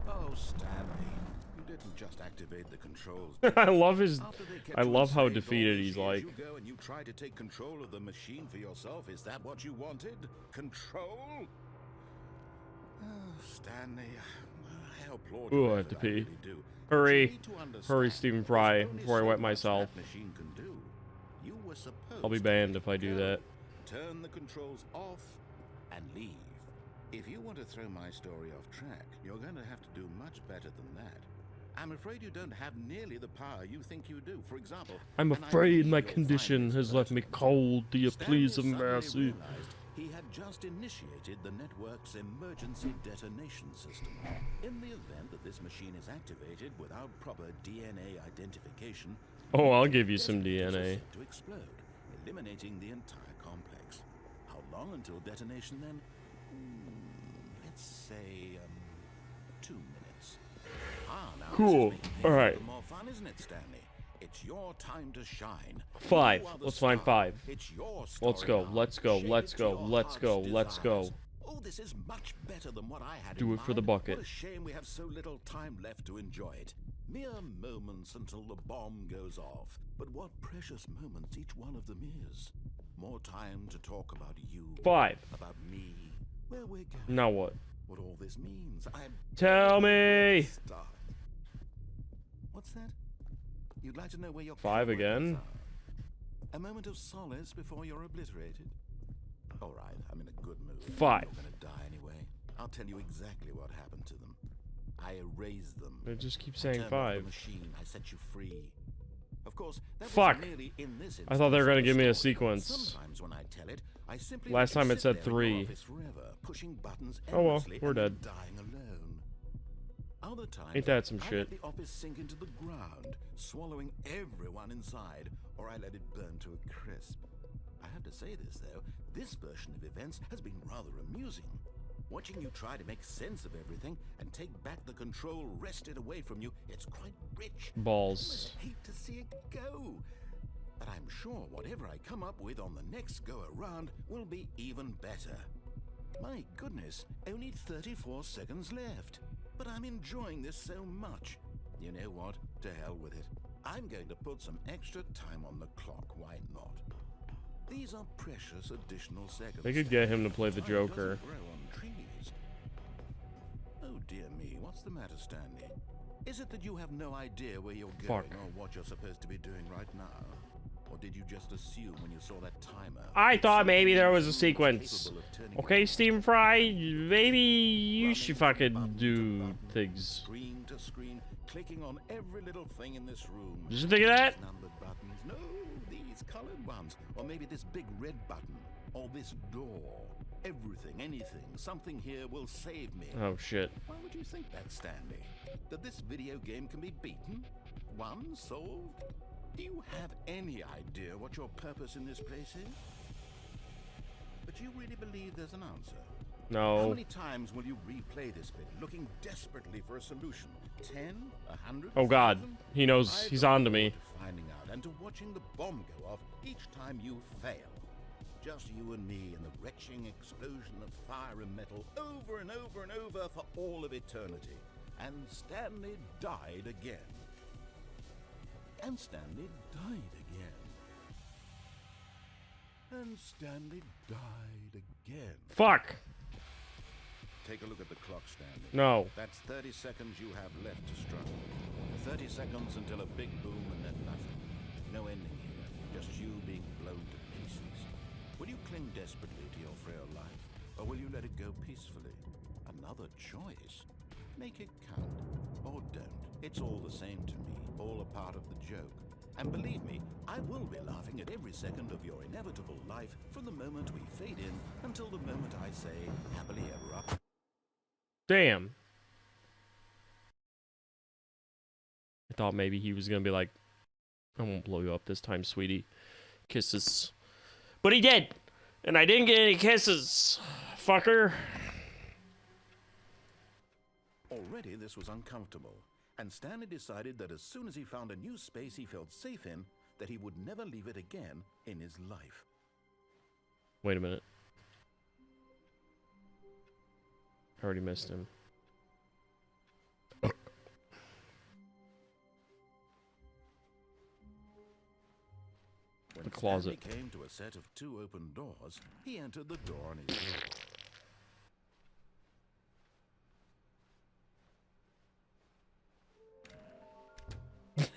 Oh, Stanley, you didn't just activate the controls.
I love his.
After they kept
I
you
love how
enslaved all
defeated
these
he's
years,
like.
You go and you try to take control of the machine for yourself. Is that what you wanted? Control? Oh, Stanley, I applaud
Ooh,
you.
I have to pee.
Really do.
Hurry.
You need to understand
Hurry, Stephen
there's
Fry,
only
before I
so
wet
much
myself.
that machine can do. You were supposed
I'll be
to
banned
let
if I
it
do
go,
that.
Turn the controls off and leave. If you want to throw my story off track, you're going to have to do much better than that. I'm afraid you don't have nearly the power you think you do. For example,
I'm
and I
afraid
believe
my
you'll find
condition
this
has left me
pertinent.
cold. Do you
Stanley
please have
suddenly
mercy?
realized he had just initiated the network's emergency detonation system. In the event that this machine is activated without proper DNA identification,
Oh, I'll give you some
detonators are
DNA.
set to explode, eliminating the entire complex. How long until detonation then? Let's say 2 minutes. Now
Cool.
this is making things
All
a
right.
little more fun, isn't it, Stanley? It's your time to shine.
5.
You are the
Let's find
star.
5.
It's your
Let's
story
go.
now.
Let's go.
Shape
Let's
it
go.
to your
Let's go.
heart's
Let's go.
desires. Oh, this is much better than what I had
Do
in
it for the
mind.
bucket.
What a shame we have so little time left to enjoy it. Mere moments until the bomb goes off. But what precious moments each one of them is. More time to talk about you.
5.
About me. Where we're going.
Now what?
What all this means. I'm...
Tell me.
Start. What's that? You'd like to know where your
5
coworkers
again?
are. A moment of solace before you're obliterated. All right, I'm in a good mood.
5.
You're gonna die anyway. I'll tell you exactly what happened to them. I erased them.
It just keeps
I
saying
turned off the
5.
machine. I set you free. Of course, that
Fuck.
wasn't merely in this
I thought they were gonna
instance
give me a
of the story.
sequence.
Sometimes when I tell it, I simply
Last
let you
time it
sit
said
there in your
3.
office forever, pushing buttons
Oh well,
endlessly
we're
and then
dead.
dying alone. Other times,
Ain't that some
I
shit?
let the office sink into the ground, swallowing everyone inside, or I let it burn to a crisp. I have to say this, though, this version of events has been rather amusing. Watching you try to make sense of everything and take back the control wrested away from you, it's quite rich.
Balls.
I hate to see it go. But I'm sure whatever I come up with on the next go-around will be even better. My goodness, only 34 seconds left. But I'm enjoying this so much. You know what? To hell with it. I'm going to put some extra time on the clock, why not? These are precious additional seconds.
They could get him to play the
Time
Joker.
doesn't grow on trees. Oh dear me, what's the matter, Stanley? Is it that you have no idea where you're going
Fuck.
or what you're supposed to be doing right now? Or did you just assume when you saw that timer?
I thought maybe there was a
Something
sequence.
capable of turning
Okay,
you
Stephen Fry, maybe you
running
should
from
fucking
button to
do
button,
things.
Screen to screen, clicking on every little thing in this room.
Did you think of that?
These numbered buttons. No, these colored ones. Or maybe this big red button. Or this door. Everything, anything, something here will save me.
Oh shit.
Why would you think that, Stanley? That this video game can be beaten? Won? Solved? Do you have any idea what your purpose in this place is? But you really believe there's an answer?
No.
How many times will you replay this bit, looking desperately for a solution? 10? 100?
Oh God,
1,000?
he knows.
I
He's
look
on to
forward
me.
to finding out and to watching the bomb go off each time you fail. Just you and me and the retching explosion of fire and metal over and over and over for all of eternity. And Stanley died again. And Stanley died again. And Stanley died again.
Fuck.
Take a look at the clock, Stanley.
No.
That's 30 seconds you have left to struggle. 30 seconds until a big boom and then nothing. No ending here, just you being blown to pieces. Will you cling desperately to your frail life, or will you let it go peacefully? Another choice. Make it count, or don't. It's all the same to me, all a part of the joke. And believe me, I will be laughing at every second of your inevitable life from the moment we fade in until the moment I say, happily ever after.
Damn. I thought maybe he was gonna be like, I won't blow you up this time, sweetie. Kisses. But he did! And I didn't get any kisses. Fucker.
Already this was uncomfortable, and Stanley decided that as soon as he found a new space he felt safe in, that he would never leave it again in his life.
Wait a minute. I already missed him.
When
The closet.
Stanley came to a set of 2 open doors, he entered the door on his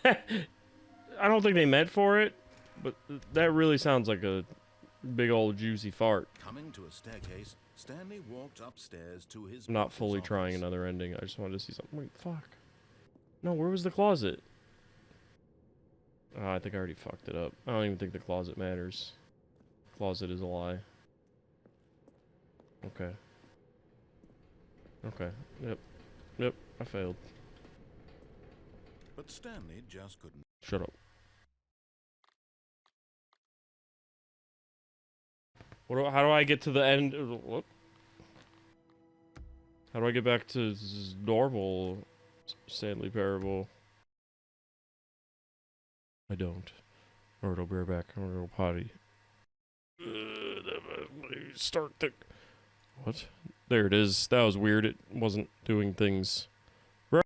own.
I don't think they meant for it, but that really sounds like a big old juicy fart.
Coming to a staircase, Stanley walked upstairs to his
I'm not
boss's
fully trying
office.
another ending. I just wanted to see something. Wait, fuck. No, where was the closet? Oh, I think I already fucked it up. I don't even think the closet matters. Closet is a lie. Okay. Okay. Yep. Yep. I failed.
But Stanley just couldn't.
Shut up. How do I get to the end? What? How do I get back to normal Stanley Parable? I don't. Alright, I'll be right back. I'm gonna go potty. Start the... What? There it is. That was weird. It wasn't doing things.